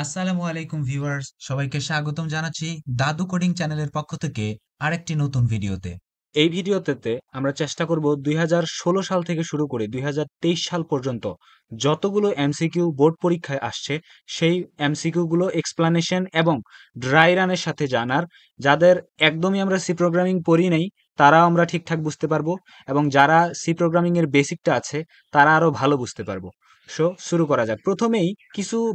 আসসালামু আলাইকুম ভিউয়ার্স, সবাইকে স্বাগতম জানাচ্ছি দাদু কোডিং চ্যানেলের পক্ষ থেকে আরেকটি নতুন ভিডিওতে। এই ভিডিওতে আমরা চেষ্টা করব 2016 সাল থেকে শুরু করে 2023 সাল পর্যন্ত যতগুলো এমসিকিউ বোর্ড পরীক্ষায় আসছে সেই এমসিকিউ গুলো এক্সপ্লানেশন এবং ড্রাই রানের সাথে জানার, যাদের একদমই আমরা সি প্রোগ্রামিং পড়ি নাই তারাও আমরা ঠিকঠাক বুঝতে পারবো, এবং যারা সি প্রোগ্রামিং এর বেসিকটা আছে তারা আরো ভালো বুঝতে পারবো। সো শুরু করা যাক। প্রথমেই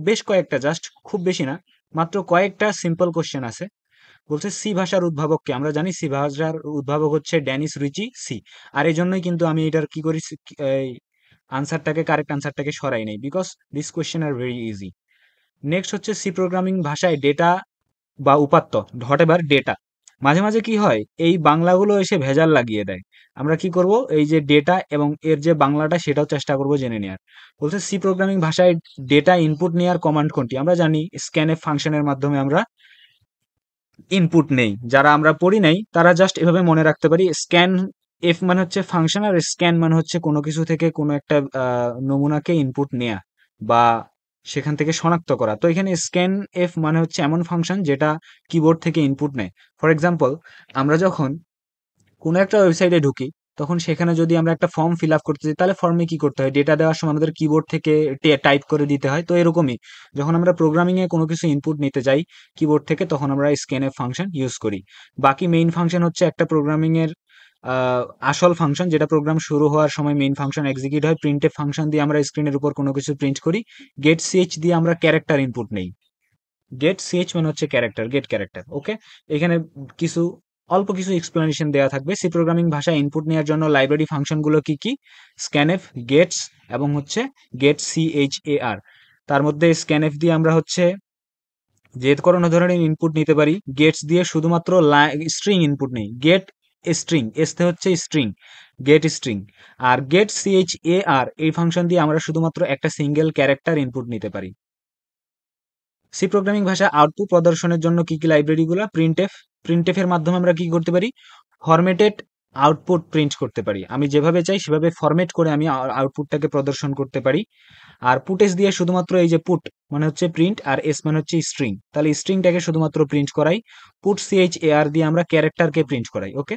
বেশ কয়েকটা, জাস্ট খুব বেশি না, মাত্র কয়েকটা সিম্পল কোশ্চেন আছে। বলছে সি ভাষার উদ্ভাবক কে? আমরা জানি সি ভাষার উদ্ভাবক হচ্ছে ড্যানিস রিচি সি। আর এই জন্যই কিন্তু আমি এটার কি করি, আনসারটাকে, কারেক্ট আনসারটাকে সরাই নাই, because this question are very easy. Next হচ্ছে সি প্রোগ্রামিং ভাষায় ডেটা বা উপাত্ত, হট এভার ডেটা, মাঝে মাঝে কি হয় এই বাংলাগুলো এসে ভেজাল লাগিয়ে দেয়। আমরা কি করব, এই যে ডেটা এবং এর যে বাংলাটা সেটাও চেষ্টা করব জেনে নেওয়ার। বলছে সি প্রোগ্রামিং ভাষায় ডেটা ইনপুট নেওয়ার কমান্ড কোনটি? আমরা জানি স্ক্যানএফ ফাংশনের মাধ্যমে আমরা ইনপুট নেই। যারা আমরা পড়ি নাই তারা জাস্ট এভাবে মনে রাখতে পারি, স্ক্যান এফ মানে হচ্ছে ফাংশন, আর স্ক্যান মানে হচ্ছে কোনো কিছু থেকে কোনো একটা নমুনাকে ইনপুট নেয়া বা সেখান থেকে শনাক্ত করা। তো এখানে স্ক্যান এফ মানে হচ্ছে এমন ফাংশন যেটা কিবোর্ড থেকে ইনপুট নেয়। ফর এক্সাম্পল, আমরা যখন কোনো একটা ওয়েবসাইটে ঢুকি, তখন সেখানে যদি আমরা একটা ফর্ম ফিল আপ করতে চাই, তাহলে ফর্মে কি করতে হয়? ডেটা দেওয়ার সময় আমাদের কিবোর্ড থেকে টাইপ করে দিতে হয়। তো এরকমই যখন আমরা প্রোগ্রামিং এ কোনো কিছু ইনপুট নিতে যাই কিবোর্ড থেকে, তখন আমরা স্ক্যানএফ ফাংশন ইউজ করি। বাকি মেইন ফাংশন হচ্ছে একটা প্রোগ্রামিং এর আসল ফাংশন, যেটা প্রোগ্রাম শুরু হওয়ার সময় মেইন ফাংশন এক্সিকিউট হয়। প্রিন্টএফ ফাংশন দিয়ে আমরা স্ক্রিনের উপর কোনো কিছু প্রিন্ট করি। গেট সিএইচ দিয়ে আমরা ক্যারেক্টার ইনপুট নেই। গেট সিএইচ মানে হচ্ছে ক্যারেক্টার, গেট ক্যারেক্টার। ওকে, এখানে কিছু অল্প কিছু এক্সপ্লেনেশন দেওয়া থাকবে। সি প্রোগ্রামিং ভাষায় ইনপুট নেওয়ার জন্য লাইব্রেরি ফাংশনগুলো কি কি? স্ক্যানএফ, গেটস এবং হচ্ছে গেট সিএইচএআর। তার মধ্যে স্ক্যানএফ দিয়ে আমরা হচ্ছে যে কোনো ধরনের ইনপুট নিতে পারি। গেটস দিয়ে শুধুমাত্র স্ট্রিং ইনপুট নেই, গেট স্ট্রিং, এসতে হচ্ছে স্ট্রিং, গেট স্ট্রিং। আর গেট সিএইচএআর এই ফাংশন দিয়ে আমরা শুধুমাত্র একটা সিঙ্গেল ক্যারেক্টার ইনপুট নিতে পারি। সি প্রোগ্রামিং ভাষা আউটপুট প্রদর্শনের জন্য কি কি লাইব্রেরিগুলো? প্রিন্টএফ। প্রিন্টএফ এর মাধ্যমে আমরা কি করতে পারি? ফরম্যাটেড আউটপুট প্রিন্ট করতে পারি। আমি যেভাবে চাই সেভাবে ফরম্যাট করে আমি আউটপুটটাকে প্রদর্শন করতে পারি। আর পুটেস দিয়ে শুধুমাত্র এই যে পুট মানে হচ্ছে প্রিন্ট, আর এস মানে হচ্ছে স্ট্রিং, তাহলে স্ট্রিংটাকে শুধুমাত্র প্রিন্ট করাই। পুট সিএইচ এআর দিয়ে আমরা ক্যারেক্টারকে প্রিন্ট করাই। ওকে,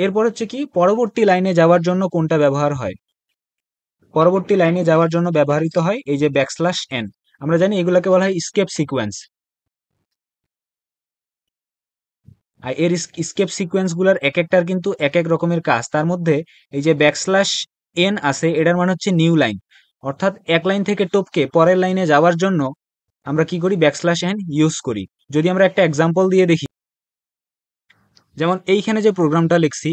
এরপর হচ্ছে কি পরবর্তী লাইনে যাওয়ার জন্য কোনটা ব্যবহার হয়? পরবর্তী লাইনে যাওয়ার জন্য ব্যবহৃত হয় এই যে ব্যাকস্ল্যাশ এন। আমরা জানি এগুলাকে বলা হয় স্কেপ সিকোয়েন্স। আর এর স্কেপ সিকোয়েন্স গুলার এক একটার কিন্তু এক এক রকমের কাজ। তার মধ্যে এই যে ব্যাকস্ল্যাশ এন আছে, এটার মানে হচ্ছে নিউ লাইন, অর্থাৎ এক লাইন থেকে টপকে পরের লাইনে যাওয়ার জন্য আমরা কি করি? ব্যাকস্ল্যাশ এন ইউজ করি। যদি আমরা একটা এক্সাম্পল দিয়ে দেখি, যেমন এইখানে যে প্রোগ্রামটা লিখছি,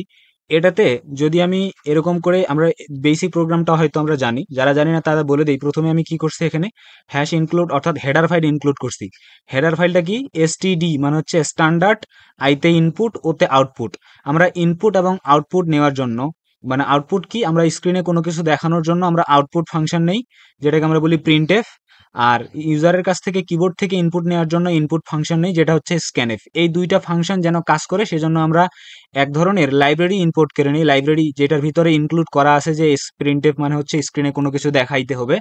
এটাতে যদি আমি এরকম করে, আমরা বেসিক প্রোগ্রামটা হয়তো আমরা জানি, যারা জানি না তারা বলে দেই। প্রথমে আমি কি করছি, এখানে হ্যাশ ইনক্লুড অর্থাৎ হেডার ফাইল ইনক্লুড করছি। হেডার ফাইলটা কি? এসটিডি মানে হচ্ছে স্ট্যান্ডার্ড, আইতে ইনপুট, ওতে আউটপুট। আমরা ইনপুট এবং আউটপুট নেওয়ার জন্য, মানে আউটপুট কি, আমরা স্ক্রিনে কোনো কিছু দেখানোর জন্য আমরা আউটপুট ফাংশন নেই, যেটাকে আমরা বলি প্রিন্টএফ। আর ইউজারের কাছ থেকে কিবোর্ড থেকে ইনপুট নেওয়ার জন্য ইনপুট ফাংশন নেই, যেটা হচ্ছে স্ক্যানএফ। এই দুইটা ফাংশন যেন কাজ করে সেজন্য আমরা এক ধরনের লাইব্রেরি ইম্পোর্ট করে নিই। লাইব্রেরি যেটার ভিতরে ইনক্লুড করা আছে যে প্রিন্টএফ মানে হচ্ছে স্ক্রিনে কোনো কিছু দেখাইতে হবে।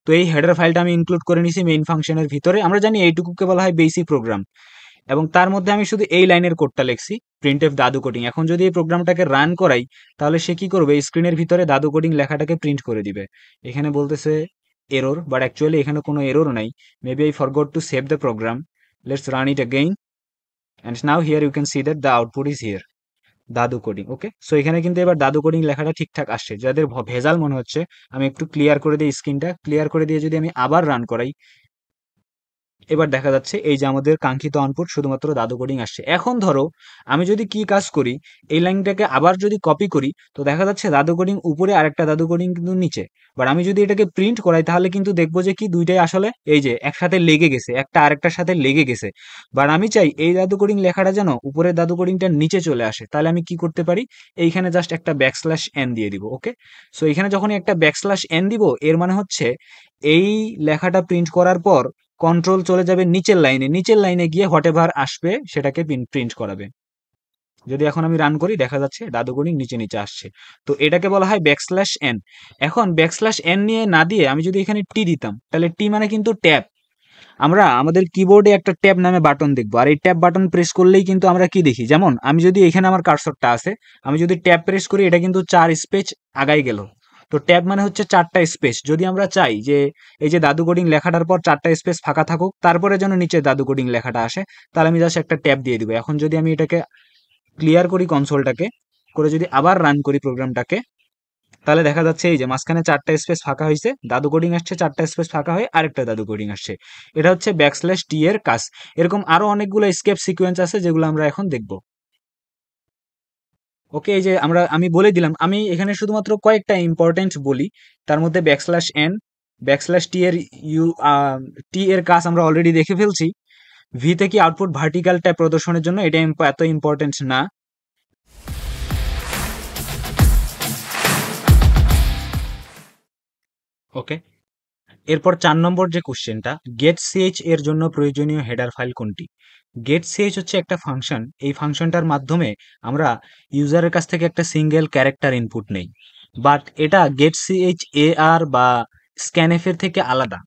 তো এই হেডার ফাইলটা আমি ইনক্লুড করে নিছি মেইন ফাংশনের ভিতরে। আমরা জানি এইটুকুকে বলা হয় বেসিক প্রোগ্রাম, এবং তার মধ্যে আমি শুধু এই লাইনের কোডটা লিখছি, প্রিন্টএফ দাদু কোডিং। এখন যদি এই প্রোগ্রামটাকে রান করাই, তাহলে সে কি করবে? স্ক্রিনের ভিতরে দাদু কোডিং লেখাটাকে প্রিন্ট করে দিবে। এখানে বলতেছে এরর, বাট অ্যাকচুয়ালি এখানে কোনো এরর নাই। Maybe I forgot to save the program. Let's run it again, and now here you can see that the output is here, দাদু কোডিং। ওকে, সো এখানে কিন্তু এবার দাদু কোডিং লেখাটা ঠিকঠাক আসছে। যাদের ভেজাল মনে হচ্ছে, আমি একটু ক্লিয়ার করে দিই, স্ক্রিনটা ক্লিয়ার করে দিয়ে যদি আমি আবার রান করাই, এবার দেখা যাচ্ছে এই যে আমাদের কাঙ্ক্ষিত আউটপুট শুধুমাত্র দাদু কোডিং আসছে। এখন ধরো আমি যদি কি কাজ করি, এই লাইনটাকে আবার যদি কপি করি, তো দেখা যাচ্ছে দাদু কোডিং উপরে আর একটা দাদু কোডিং কিন্তু নিচে। বাট আমি যদি এটাকে প্রিন্ট করাই, তাহলে কিন্তু দেখবো যে কি দুইটাই আসলে এই যে একসাথে লেগে গেছে, একটা আরেকটার সাথে লেগে গেছে। বাট আমি চাই এই দাদু কোডিং লেখাটা যেন উপরের দাদু কোডিংটা নিচে চলে আসে। তাহলে আমি কি করতে পারি? এইখানে জাস্ট একটা ব্যাকস্ল্যাশ এন দিয়ে দিব। ওকে, সো এখানে যখন একটা ব্যাকস্ল্যাশ এন দিব, এর মানে হচ্ছে এই লেখাটা প্রিন্ট করার পর কন্ট্রোল চলে যাবে নিচের লাইনে, নিচের লাইনে গিয়ে হোয়াট এভার আসবে সেটাকে প্রিন্ট করাবে। যদি এখন আমি রান করি, দেখা যাচ্ছে দাদু কোডিং নিচে নিচে আসছে। তো এটাকে বলা হয় ব্যাকস্ল্যাশ এন। এখন ব্যাকস্ল্যাশ এন নিয়ে না দিয়ে আমি যদি এখানে টি দিতাম, তাহলে টি মানে কিন্তু ট্যাব। আমরা আমাদের কিবোর্ডে একটা ট্যাব নামে বাটন দেখবো, আর এই ট্যাব বাটন প্রেস করলেই কিন্তু আমরা কি দেখি, যেমন আমি যদি এখানে আমার কার্সরটা আছে, আমি যদি ট্যাব প্রেস করি এটা কিন্তু 4 স্পেস আগাই গেল। তো ট্যাব মানে হচ্ছে 4টা স্পেস। যদি আমরা চাই যে এই যে দাদু কোডিং লেখাটার পর 4টা স্পেস ফাঁকা থাকুক, তারপরে যেন নিচে দাদু কোডিং লেখাটা আসে, তাহলে আমি জাস্ট একটা ট্যাব দিয়ে দিব। এখন যদি আমি এটাকে ক্লিয়ার করি কনসোলটাকে, করে যদি আবার রান করি প্রোগ্রামটাকে, তাহলে দেখা যাচ্ছে এই যে মাঝখানে 4টা স্পেস ফাঁকা হয়েছে, দাদু কোডিং আসছে, 4টা স্পেস ফাঁকা হয়ে আরেকটা দাদু কোডিং আসছে। এটা হচ্ছে ব্যাকস্ল্যাশ টি এর কাজ। এরকম আরো অনেকগুলো স্কেপ সিকোয়েন্স আছে যেগুলো আমরা এখন দেখব। ওকে, এই যে আমি বলে দিলাম, আমি এখানে শুধুমাত্র কয়েকটা ইম্পর্টেন্ট বলি। তার মধ্যে ব্যাকস্ল্যাশ এন, ব্যাকস্ল্যাশ টি এর টি এর কাজ আমরা অলরেডি দেখে ফেলছি। ভি থেকে আউটপুট ভার্টিক্যাল ট্যাব প্রদর্শনের জন্য এটা এত ইম্পর্টেন্ট না। ওকে, এরপর 4 নম্বর যে কোশ্চেনটা, গেট সিএইচ এর জন্য প্রয়োজনীয় হেডার ফাইল কোনটি? গেট সিএইচ হচ্ছে একটা ফাংশন। এই ফাংশনটার মাধ্যমে আমরা ইউজারের কাছ থেকে একটা সিঙ্গেল ক্যারেক্টার ইনপুট নেই, বাট এটা গেট সিএইচ এ আর বা স্ক্যানএফ এর থেকে আলাদা।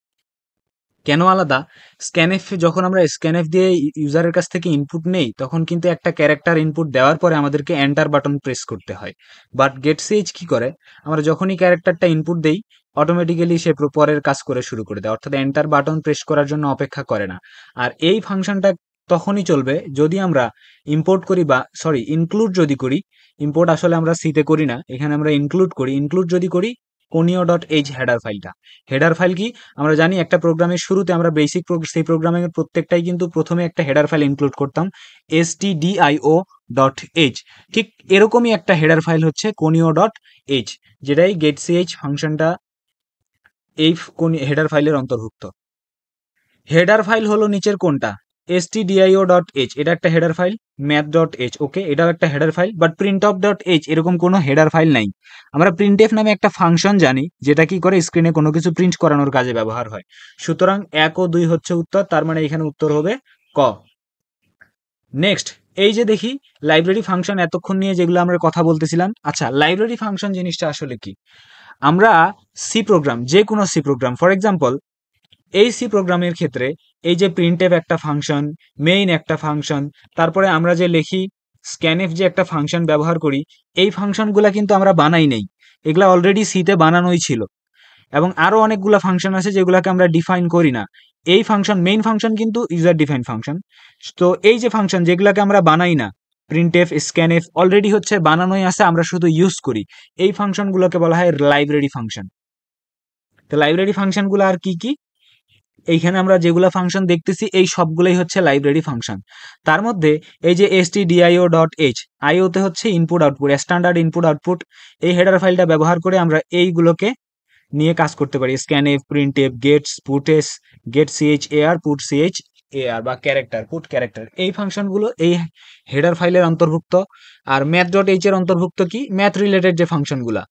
কেন আলাদা? স্ক্যানএফ, যখন আমরা স্ক্যানএফ দিয়ে ইউজারের কাছ থেকে ইনপুট নেই, তখন কিন্তু একটা ক্যারেক্টার ইনপুট দেওয়ার পরে আমাদেরকে এন্টার বাটন প্রেস করতে হয়। বাট গেট সিএইচ কি করে, আমরা যখনই ক্যারেক্টারটা ইনপুট দেই, অটোমেটিক্যালি সে পরের কাজ করে শুরু করে দেয়, অর্থাৎ এন্টার বাটন প্রেস করার জন্য অপেক্ষা করে না। আর এই ফাংশনটা তখনই চলবে যদি আমরা ইম্পোর্ট করি, বা সরি ইনক্লুড যদি করি। ইম্পোর্ট আসলে আমরা সিতে করি না, এখানে আমরা ইনক্লুড করি। ইনক্লুড যদি করি কোনিও ডট এইচ হেডার ফাইলটা। হেডার ফাইল কি? আমরা জানি একটা প্রোগ্রামের শুরুতে আমরা বেসিক সেই প্রোগ্রামিং এর প্রত্যেকটাই কিন্তু প্রথমে একটা হেডার ফাইল ইনক্লুড করতাম, stdio ডট এইচ। ঠিক এরকমই একটা হেডার ফাইল হচ্ছে কোনিও ডট এইচ, যেটাই গেট সিএইচ ফাংশনটা এই হেডার ফাইলের অন্তর্ভুক্ত। হেডার ফাইল হলো নিচের কোনটা? stdio.h, এটা একটা হেডার ফাইল। math.h, ওকে, এটাও একটা হেডার ফাইল। বাট printf.h এরকম কোনো হেডার ফাইল নাই। আমরা printf নামে একটা ফাংশন জানি, যেটা কি করে স্ক্রিনে কোনো কিছু প্রিন্ট করানোর কাজে ব্যবহার হয়। সুতরাং 1 ও 2 হচ্ছে উত্তর, তার মানে এখানে উত্তর হবে ক। নেক্সট, এই যে দেখি লাইব্রেরি ফাংশন, এতক্ষণ নিয়ে যেগুলো আমরা কথা বলতেছিলাম। আচ্ছা, লাইব্রেরি ফাংশন জিনিসটা আসলে কি? আমরা সি প্রোগ্রাম, যে কোনো সি প্রোগ্রাম, ফর এক্সাম্পল এই সি প্রোগ্রামের ক্ষেত্রে এই যে প্রিন্টএফ একটা ফাংশন, মেইন একটা ফাংশন, তারপরে আমরা যে লিখি স্ক্যানএফ যে একটা ফাংশন ব্যবহার করি, এই ফাংশনগুলা কিন্তু আমরা বানাই নেই, এগুলা অলরেডি সিতে বানানোই ছিল। এবং আরো অনেকগুলো ফাংশন আছে যেগুলোকে আমরা ডিফাইন করি না। এই ফাংশন, মেইন ফাংশন কিন্তু ইউজার ডিফাইন ফাংশন। তো এই যে ফাংশন যেগুলোকে আমরা বানাই না, প্রিন্টএফ, স্ক্যানএফ অলরেডি হচ্ছে বানানোই আছে, আমরা শুধু ইউজ করি, এই ফাংশনগুলোকে বলা হয় লাইব্রেরি ফাংশন। তো লাইব্রেরি ফাংশনগুলো আর কি কি? এইখানে আমরা যেগুলা ফাংশন দেখতেছি এই সবগুলাই হচ্ছে লাইব্রেরি ফাংশন। তার মধ্যে এই যে stdio.h, আইওতে হচ্ছে input output, standard input output. এই হেডার ফাইলটা ব্যবহার করে আমরা এইগুলোকে নিয়ে কাজ করতে পারি, scanf, printf, gets, puts, get CH AR, put CH AR বা ক্যারেক্টার, পুট ক্যারেক্টার, এই ফাংশনগুলো এই হেডার ফাইলের অন্তর্ভুক্ত। আর math.h এর অন্তর্ভুক্ত কি? ম্যাথ রিলেটেড যে ফাংশনগুলা,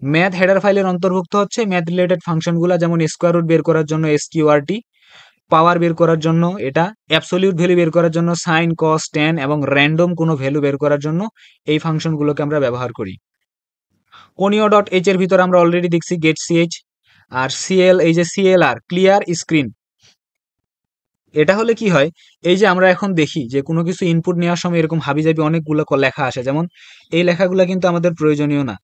ম্যাথ হেডার ফাইলের অন্তর্ভুক্ত হচ্ছে ম্যাথ রিলেটেড ফাংশনগুলো, যেমন স্কোয়ার রুট বের করার জন্য sqrt, পাওয়ার বের করার জন্য এটা, অ্যাবসলিউট ভ্যালু বের করার জন্য সাইন, কস, ট্যান, এবং র্যান্ডম কোনো ভ্যালু বের করার জন্য এই ফাংশনগুলোকে আমরা ব্যবহার করি। কোনিও ডট এইচ এর ভিতরে আমরা অলরেডি দেখছি গেট সিএইচ। আর সিএল, এই যে সিএলআর, ক্লিয়ার স্ক্রিন, এটা হলে কি হয়? এই যে আমরা এখন দেখি যে কোনো কিছু ইনপুট নেওয়ার সময় এরকম হাবিজাবি অনেকগুলো লেখা আসে, যেমন এই লেখাগুলো কিন্তু আমাদের প্রয়োজনীয় না।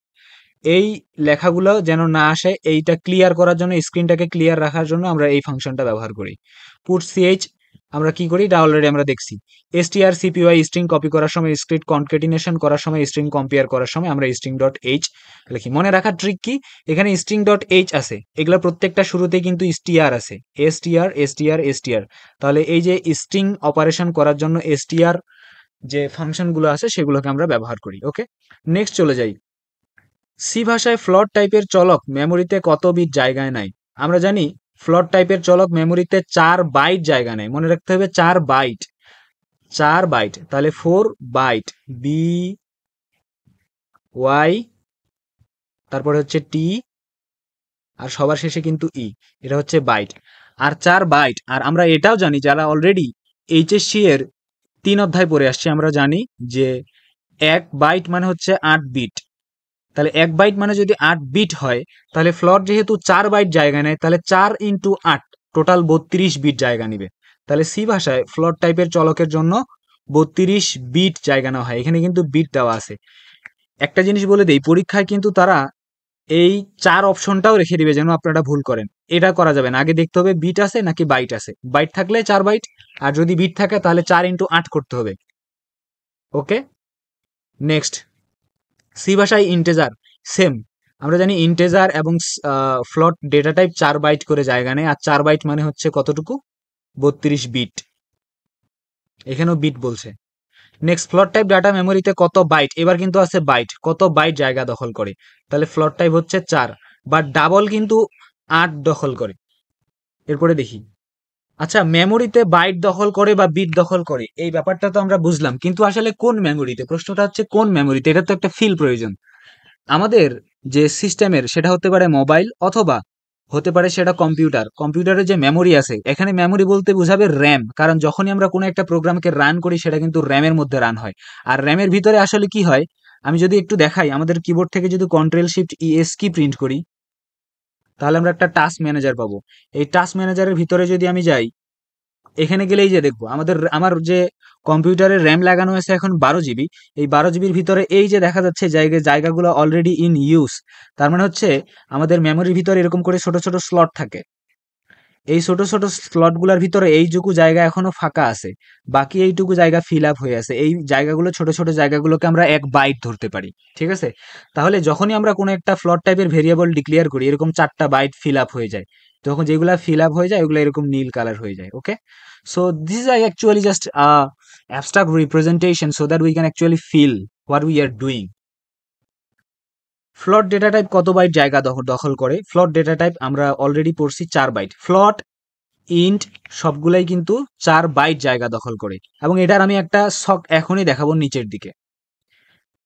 এই লেখাগুলো যেন না আসে, এইটা ক্লিয়ার করার জন্য, স্ক্রিনটাকে ক্লিয়ার রাখার জন্য আমরা এই ফাংশনটা ব্যবহার করি। পুট সিএইচ আমরা কি করি, এটা অলরেডি আমরা দেখছি। strcpy স্ট্রিং কপি করার সময়, স্ট্রিং কনকেটিনেশন করার সময়, স্ট্রিং কম্পেয়ার করার সময় আমরা স্ট্রিং ডট এইচ লিখি। মনে রাখার ট্রিক কি? এখানে স্ট্রিং ডট এইচ আছে, এগুলো প্রত্যেকটা শুরুতে কিন্তু str আছে, str। তাহলে এই যে স্ট্রিং অপারেশন করার জন্য str যে ফাংশনগুলো আছে সেগুলোকে আমরা ব্যবহার করি। ওকে, নেক্সট চলে যাই। সি ভাষায় ফ্লোট টাইপের চলক মেমোরিতে কত বিট জায়গায় নেয়? আমরা জানি ফ্লোট টাইপের চলক মেমোরিতে 4 বাইট জায়গা নেয়। মনে রাখতে হবে 4 বাইট, 4 বাইট, তাহলে 4 বাইট, বি ওয়াই, তারপরে হচ্ছে টি, আর সবার শেষে কিন্তু ই, এটা হচ্ছে বাইট। আর 4 বাইট, আর আমরা এটাও জানি যারা অলরেডি এইচএসসি এর 3 অধ্যায় পড়ে আসছে, আমরা জানি যে 1 বাইট মানে হচ্ছে 8 বিট। তাহলে 1 বাইট মানে যদি 8 বিট হয়, তাহলে ফ্লোট যেহেতু 4 বাইট জায়গা নেয়, তাহলে 4 ইন্টু 8 টোটাল 32 বিট জায়গা নিবে। তাহলে সি ভাষায় ফ্লোট টাইপের চলকের জন্য 32 বিট জায়গা নেওয়া হয়। এখানে কিন্তু বিট দেওয়া আছে। একটা জিনিস বলে দেই, পরীক্ষায় কিন্তু তারা এই 4 অপশনটাও রেখে দিবে যেন আপনারা ভুল করেন। এটা করা যাবে না। আগে দেখতে হবে বিট আছে নাকি বাইট আছে। বাইট থাকলে 4 বাইট, আর যদি বিট থাকে তাহলে 4 ইন্টু 8 করতে হবে। ওকে, নেক্সট সি ভাষায় ইন্টেজার সেম। আমরা জানি ইন্টেজার এবং ফ্লোট ডেটা টাইপ 4 বাইট করে জায়গা নেয়, আর 4 বাইট মানে হচ্ছে কতটুকু? 32 বিট। এখানেও বিট বলছে। নেক্সট ফ্লোট টাইপ ডাটা মেমোরিতে কত বাইট? এবার কিন্তু আছে বাইট, কত বাইট জায়গা দখল করে। তাহলে ফ্লোট টাইপ হচ্ছে 4, বাট ডাবল কিন্তু 8 দখল করে। এরপরে দেখি, আচ্ছা মেমোরিতে বাইট দখল করে বা বিট দখল করে, এই ব্যাপারটা তো আমরা বুঝলাম, কিন্তু আসলে কোন মেমোরিতে? প্রশ্নটা হচ্ছে কোন মেমোরিতে, এটা তো একটা ফিল প্রয়োজন। আমাদের যে সিস্টেমের সেটা হতে পারে মোবাইল, অথবা হতে পারে সেটা কম্পিউটার। কম্পিউটারের যে মেমোরি আছে, এখানে মেমোরি বলতে বোঝাবে র্যাম, কারণ যখনই আমরা কোনো একটা প্রোগ্রামকে রান করি সেটা কিন্তু র্যামের মধ্যে রান হয়। আর র্যামের ভিতরে আসলে কি হয়, আমি যদি একটু দেখাই, আমাদের কিবোর্ড থেকে যদি কন্ট্রোল শিফট ইএস কি প্রিন্ট করি, তাহলে আমরা একটা টাস্ক ম্যানেজার পাবো। এই টাস্ক ম্যানেজারের ভিতরে যদি আমি যাই, এখানে গেলেই যে দেখবো আমার যে কম্পিউটারের র্যাম লাগানো আছে এখন 12 জিবি। এই 12 জিবির ভিতরে এই যে দেখা যাচ্ছে জায়গাগুলো অলরেডি ইন ইউজ। তার মানে হচ্ছে আমাদের মেমোরির ভিতরে এরকম করে ছোট ছোট স্লট থাকে। এই ছোট ছোট স্লটগুলোর ভিতরে এইটুকু জায়গা এখনো ফাঁকা আছে, বাকি এইটুকু জায়গা ফিল আপ হয়ে আছে। এই জায়গাগুলো, ছোট ছোট জায়গাগুলোকে আমরা 1 বাইট ধরতে পারি। ঠিক আছে, তাহলে যখনই আমরা কোনো একটা ফ্লোট টাইপের ভেরিয়েবল ডিক্লেয়ার করি, এরকম 4টা বাইট ফিল আপ হয়ে যায়। তখন যেগুলা ফিল আপ হয়ে যায় ওগুলো এরকম নীল কালার হয়ে যায়। Okay, so this is actually just abstract representation so that we can actually feel what we are doing. Float data type কত বাইট জায়গা দখল করে? ফ্লোট ডেটা টাইপ আমরা অলরেডি পড়ছি 4 বাইট। ফ্লোট, ইন্ট সবগুলাই কিন্তু 4 বাইট জায়গা দখল করে, এবং এটার আমি একটা শখ এখনই দেখাবো নিচের দিকে।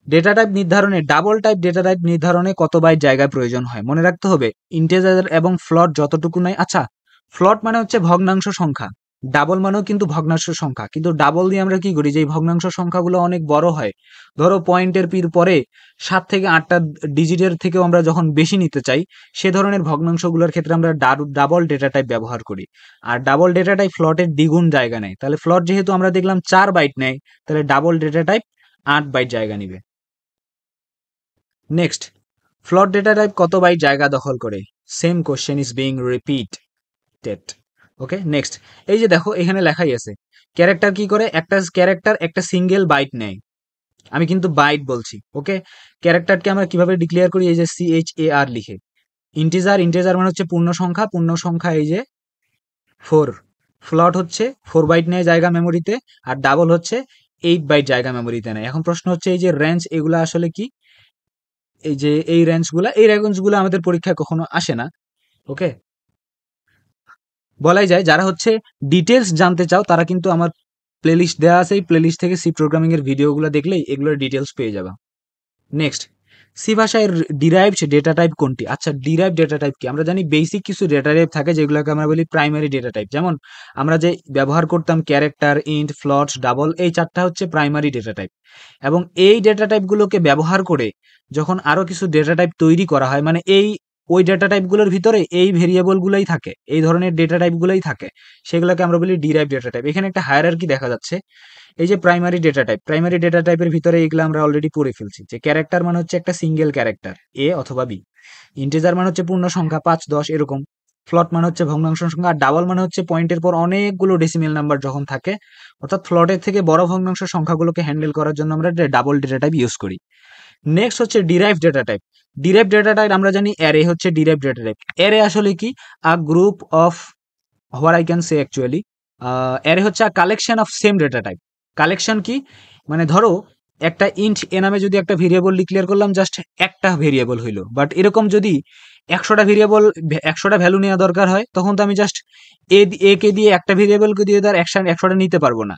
ডেটা টাইপ নির্ধারণে, ডাবল টাইপ ডেটা টাইপ নির্ধারণে কত বাইট জায়গায় প্রয়োজন হয়? মনে রাখতে হবে ইন্টিজার এবং ফ্লোট যতটুকু নাই। আচ্ছা, ফ্লোট মানে হচ্ছে ভগ্নাংশ সংখ্যা, ডাবল মানেও কিন্তু ভগ্নাংশ সংখ্যা, কিন্তু ডাবল দিয়ে আমরা কি করি, যে ভগ্নাংশ সংখ্যাগুলো অনেক বড় হয়, ধরো পয়েন্টের পরে 7 থেকে 8টা ডিজিটের থেকেও আমরা যখন বেশি নিতে চাই, সে ধরনের ভগ্নাংশগুলোর ক্ষেত্রে আমরা ডাবল ডেটা টাইপ ব্যবহার করি। আর ডাবল ডেটা টাইপ ফ্লোটের দ্বিগুণ জায়গা নেয়। তাহলে ফ্লোট যেহেতু আমরা দেখলাম 4 বাইট নেয়, তাহলে ডাবল ডেটা টাইপ 8 বাইট জায়গা নিবে। নেক্সট, ফ্লোট ডেটা টাইপ কত বাইট জায়গা দখল করে? Same question is being repeated. Okay, next, এই যে দেখো এখানে লেখাই আছে ক্যারেক্টার কি করে, একটা ক্যারেক্টার একটা সিঙ্গেল বাইট নেয়। আমি কিন্তু বাইট বলছি। ওকে, ক্যারেক্টারকে আমরা কিভাবে ডিক্লেয়ার করি? এই যে CHAR লিখে। ইন্টিজার মানে হচ্ছে পূর্ণ সংখ্যা এই যে 4। ফ্লোট হচ্ছে 4 বাইট নেয় জায়গা মেমোরিতে, আর ডাবল হচ্ছে 8 বাইট জায়গা মেমোরিতে নেয়। এখন প্রশ্ন হচ্ছে এই যে রেঞ্জ, এগুলো আসলে কি? এই যে এই রেঞ্জগুলো আমাদের পরীক্ষায় কখনো আসে না। ওকে, বলাই যায় যারা হচ্ছে ডিটেলস জানতে চাও তারা কিন্তু আমার প্লেলিস্ট দেওয়া আছে, এই প্লেলিস্ট থেকে সি প্রোগ্রামিং এর ভিডিওগুলো দেখলেই এগুলোর ডিটেলস পেয়ে যাবা। নেক্সট, সি ভাষায় ডিরাইভড ডেটা টাইপ কোনটি? আচ্ছা, ডিরাইভড ডেটা টাইপ কি? আমরা জানি বেসিক কিছু ডেটা টাইপ থাকে যেগুলোকে আমরা বলি প্রাইমারি ডেটা টাইপ। যেমন আমরা যে ব্যবহার করতাম ক্যারেক্টার, ইন্ট, ফ্লোট, ডাবল, এই 4টা হচ্ছে প্রাইমারি ডেটা টাইপ। এবং এই ডেটা টাইপগুলোকে ব্যবহার করে যখন আরো কিছু ডেটা টাইপ তৈরি করা হয়, মানে ওই ডেটা টাইপগুলোর ভিতরে এই ভেরিয়েবলগুলোই থাকে, এই ধরনের ডেটা টাইপগুলোই থাকে, সেগুলোকে আমরা বলি ডিরাইভ ডেটা টাইপ। এখানে একটা হায়ারার্কি দেখা যাচ্ছে। এই যে প্রাইমারি ডেটা টাইপের ভিতরে এগুলো আমরা অলরেডি পড়ে ফেলছি, যে ক্যারেক্টার মানে হচ্ছে একটা সিঙ্গেল ক্যারেক্টার, এ অথবা বি। ইন্টিজার মানে হচ্ছে পূর্ণ সংখ্যা 5, 10 এরকম। ফ্লোট মানে হচ্ছে ভগ্নাংশ সংখ্যা, আর ডাবল মানে হচ্ছে পয়েন্টের পর অনেকগুলো ডেসিমেল নাম্বার যখন থাকে, অর্থাৎ ফ্লোটের থেকে বড় ভগ্নাংশ সংখ্যাগুলোকে হ্যান্ডেল করার জন্য আমরা ডাবল ডেটা টাইপ ইউজ করি। নেক্সট হচ্ছে derive data type. Derive data type আমরা জানি অ্যারে হচ্ছে ডিরাইভ ডেটা টাইপ। অ্যারে আসলে কি? A group of, what I can say actually, array হচ্ছে a collection of same data type. Collection কি? মানে ধরো একটা ইন্ট এ নামে যদি একটা ভেরিয়েবল ডিক্লেয়ার করলাম, জাস্ট একটা ভেরিয়েবল হইলো, বাট এরকম যদি 100টা ভ্যালু নেওয়া দরকার হয়, তখন তো আমি জাস্ট এ কে দিয়ে একটা ভেরিয়েবলকে দিয়ে তার 100টা নিতে পারবো না।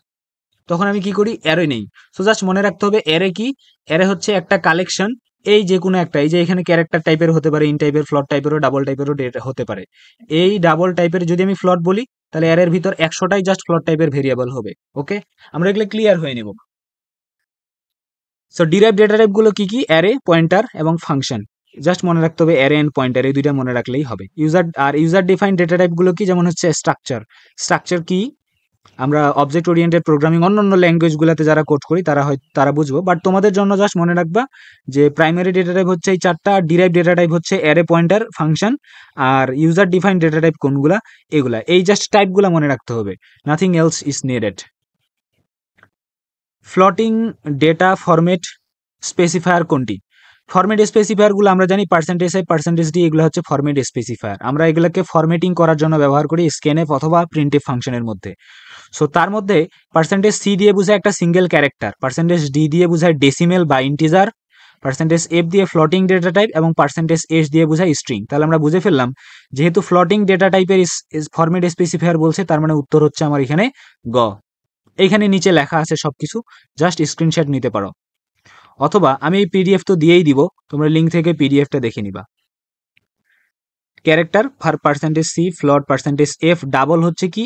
তখন আমি কি করি? অ্যারে নেই। সো জাস্ট মনে রাখতে হবে অ্যারে কি? অ্যারে হচ্ছে একটা কালেকশন, এই যে কোনো একটা, এই যে এখানে ক্যারেক্টার টাইপের হতে পারে, ইন টাইপের, ফ্লোট টাইপেরও, ডাবল টাইপেরও হতে পারে। এই ডাবল টাইপের যদি আমি ফ্লোট বলি, তাহলে অ্যারের ভিতর 100টাই জাস্ট ফ্লোট টাইপের ভেরিয়েবল হবে। ওকে, আমরা এগুলো ক্লিয়ার হয়ে নিব। সো ডিরাইভ ডেটা টাইপ গুলো কি কি? অ্যারে, পয়েন্টার এবং ফাংশন। জাস্ট মনে রাখতে হবে অ্যারে এন্ড পয়েন্টার, এই দুইটা মনে রাখলেই হবে। ইউজার ডিফাইন ডেটা টাইপগুলো কি, যেমন হচ্ছে স্ট্রাকচার কি, আমরা অবজেক্ট ওরিয়েন্টেড প্রোগ্রামিং অন্যান্য ল্যাঙ্গুয়েজগুলোতে যারা কোড করি তারা বুঝবো, বাট তোমাদের জন্য জাস্ট মনে রাখবা যে প্রাইমারি ডেটা টাইপ হচ্ছে এই চারটা, আর ডিরাইভ ডেটা টাইপ হচ্ছে অ্যারে, পয়েন্টার, ফাংশন, আর ইউজার ডিফাইন ডেটা টাইপ কোনগুলা, এগুলা, এই জাস্ট টাইপগুলা মনে রাখতে হবে, nothing else is needed. Floating data format specifier কোনটি? ফরম্যাট স্পেসিফায়ার গুলো আমরা জানি %i %d, এগুলো হচ্ছে ফরম্যাট স্পেসিফায়ার। আমরা এগুলোকে ফরম্যাটিং করার জন্য ব্যবহার করি স্ক্যানএফ অথবা প্রিন্টএফ ফাংশনের মধ্যে। সো তার মধ্যে %c দিয়ে বোঝায় একটা সিঙ্গেল ক্যারেক্টার, %d দিয়ে বোঝায় ডেসিমেল বা ইন্টিজার, %f দিয়ে ফ্লোটিং ডেটা টাইপ, এবং %s দিয়ে বোঝায় স্ট্রিং। তাহলে আমরা বুঝে ফেললাম যেহেতু ফ্লোটিং ডেটা টাইপের ফরম্যাট স্পেসিফায়ার বলছে, তার মানে উত্তর হচ্ছে আমার এখানে গ। এইখানে নিচে লেখা আছে সবকিছু, জাস্ট স্ক্রিনশট নিতে পারো, অথবা আমি এই পিডিএফ তো দিয়েই দিব, তোমরা লিঙ্ক থেকে পিডিএফটা দেখে নিবা। ক্যারেক্টার %c, ফ্লট %f, ডাবল হচ্ছে কি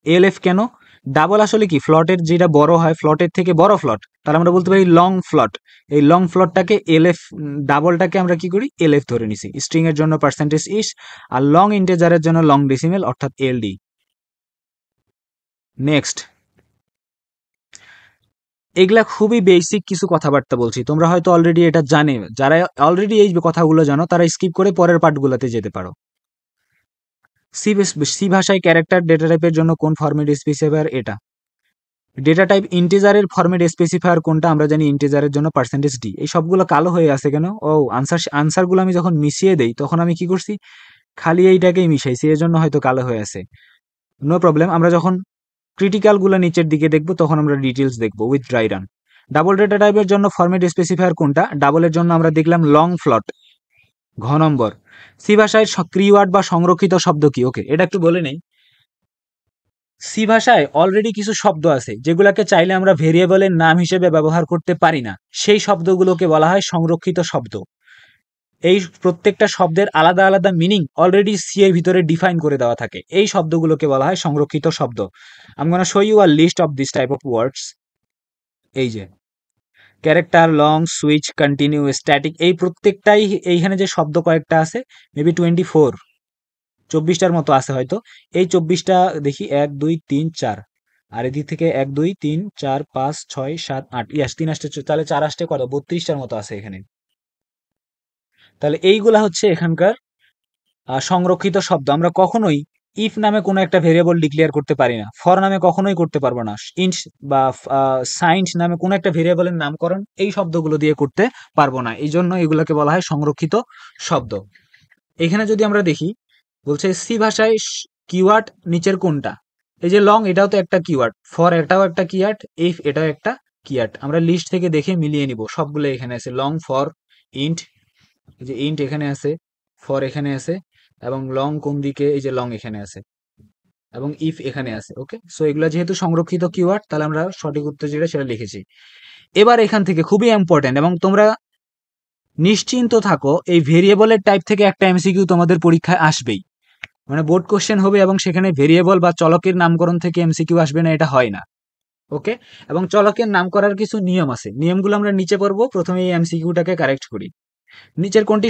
এলএফ কেন ডাবল, আসলে কি ফ্লটের যেটা বড় হয়, ফ্লটের থেকে বড় ফ্লট, তাহলে আমরা বলতে পারি লং ফ্লট। এই লং ফ্লটটাকে এলএফ, ডাবলটাকে আমরা কি করি এলএফ ধরে নিছি। স্ট্রিং এর জন্য %is, আর লং ইন্টিজারের জন্য লং ডেসিমেল অর্থাৎ এলডি। নেক্সট, এগুলা খুবই বেসিক কিছু কথাবার্তা বলছি, তোমরা হয়তো অলরেডি এটা জানে, যারা অলরেডি এই কথাগুলো জানো তারা স্কিপ করে পরের পার্টগুলোতে যেতে পারো। সি ভাষায় ক্যারেক্টার ডেটা টাইপের জন্য কোন ফরম্যাট স্পেসিফায়ার? এটা ডেটা টাইপ ইন্টিজারের ফরম্যাট স্পেসিফায়ার কোনটা? আমরা জানি ইন্টিজারের জন্য %d। এই সবগুলো কালো হয়ে আছে কেন? ও আনসারগুলো আমি যখন মিশিয়ে দেই তখন আমি কি করছি, খালি এইটাকেই মিশাইছি, এর জন্য হয়তো কালো হয়ে আছে। নো প্রবলেম, আমরা যখন ক্রিটিক্যালগুলো নিচের দিকে দেখবো তখন আমরা ডিটেলস দেখবো with dry run. Double data টাইপের জন্য ফরম্যাট স্পেসিফায়ার কোনটা? ডাবলের জন্য আমরা দেখলাম লং ফ্লট। ঘ নম্বর, সি ভাষায় কিওয়ার্ড বা সংরক্ষিত শব্দ কি? ওকে, এটা একটু বলে নেই। সি ভাষায় অলরেডি কিছু শব্দ আছে যেগুলোকে চাইলে আমরা ভেরিয়েবলের নাম হিসেবে ব্যবহার করতে পারি না, সেই শব্দগুলোকে বলা হয় সংরক্ষিত শব্দ। এই প্রত্যেকটা শব্দের আলাদা আলাদা মিনিং অলরেডি সি এর ভিতরে ডিফাইন করে দেওয়া থাকে, এই শব্দগুলোকে বলা হয় সংরক্ষিত শব্দ। I am gonna show you a list of this type of words. এই যে character, long, switch, continue, static, এই প্রত্যেকটাই, এইখানে যে শব্দ কয়েকটা আছে মেবি 24-24টার মতো আছে হয়তো, এই 24টা দেখি 1 2 3 4, আর এদিক থেকে 1 2 3 4 5 6 7 8, ইয়াস 3 আসতে, তাহলে 4 আসতে কত 32টার মতো আছে এখানে। তাহলে এইগুলা হচ্ছে এখানকার সংরক্ষিত শব্দ। আমরা কখনোই ইফ নামে কোনো একটা ভেরিয়েবল ডিক্লেয়ার করতে পারি না, ফর নামে কখনোই করতে পারবো না, ইন্ট বা সাইন্ট নামে কোনো একটা ভেরিয়েবলের নামকরণ এই শব্দগুলো দিয়ে করতে পারবো না, এই জন্য এগুলোকে বলা হয় সংরক্ষিত শব্দ। এখানে যদি আমরা দেখি, বলছে সি ভাষায় কিওয়ার্ড নিচের কোনটা? এই যে লং, এটাও তো একটা কিওয়ার্ড, ফর এটাও একটা কিওয়ার্ড, ইফ এটাও একটা কিওয়ার্ড। আমরা লিস্ট থেকে দেখে মিলিয়ে নিব, সবগুলো এখানে আছে, লং, ফর, ইন্ট, এই যে ইন্ট এখানে আছে, ফর এখানে আছে, এবং লং কোন দিকে, এই যে লং এখানে আছে, এবং ইফ এখানে আছে। ওকে, সো এগুলো যেহেতু সংরক্ষিত কিওয়ার্ড, তাহলে আমরা সঠিক উত্তর যেটা সেটা লিখেছি। এবার এখান থেকে খুবই ইম্পর্টেন্ট, এবং তোমরা নিশ্চিন্ত থাকো এই ভেরিয়েবলের টাইপ থেকে একটা এমসিকিউ তোমাদের পরীক্ষায় আসবেই, মানে বোর্ড কোশ্চেন হবে এবং সেখানে ভেরিয়েবল বা চলকের নামকরণ থেকে এমসিকিউ আসবে না, এটা হয় না। ওকে, এবং চলকের নাম করার কিছু নিয়ম আছে, নিয়মগুলো আমরা নিচে পড়বো, প্রথমে এই এমসিকিউটাকে কারেক্ট করি। নিচের কোনটি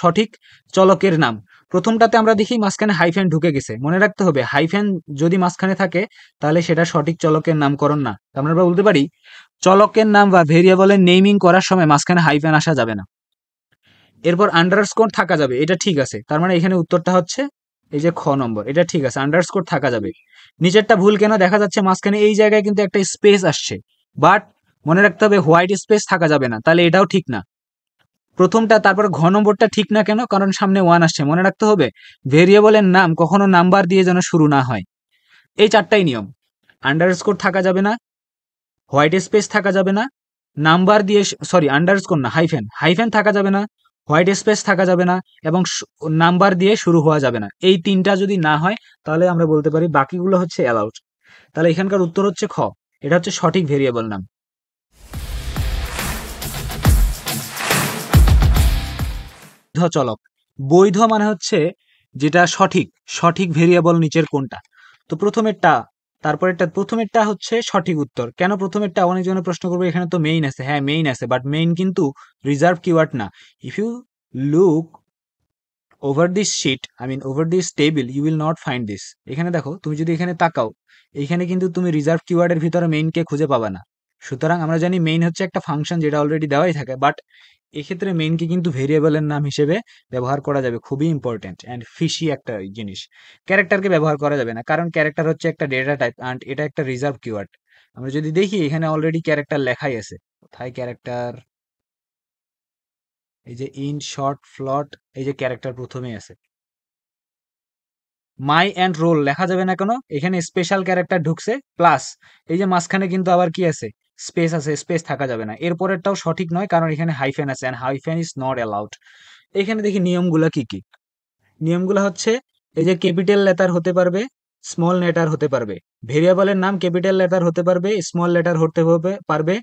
সঠিক চলকের নাম? প্রথমটাতে আমরা দেখি মাঝখানে হাইফেন ঢুকে গেছে, মনে রাখতে হবে হাইফেন যদি মাঝখানে থাকে তাহলে সেটা সঠিক চলকের নামকরণ না। আমরা বলতে পারি চলকের নাম বা ভেরিয়েবলের নেমিং করার সময় মাঝখানে হাইফেন আসা যাবে না। এরপর আন্ডারস্কোর থাকা যাবে, এটা ঠিক আছে, তার মানে এখানে উত্তরটা হচ্ছে এই যে খ নম্বর, এটা ঠিক আছে, আন্ডারস্কোর থাকা যাবে। নিচেরটা ভুল কেন? দেখা যাচ্ছে মাঝখানে এই জায়গায় কিন্তু একটা স্পেস আসছে, বাট মনে রাখতে হবে হোয়াইট স্পেস থাকা যাবে না, তাহলে এটাও ঠিক না। প্রথমটা, তারপর ঘ নম্বরটা ঠিক না কেন? কারণ সামনে 1 আসছে। মনে রাখতে হবে ভেরিয়েবলের নাম কখনো নাম্বার দিয়ে যেন শুরু না হয়। এই চারটাই নিয়ম, আন্ডারস্কোর থাকা যাবে না, হোয়াইট স্পেস থাকা যাবে না, নাম্বার দিয়ে, সরি আন্ডারস্কোর না, হাইফেন থাকা যাবে না, হোয়াইট স্পেস থাকা যাবে না, এবং নাম্বার দিয়ে শুরু হওয়া যাবে না। এই তিনটা যদি না হয় তাহলে আমরা বলতে পারি বাকিগুলো হচ্ছে অ্যালাউড। তাহলে এখানকার উত্তর হচ্ছে খ, এটা হচ্ছে সঠিক ভেরিয়েবল নাম। বৈধ চলক, বৈধ মানে হচ্ছে যেটা সঠিক ভেরিয়েবল নিচের কোনটা? তো প্রথমেরটা তারপরেরটা প্রথমেরটা হচ্ছে সঠিক উত্তর। কেন প্রথমেরটা? অনেকজনে প্রশ্ন করবে এখানে তো মেইন আছে। হ্যাঁ মেইন আছে, বাট মেইন কিন্তু রিজার্ভ কিওয়ার্ড না। If you look over this sheet, I mean over this table, you will not find this. এখানে দেখো, তুমি যদি এখানে তাকাও, এখানে কিন্তু তুমি রিজার্ভ কিওয়ার্ডের ভিতরে মেইনকে খুঁজে পাবা না। সুতরাং আমরা জানি মেইন হচ্ছে একটা ফাংশন যেটা অলরেডি দেওয়াই থাকে, বাট এক্ষেত্রে মেইনকে কিন্তু ভেরিয়েবলের নাম হিসেবে ব্যবহার করা যাবে। খুবই ইম্পর্টেন্ট অ্যান্ড ফিশি একটা জিনিস। ক্যারেক্টারকে ব্যবহার করা যাবে না, কারণ ক্যারেক্টার হচ্ছে একটা ডেটা টাইপ অ্যান্ড এটা একটা রিজার্ভ কিওয়ার্ড। আমরা যদি দেখি এখানে অলরেডি ক্যারেক্টার লেখাই আছে। কোথায় ক্যারেক্টার? এই যে ইন, শর্ট, ফ্লট, এই যে ক্যারেক্টার প্রথমেই আছে। মাই অ্যান্ড রোল লেখা যাবে না কেন? এখানে স্পেশাল ক্যারেক্টার ঢুকছে, প্লাস এই যে মাঝখানে কিন্তু আবার কি আছে? স্পেস আছে, স্পেস থাকা যাবে না। এরপরেরটাও সঠিক নয়, কারণ এখানে হাইফেন আছে, and hyphen is not allowed. এখানে দেখি নিয়মগুলা কি কি। নিয়মগুলা হচ্ছে, এই যে ক্যাপিটাল লেটার হতে পারবে, স্মল লেটার হতে পারবে, ভেরিয়েবলের নাম ক্যাপিটাল লেটার হতে পারবে, স্মল লেটার হতে পারবে,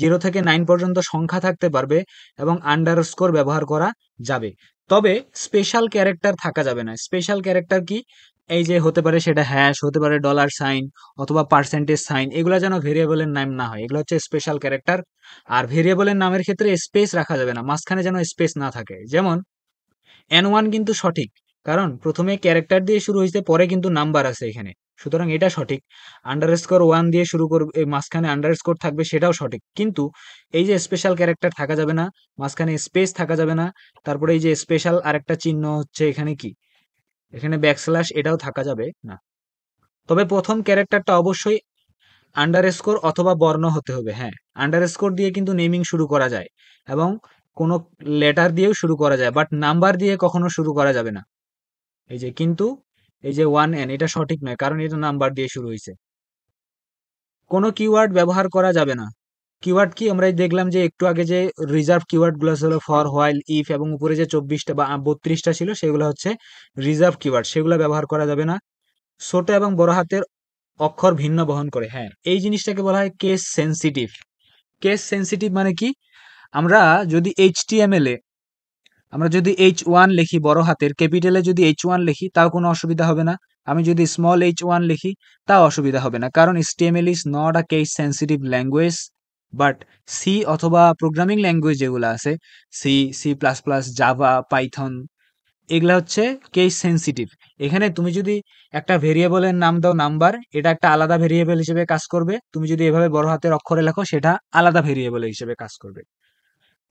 0 থেকে 9 পর্যন্ত সংখ্যা থাকতে পারবে, এবং আন্ডারস্কোর ব্যবহার করা যাবে। তবে স্পেশাল ক্যারেক্টার থাকা যাবে না। স্পেশাল ক্যারেক্টার কি? এই যে হতে পারে সেটা হ্যাশ, হতে পারে ডলার সাইন অথবা পার্সেন্টেজ সাইন, এগুলা যেন ভেরিয়েবলের নাম না হয়। এগুলো হচ্ছে স্পেশাল ক্যারেক্টার। আর ভেরিয়েবলের নামের ক্ষেত্রে স্পেস রাখা যাবে না, মাঝখানে যেন স্পেস না থাকে। যেমন N1 কিন্তু সঠিক, কারণ প্রথমে ক্যারেক্টার দিয়ে শুরু হয়েছে, পরে কিন্তু নাম্বার আছে এখানে, সুতরাং এটা সঠিক। আন্ডারস্কোর 1 দিয়ে শুরু করবে, মাঝখানে আন্ডারস্কোর থাকবে, সেটাও সঠিক। কিন্তু এই যে স্পেশাল ক্যারেক্টার থাকা যাবে না, মাঝখানে স্পেস থাকা যাবে না, তারপরে এই যে স্পেশাল আরেকটা চিহ্ন হচ্ছে এখানে কি, এখানে ব্যাকস্ল্যাশ, এটাও থাকা যাবে না। তবে প্রথম ক্যারেক্টারটা অবশ্যই আন্ডারস্কোর অথবা বর্ণ হতে হবে। হ্যাঁ, আন্ডারস্কোর দিয়ে কিন্তু নেমিং শুরু করা যায়, এবং কোনো লেটার দিয়েও শুরু করা যায়, বাট নাম্বার দিয়ে কখনো শুরু করা যাবে না। এই যে কিন্তু এই যে 1n, এটা সঠিক নয়, কারণ এটা নাম্বার দিয়ে শুরু হয়েছে। কোনো কিওয়ার্ড ব্যবহার করা যাবে না। কিওয়ার্ড কি? আমরা এই দেখলাম যে একটু আগে যে রিজার্ভ কিওয়ার্ড গুলো ছিল ফর, হোয়াইল, ইফ, এবং উপরে যে 24টা বা 32টা ছিল, সেগুলো হচ্ছে রিজার্ভ কিওয়ার্ড, সেগুলো ব্যবহার করা যাবে না। ছোট এবং বড় হাতের অক্ষর ভিন্ন বহন করে। হ্যাঁ, এই জিনিসটাকে বলা হয় কেস সেনসিটিভ। কেস সেনসিটিভ মানে কি? আমরা যদি HTML এ আমরা যদি H1 লিখি বড় হাতের, ক্যাপিটালে যদি H1 লিখি, তাও কোনো অসুবিধা হবে না। আমি যদি স্মল h1 লিখি, তাও অসুবিধা হবে না, কারণ HTML is not a case sensitive language. But C অথবা প্রোগ্রামিং ল্যাঙ্গুয়েজ যেগুলো আছে, সি, C++, জাভা, পাইথন, এগুলা হচ্ছে কেস সেন্সিটিভ। এখানে তুমি যদি একটা ভেরিয়েবলের নাম দাও নাম্বার, এটা একটা আলাদা ভেরিয়েবল হিসেবে কাজ করবে। তুমি যদি এভাবে বড় হাতের অক্ষরে লেখো, সেটা আলাদা ভেরিয়েবল হিসেবে কাজ করবে।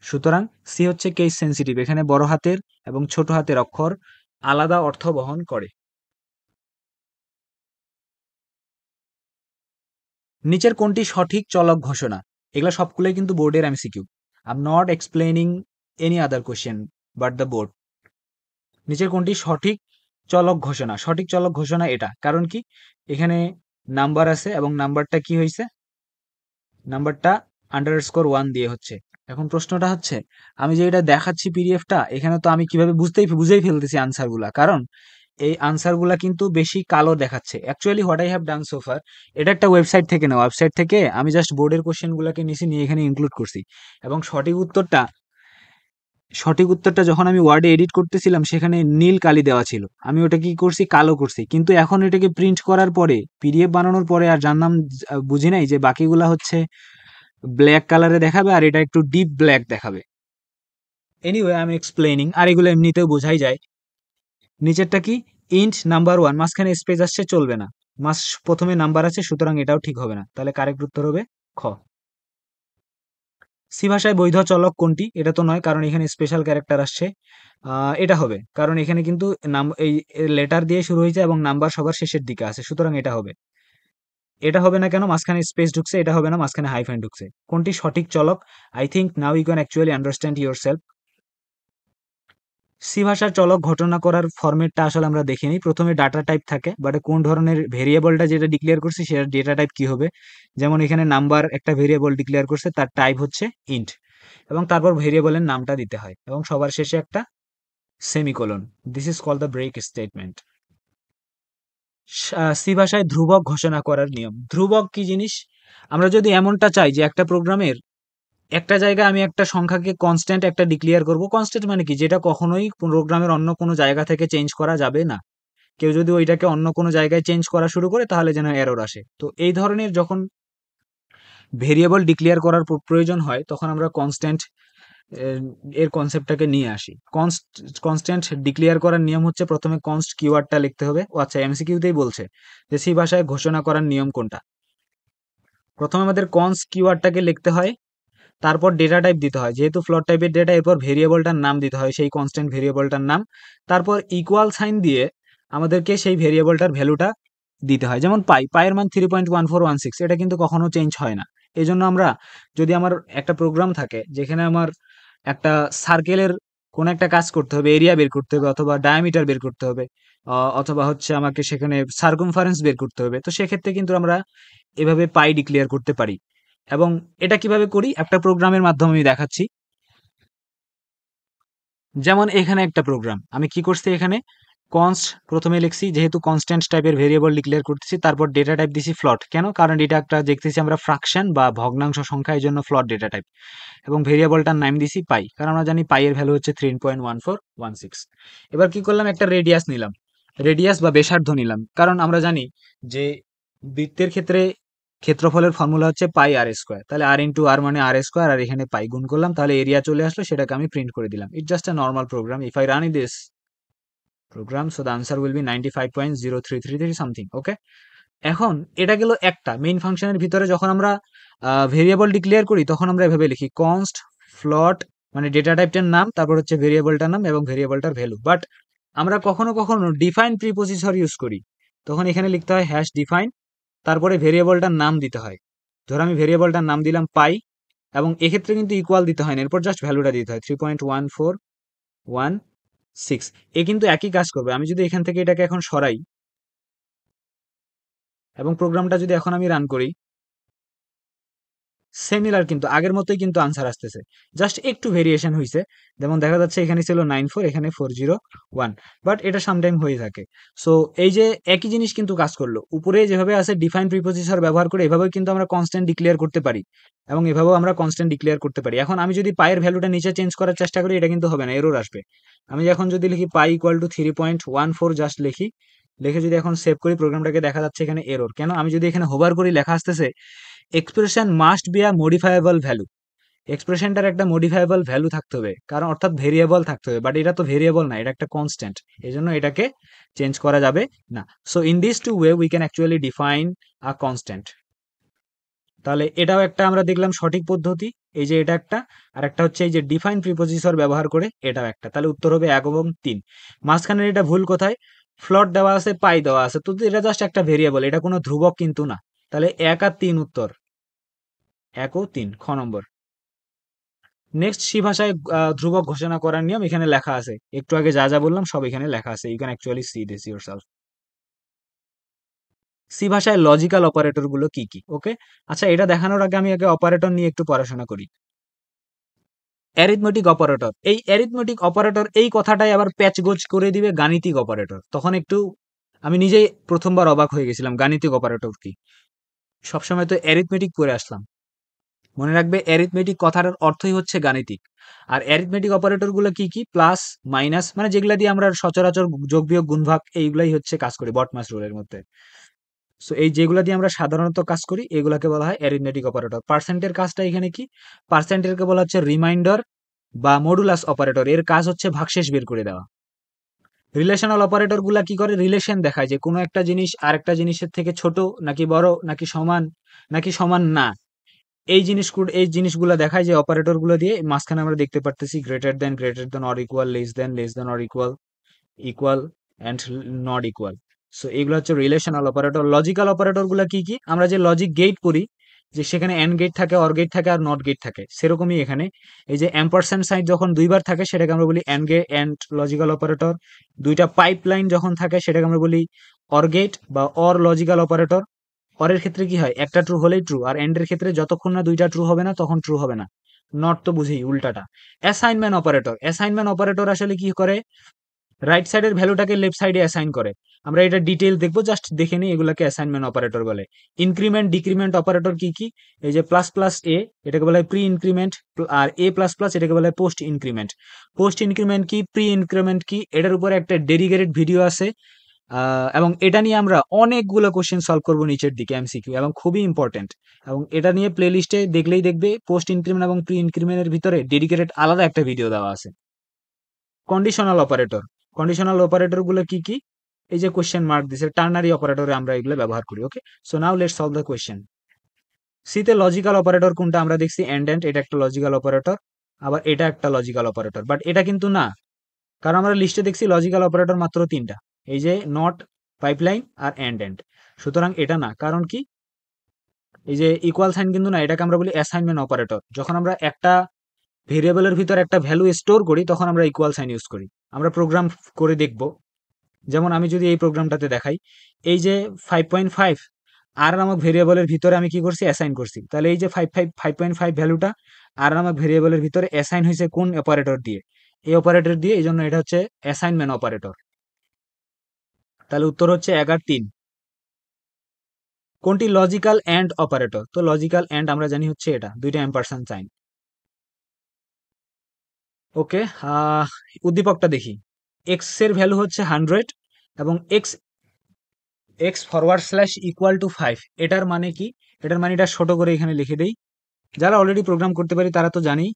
সুতরাং সি হচ্ছে কেস সেনসিটিভ। এখানে বড় হাতের এবং ছোট হাতের অক্ষর আলাদা অর্থ বহন করে। নিচের কোনটি সঠিক চলক ঘোষণা? এগুলা সবগুলোই কিন্তু বোর্ডের MCQ. I am not explaining any other question but the board. নিচের কোনটি সঠিক চলক ঘোষণা? সঠিক চলক ঘোষণা এটা। কারণ কি? এখানে নাম্বার আছে, এবং নাম্বারটা কি হয়েছে? নাম্বারটা আন্ডারস্কোর 1 দিয়ে হচ্ছে। এখন প্রশ্নটা হচ্ছে, আমি যে এটা দেখাচ্ছি পিডিএফটা, এখানে তো আমি কিভাবে বুঝেই ফেলতেছি আনসারগুলা, কারণ এই আনসারগুলা কিন্তু বেশি কালো দেখাচ্ছে। Actually what I have done so far, এটা একটা ওয়েবসাইট থেকে নেওয়া। ওয়েবসাইট থেকে আমি জাস্ট বোর্ডের কোশ্চেনগুলোকে নিয়ে এখানে ইনক্লুড করছি, এবং সঠিক উত্তরটা যখন আমি ওয়ার্ডে এডিট করতেছিলাম, সেখানে নীল কালি দেওয়া ছিল, আমি ওটা কি করছি, কালো করছি। কিন্তু এখন এটাকে প্রিন্ট করার পরে, পিডিএফ বানানোর পরে আর জানলাম, বুঝি নাই যে বাকিগুলা হচ্ছে ব্ল্যাক কালারে দেখাবে, আর এটা একটু ডিপ ব্ল্যাক দেখাবে। এনিওয়ে আই এম এক্সপ্লেনিং, আর এগুলো এমনিতেও বোঝাই যায়। নিচেরটা কি? ইন্ট নাম্বার 1, মাঝখানে স্পেস আসছে, চলবে না। প্রথমে নাম্বার আছে, সুতরাং এটাও ঠিক হবে না। তাহলে কারেক্ট উত্তর হবে খ। সি ভাষায় বৈধ চলক কোনটি? এটা তো নয়, কারণ এখানে স্পেশাল ক্যারেক্টার আসছে। এটা হবে, কারণ এখানে কিন্তু এই লেটার দিয়ে শুরু হয়েছে, এবং নাম্বার সবার শেষের দিকে আছে, সুতরাং এটা হবে। এটা হবে না কেন? মাঝখানে স্পেস ঢুকছে, এটা হবে না, মাঝখানে হাইফেন ঢুকছে। কোনটি সঠিক চলক? I think now you can actually understand yourself. C ভাষার চলক ঘটনা করার ফরম্যাটটা আসলে আমরা দেখিনি। প্রথমে ডাটা টাইপ থাকে, বাট কোন ধরনের ভেরিয়েবলটা যেটা ডিক্লেয়ার করছে সেটা ডেটা টাইপ কি হবে। যেমন এখানে নাম্বার একটা ভেরিয়েবল ডিক্লেয়ার করছে, তার টাইপ হচ্ছে ইন্ট, এবং তারপর ভেরিয়েবলের নামটা দিতে হয়, এবং সবার শেষে একটা semicolon. This is called the break statement. C ভাষায় ধ্রুবক ঘোষণা করার নিয়ম। ধ্রুবক কি জিনিস? আমরা যদি এমনটা চাই যে একটা প্রোগ্রামের একটা জায়গায় আমি একটা সংখ্যাকে কনস্ট্যান্ট একটা ডিক্লেয়ার করব। কনস্ট্যান্ট মানে কি? যেটা কখনোই প্রোগ্রামের অন্য কোনো জায়গা থেকে চেঞ্জ করা যাবে না। কেউ যদি ওইটাকে অন্য কোনো জায়গায় চেঞ্জ করা শুরু করে তাহলে যেন এরর আসে। তো এই ধরনের যখন ভেরিয়েবল ডিক্লেয়ার করার প্রয়োজন হয় তখন আমরা কনস্ট্যান্ট এর কনসেপ্টটাকে নিয়ে আসি। কনস্ট্যান্ট ডিক্লেয়ার করার নিয়ম হচ্ছে প্রথমে কনস্ট কিওয়ার্ডটা লিখতে হবে। ও আচ্ছা, এমসিকিউতেই বলছে যে সি ভাষায় ঘোষণা করার নিয়ম কোনটা। প্রথমে আমাদের কনস্ট কিওয়ার্ডটাকে লিখতে হয়, তারপর ডেটা টাইপ দিতে হয়, যেহেতু ফ্লোট টাইপের ডেটা, এরপর ভেরিয়েবলটার নাম দিতে হয়, সেই কনস্ট্যান্ট ভেরিয়েবলটার নাম, তারপর ইকুয়াল সাইন দিয়ে আমাদেরকে সেই ভেরিয়েবলটার ভ্যালুটা দিতে হয়। যেমন পাইয়ের মান 3.1416, এটা কিন্তু কখনো চেঞ্জ হয় না। এই জন্য আমরা যদি আমার একটা প্রোগ্রাম থাকে যেখানে আমার একটা সার্কেলের কোন একটা কাজ করতে হবে, এরিয়া বের করতে হবে অথবা ডায়ামিটার বের করতে হবে, অথবা হচ্ছে আমাকে সেখানে সার্কমফারেন্স বের করতে হবে, তো সেক্ষেত্রে কিন্তু আমরা এভাবে পাই ডিক্লেয়ার করতে পারি। এবং এটা কিভাবে করি একটা প্রোগ্রামের মাধ্যমে আমি দেখাচ্ছি। যেমন এখানে একটা প্রোগ্রাম আমি কি করছি, এখানে কনস্ট প্রথমে লিখছি, যেহেতু কনস্ট্যান্ট টাইপের ভেরিয়েবল ডিক্লেয়ার করতেছি, তারপর ডেটা টাইপ দিছি ফ্লট। কেন? কারণ এটা একটা দেখতেছি আমরা ফ্রাকশন বা ভগ্নাংশ সংখ্যা, এই জন্য ফ্লট ডেটা টাইপ। এবং ভেরিয়েবলটার নাম দিছি পাই, কারণ আমরা জানি পাই এর ভ্যালু হচ্ছে 3.1416। এবার কি করলাম, একটা রেডিয়াস নিলাম, রেডিয়াস বা ব্যাসার্ধ নিলাম, কারণ আমরা জানি যে বৃত্তের ক্ষেত্রে ক্ষেত্রফলের ফর্মুলা হচ্ছে পাই আর স্কোয়ার। তাহলে আর ইন্টু আর মানে আর স্কোয়ার, আর এখানে পাই গুণ করলাম, তাহলে এরিয়া চলে আসলো, সেটাকে আমি প্রিন্ট করে দিলাম। It's just a normal program. If I run this program, so the answer will be 95.0333 something. Okay, এখন এটা গেল একটা মেইন ফাংশনের ভিতরে। যখন আমরা ভেরিয়েবল ডিক্লেয়ার করি তখন আমরা এভাবে লিখি কনস্ট ফ্লট, মানে ডেটা টাইপটার নাম, তারপর হচ্ছে ভেরিয়েবলটার নাম এবং ভেরিয়েবলটার ভ্যালু। বাট আমরা কখনো কখনো ডিফাইন প্রিপোজিশন ইউজ করি, তখন এখানে লিখতে হয় হ্যাশ ডিফাইন, তারপরে ভেরিয়েবলটার নাম দিতে হয়। ধর আমি ভেরিয়েবলটার নাম দিলাম পাই, এবং এক্ষেত্রে কিন্তু ইকুয়াল দিতে হয় না, এরপর জাস্ট ভ্যালুটা দিতে হয় 3.1416। এ কিন্তু একই কাজ করবে। আমি যদি এখান থেকে এটাকে এখন সরাই এবং প্রোগ্রামটা যদি এখন আমি রান করি, সিমিলার কিন্তু আগের মতোই কিন্তু আনসার আসতেছে, জাস্ট একটু ভেরিয়েশন হয়েছে। যেমন দেখা যাচ্ছে এখানে ছিল 94, এখানে 401, বাট এটা সামটাইম হয়ে থাকে। সো এই যে একই জিনিস কিন্তু কাজ করলো, উপরে যেভাবে আছে ডিফাইন প্রিপোজিশন ব্যবহার করে এভাবেও কিন্তু আমরা কনস্ট্যান্ট ডিক্লেয়ার করতে পারি, এবং এভাবেও আমরা কনস্ট্যান্ট ডিক্লেয়ার করতে পারি। এখন আমি যদি পায়ের ভ্যালুটা নিচে চেঞ্জ করার চেষ্টা করি, এটা কিন্তু হবে না, এরর আসবে। আমি এখন যদি লিখি পাই ইকুয়াল টু 3.14, জাস্ট লিখি, লিখে যদি এখন সেভ করি প্রোগ্রামটাকে, দেখা যাচ্ছে এখানে এরর। কেন? আমি যদি এখানে হোভার করি লেখা আসতেছে expression must be a modifiable value. এক্সপ্রেশনটার একটা মডিফায়েবল ভ্যালু থাকতে হবে, কারণ অর্থাৎ ভেরিয়েবল থাকতে হবে, বাট এটা তো ভেরিয়েবল না, এটা একটা কনস্ট্যান্ট, এই জন্য এটাকে চেঞ্জ করা যাবে না। So in this two way we can actually define a constant. তাহলে এটাও একটা আমরা দেখলাম সঠিক পদ্ধতি, এই যে এটা একটা, আর একটা হচ্ছে এই যে ডিফাইন প্রিপোজিশন ব্যবহার করে, এটাও একটা। তাহলে উত্তর হবে 1 এবং 3। মাঝখানের এটা ভুল কোথায়? ফ্লট দেওয়া আছে, পাই দেওয়া আছে, তো এটা জাস্ট একটা ভেরিয়েবল, এটা কোনো ধ্রুবক কিন্তু না। তাহলে 1 আর 3 উত্তর, 1 ও 3 খ নম্বর। নেক্সট, সি ভাষায় ধ্রুবক ঘোষণা করার নিয়ম এখানে লেখা আছে, একটু আগে যা যা বললাম সব এখানে লেখা আছে, you can actually see this yourself. C ভাষায় লজিক্যাল অপারেটর গুলো কি কি? ওকে, আচ্ছা, এটা দেখানোর আগে আমি আগে অপারেটর নিয়ে একটু পড়াশোনা করি। অ্যারিথমেটিক অপারেটর, এই অ্যারিথমেটিক অপারেটর এই কথাটাই আবার প্যাচগোজ করে দিবে গাণিতিক অপারেটর। তখন একটু আমি নিজেই প্রথমবার অবাক হয়ে গেছিলাম, গাণিতিক অপারেটর কি। সবসময় তো অ্যারিথমেটিক পড়ে আসলাম। মনে রাখবে অ্যারিথমেটিক কথার অর্থই হচ্ছে গাণিতিক। আর অ্যারিথমেটিক অপারেটর গুলো কি কি? প্লাস, মাইনাস, মানে যেগুলা দিয়ে আমরা সচরাচর যোগ বিয়োগ গুণ ভাগ এইগুলাই হচ্ছে কাজ করি বটমাস রুলের মধ্যে। সো এই যেগুলা দিয়ে আমরা সাধারণত কাজ করি এগুলাকে বলা হয় অ্যারিথমেটিক অপারেটর। পার্সেন্টের কাজটা এখানে কি? পার্সেন্টেরকে বলা হচ্ছে রিমাইন্ডার বা মডুলাস অপারেটর, এর কাজ হচ্ছে ভাগশেষ বের করে দেওয়া। রিলেশনাল অপারেটর গুলা কি করে? রিলেশন দেখায় যে কোনো একটা জিনিস আরেকটা জিনিসের থেকে ছোট নাকি বড় নাকি সমান না। এই জিনিসগুলো দেখায় যে অপারেটর গুলো দিয়ে। মাঝখানে আমরা দেখতে পারতেছি greater than or equal, less than or equal, equal and not equal. So এগুলো হচ্ছে রিলেশনাল অপারেটর। লজিক্যাল অপারেটর গুলো কি কি? আমরা যে লজিক গেট করি, যে সেখানে এন্ড গেট থাকে, অর গেট থাকে আর নট গেট থাকে, সেরকমই এখানে এই যে এম্পারসেন্ট সাইন যখন দুইবার থাকে সেটাকে আমরা বলি এন্ড লজিক্যাল অপারেটর। দুইটা পাইপলাইন যখন থাকে সেটাকে আমরা বলি অর গেট বা অর লজিক্যাল অপারেটর। অরের ক্ষেত্রে কি হয়? একটা ট্রু হলেই ট্রু, আর এন্ডের ক্ষেত্রে যতক্ষণ না দুইটা ট্রু হবে না তখন ট্রু হবে না। নট তো বুঝি উল্টাটা। অ্যাসাইনমেন্ট অপারেটর আসলে কি করে? রাইট সাইডের ভ্যালুটাকে লেফট সাইডে অ্যাসাইন করে। আমরা এটা ডিটেইল দেখবো, জাস্ট দেখে নিই এগুলাকে অ্যাসাইনমেন্ট অপারেটর বলে। ইনক্রিমেন্ট ডিক্রিমেন্ট অপারেটর কি কি? এই যে প্লাস প্লাস এ, এটাকে বলা হয় প্রি ইনক্রিমেন্ট, আর এ প্লাস প্লাস এটাকে বলা হয় পোস্ট ইনক্রিমেন্ট। পোস্ট ইনক্রিমেন্ট কি, প্রি ইনক্রিমেন্ট কি, এটার উপরে একটা ডেডিকেটেড ভিডিও আছে, এবং এটা নিয়ে আমরা অনেকগুলো কোশ্চেন সলভ করব নিচের দিকে এমসিকিউ, এবং খুবই ইম্পর্টেন্ট। এবং এটা নিয়ে প্লে লিস্টে দেখলেই দেখবে পোস্ট ইনক্রিমেন্ট এবং প্রি ইনক্রিমেন্টের ভিতরে ডেডিকেটেড আলাদা একটা ভিডিও দেওয়া আছে। কন্ডিশনাল অপারেটর, কন্ডিশনাল অপারেটর গুলো কি কি? এই যে কোশ্চেন মার্ক দিছে, টার্নারি অপারেটরে আমরা এগুলো ব্যবহার করি। Okay, so now let's solve the question. সিতে লজিক্যাল অপারেটর কোনটা? আমরা দেখছি এন্ড, এটা একটা লজিক্যাল অপারেটর, আবার এটা একটা লজিক্যাল অপারেটর, বাট এটা কিন্তু না, কারণ আমরা লিস্টে দেখছি লজিক্যাল অপারেটর মাত্র 3টা, এই যে নট, পাইপলাইন আর এন্ড। সুতরাং এটা না, কারণ কি? এই যে ইকুয়াল সাইন কিন্তু না, এটাকে আমরা বলি অ্যাসাইনমেন্ট অপারেটর। যখন আমরা একটা ভেরিয়েবলের ভিতর একটা ভ্যালু স্টোর করি তখন আমরা ইকুয়াল সাইন ইউজ করি। আমরা প্রোগ্রাম করে দেখব, যেমন আমি যদি এই প্রোগ্রামটাতে দেখাই, এই যে 5.5 আর নামক ভেরিয়েবলের ভিতরে আমি কি করছি? অ্যাসাইন করছি। তাহলে এই যে 5.5 ভ্যালুটা আর নামক ভেরিয়েবলের ভিতরে অ্যাসাইন হয়েছে কোন অপারেটর দিয়ে? এই অপারেটর দিয়ে, এই জন্য এটা হচ্ছে অ্যাসাইনমেন্ট অপারেটর। তাহলে উত্তর হচ্ছে 11-3। কোনটি লজিক্যাল এন্ড অপারেটর? তো লজিক্যাল এন্ড আমরা জানি হচ্ছে এটা, দুইটা এম্পারসেন্ট সাইন। ওকে, উদ্দীপকটা দেখি। এক্স এর ভ্যালু হচ্ছে 100 এবং x x forward slash equal to 5। এটার মানে কি? এটার মানে এটা ছোট করে এখানে লিখে দেই। যারা অলরেডি প্রোগ্রাম করতে পারি তারা তো জানি,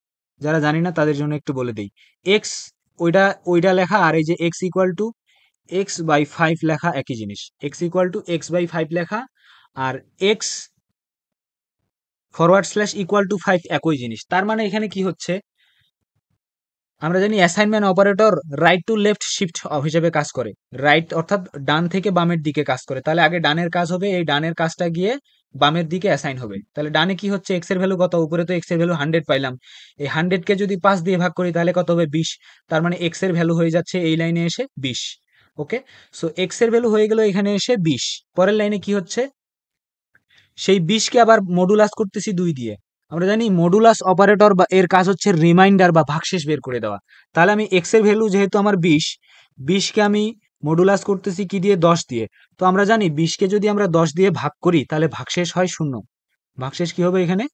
যারা জানি না তাদের জন্য একটু বলে দেই। এক্স ওইটা ওইটা লেখা, আর এই যে X equal to X by 5 লেখা একই জিনিস। X equal to X by 5 লেখা আর X forward slash equal to 5 একই জিনিস। তার মানে এখানে কি হচ্ছে? আমরা জানি assignment operator right to left shift হিসেবে কাজ করে। রাইট অর্থাৎ ডান থেকে বামের দিকে কাজ করে। তাহলে আগে ডানের কাজ হবে, এই ডানের কাজটা গিয়ে বামের দিকে অ্যাসাইন হবে। তাহলে ডানে কি হচ্ছে? এক্স এর ভ্যালু কত? উপরে তো এক্স এর ভ্যালু 100 পাইলাম, এই 100 কে যদি 5 দিয়ে ভাগ করি তাহলে কত হবে? 20। তার মানে এক্স এর ভ্যালু হয়ে যাচ্ছে এই লাইনে এসে 20। ওকে, সো এক্স এর ভ্যালু হয়ে গেল এখানে এসে 20। পরের লাইনে কি হচ্ছে? সেই 20 কে আবার মডুলাস করতেছি 2 দিয়ে। আমরা জানি মডুলাস অপারেটর বা এর কাজ হচ্ছে রিমাইন্ডার বা ভাগশেষ বের করে দেওয়া। তাহলে আমি এক্স এর ভ্যালু যেহেতু আমার 20 কে আমি মডুলাস করতেছি কি দিয়ে? 10 দিয়ে। তো আমরা জানি 20 কে যদি আমরা 10 দিয়ে ভাগ করি তাহলে ভাগশেষ হয় 0। ভাগশেষ কি হবে এখানে?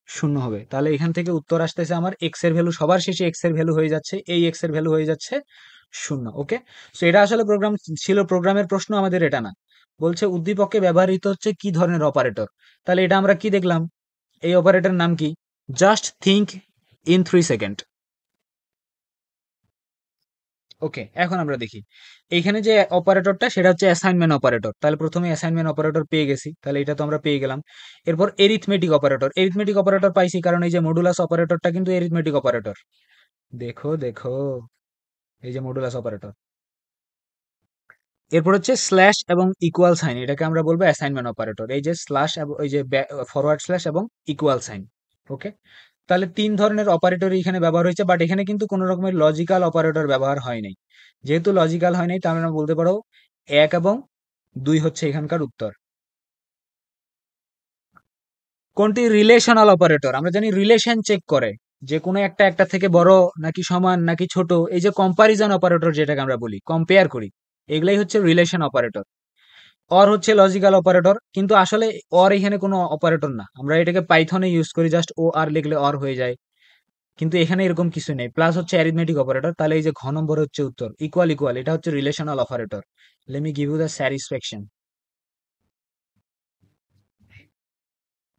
0 হবে। তাহলে এখান থেকে উত্তর আসতেছে আমার এক্স এর ভ্যালু, সবার শেষে এক্স এর ভ্যালু হয়ে যাচ্ছে, এই এক্স এর ভ্যালু হয়ে যাচ্ছে 0। ওকে, সো এটা আসলে প্রোগ্রাম ছিল, প্রোগ্রামের প্রশ্ন আমাদের এটা না। বলছে উদ্দীপকে ব্যবহৃত হচ্ছে কি ধরনের অপারেটর? তাহলে এটা আমরা কি দেখলাম? এই অপারেটর নাম কি? Just think in 3 second. Okay, এখন আমরা দেখি এইখানে যে অপারেটরটা সেটা হচ্ছে অ্যাসাইনমেন্ট অপারেটর। তাহলে প্রথমে অ্যাসাইনমেন্ট অপারেটর পেয়ে গেছি, তাহলে এটা তো আমরা পেয়ে গেলাম। এরপর এরিথমেটিক অপারেটর, এরিথমেটিক অপারেটর পাইছি কারণ এই যে মডুলাস অপারেটরটা কিন্তু এরিথমেটিক অপারেটর। দেখো দেখো, এই যে মডুলাস অপারেটর। এরপর হচ্ছে স্ল্যাশ এবং ইকুয়াল সাইন, এটাকে আমরা বলবো অ্যাসাইনমেন্ট অপারেটর। এই যে স্ল্যাশ এবং এই যে ফরওয়ার্ড স্ল্যাশ এবং ইকুয়াল সাইন। ওকে, তাহলে 3 ধরনের অপারেটর এখানে ব্যবহার হয়েছে, বাট এখানে কিন্তু কোনো রকমের লজিক্যাল অপারেটর ব্যবহার হয় নাই। যেহেতু লজিক্যাল হয় নাই, তাহলে আমরা বলতে পারো 1 এবং 2 হচ্ছে এখানকার উত্তর। কোনটি রিলেশনাল অপারেটর? আমরা জানি রিলেশন চেক করে, যে কোনো একটা থেকে বড় নাকি সমান নাকি ছোট, এই যে কম্পারিজন অপারেটর যেটাকে আমরা বলি, কম্পেয়ার করি, এগুলাই হচ্ছে রিলেশন অপারেটর। অর হচ্ছে লজিক্যাল অপারেটর, কিন্তু আসলে অর এখানে কোনো অপারেটর না, আমরা এটাকে পাইথনে ইউজ করি, জাস্ট ও আর লিখলে অর হয়ে যায়, কিন্তু এখানে এরকম কিছু নেই। প্লাস হচ্ছে অ্যারিথমেটিক অপারেটর। তাহলে এই যে ঘ নম্বর হচ্ছে উত্তর, ইকুয়াল ইকুয়াল, এটা হচ্ছে relational operator. Let me give you the satisfaction,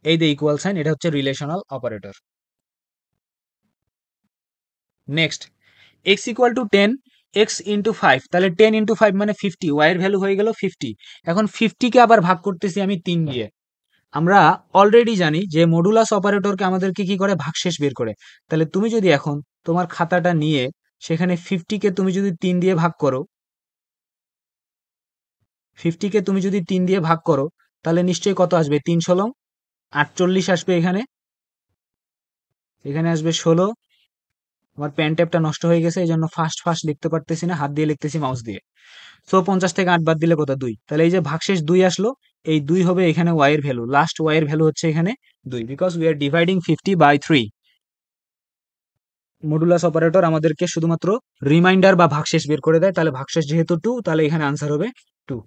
এই যে ইকুয়াল সাইন, এটা হচ্ছে relational operator. Next, X equal to 10 X into 5, তাহলে 10 ইন্টু 5 মানে 50, ওয়াই এর ভ্যালু হয়ে গেল 50। এখন 50 কে আবার ভাগ করতেছি আমি 3 দিয়ে। আমরা অলরেডি জানি যে মডুলাস অপারেটরকে আমাদেরকে কি করে? ভাগশেষ বের করে। তাহলে তুমি যদি এখন তোমার খাতাটা নিয়ে সেখানে 50 কে তুমি যদি 3 দিয়ে ভাগ করো, 50 কে তুমি যদি 3 দিয়ে ভাগ করো তাহলে নিশ্চয়ই কত আসবে? 3 ষোলো 48 আসবে। এখানে এখানে আসবে 16। আমার পেন ট্যাপটা নষ্ট হয়ে গেছে, এই জন্য ফাস্ট ফাস্ট লিখতে পারতেছি না, হাত দিয়ে লিখতেছি, মাউস দিয়ে। সো 50 থেকে 8 বাদ দিলে কত? 2। তাহলে এই যে ভাগশেষ 2 আসলো, এই 2 হবে এখানে ওয়াই এর ভ্যালু, লাস্ট ওয়াই এর ভ্যালু হচ্ছে এখানে 2, because we are dividing 50 by 3। Modulus operator আমাদেরকে শুধুমাত্র রিমাইন্ডার বা ভাগশেষ বের করে দেয়। তাহলে ভাগশেষ যেহেতু 2, তাহলে এখানে আনসার হবে 2।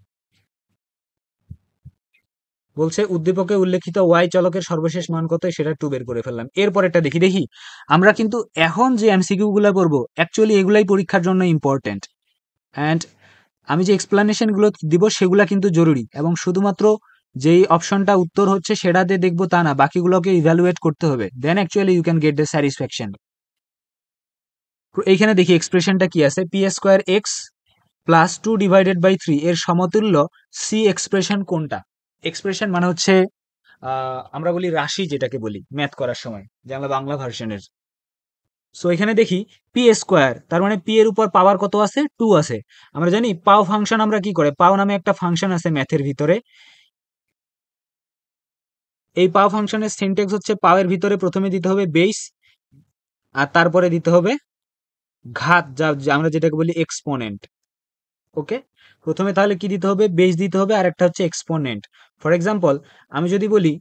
বলছে উদ্দীপকে উল্লেখিত ওয়াই চলকের সর্বশেষ মান কত? সেটা 2 বের করে ফেললাম। এরপরেরটা দেখি দেখি আমরা কিন্তু এখন যে এমসিকিউ গুলা করবো অ্যাকচুয়ালি এগুলাই পরীক্ষার জন্য ইম্পর্টেন্ট। অ্যান্ড আমি যে এক্সপ্লানেশন গুলো দিব সেগুলা কিন্তু জরুরি, এবং শুধুমাত্র যেই অপশনটা উত্তর হচ্ছে সেটাতে দেখবো তা না, বাকিগুলোকে ইভ্যালুয়েট করতে হবে, then actually you can get the satisfaction. এইখানে দেখি এক্সপ্রেশনটা কি আছে, পি স্কোয়ার এক্স প্লাস 2/3 এর সমতুল্য সি এক্সপ্রেশন কোনটা? এক্সপ্রেশন মানে হচ্ছে আমরা বলি রাশি, যেটাকে বলি ম্যাথ করার সময়, যে আমরা বাংলা ভার্সনের। সো এখানে দেখি পি স্কোয়ার, তার মানে পি এর উপর পাওয়ার কত আছে, 2 আছে। আমরা জানি পাও ফাংশন আমরা কি করে, পাও নামে একটা ফাংশন আছে ম্যাথের ভিতরে। এই পাও ফাংশনের সিনট্যাক্স হচ্ছে, পাও এর ভিতরে প্রথমে দিতে হবে বেস, আর তারপরে দিতে হবে ঘাত, যা আমরা যেটাকে বলি এক্সপোনেন্ট। ওকে, প্রথমে তাহলে কি দিতে হবে, বেস দিতে হবে, আর একটা হচ্ছে এক্সপোনেন্ট। ফর এক্সাম্পল, আমি যদি বলি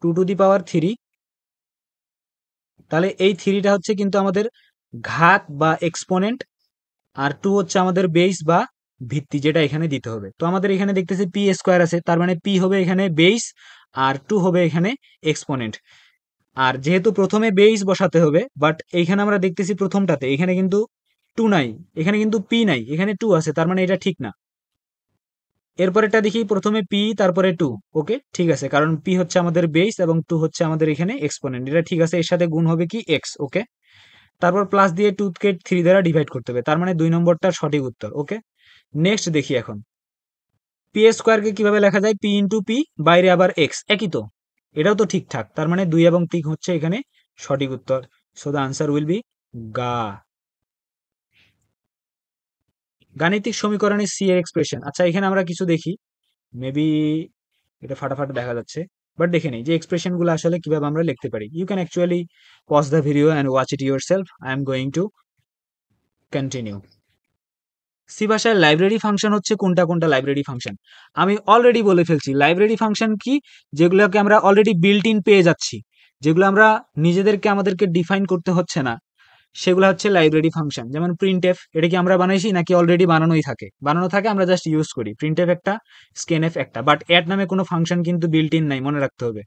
2^3, তাহলে এই থ্রিটা হচ্ছে কিন্তু আমাদের ঘাত বা এক্সপোনেন্ট, আর 2 হচ্ছে আমাদের বেস বা ভিত্তি, যেটা এখানে দিতে হবে। তো আমাদের এখানে দেখতেছি পি স্কোয়ার আছে, তার মানে পি হবে এখানে বেস, আর 2 হবে এখানে এক্সপোনেন্ট। আর যেহেতু প্রথমে বেস বসাতে হবে, বাট এইখানে আমরা দেখতেছি প্রথমটাতে এখানে কিন্তু 2 নাই, এখানে কিন্তু পি নাই, এখানে 2 আছে, তার মানে এটা ঠিক না। এরপরেরটা দেখি, প্রথমে পি তারপরে 2। ওকে, ঠিক আছে, কারণ পি হচ্ছে আমাদের বেস এবং 2 হচ্ছে আমাদের এখানে এক্সপোনেন্ট, এটা ঠিক আছে। এর সাথে গুণ হবে কি, এক্স। ওকে, তারপর প্লাস দিয়ে 2 কে 3 দ্বারা ডিভাইড করতে হবে, তার মানে 2 নম্বরটার সঠিক উত্তর। ওকে, নেক্সট দেখি এখন পি স্কোয়ারকে কিভাবে লেখা যায়, পি ইন্টু পি, বাইরে আবার এক্স, একই তো, এটাও তো ঠিকঠাক, তার মানে 2 এবং 3 হচ্ছে এখানে সঠিক উত্তর। So the answer will be গা। গাণিতিক সমীকরণের সি এর এক্সপ্রেশন। আচ্ছা, এখানে আমরা কিছু দেখি, মেবি এটা ফাটাফাটি দেখা যাচ্ছে, বাট দেখে নেই যে এক্সপ্রেশন গুলো আসলে কিভাবে আমরা লিখতে পারি। You can actually pause the video and watch it yourself. I am going to continue. C ভাষায় লাইব্রেরি ফাংশন হচ্ছে কোনটা কোনটা লাইব্রেরি ফাংশন? আমি অলরেডি বলে ফেলছি, লাইব্রেরি ফাংশন কি, যেগুলোকে আমরা অলরেডি বিল্ট ইন পেয়ে যাচ্ছি, যেগুলো আমরা আমাদেরকে ডিফাইন করতে হচ্ছে না, সেগুলো হচ্ছে লাইব্রেরি ফাংশন। যেমন প্রিন্ট এফ, এটা কি আমরা বানাইছি নাকি অলরেডি বানানোই থাকে? বানানো থাকে, আমরা জাস্ট ইউজ করি। প্রিন্ট এফ একটা, স্ক্যান এফ একটা, বাট অ্যাড নামে কোনো ফাংশন কিন্তু বিল্ট ইন নাই, মনে রাখতে হবে।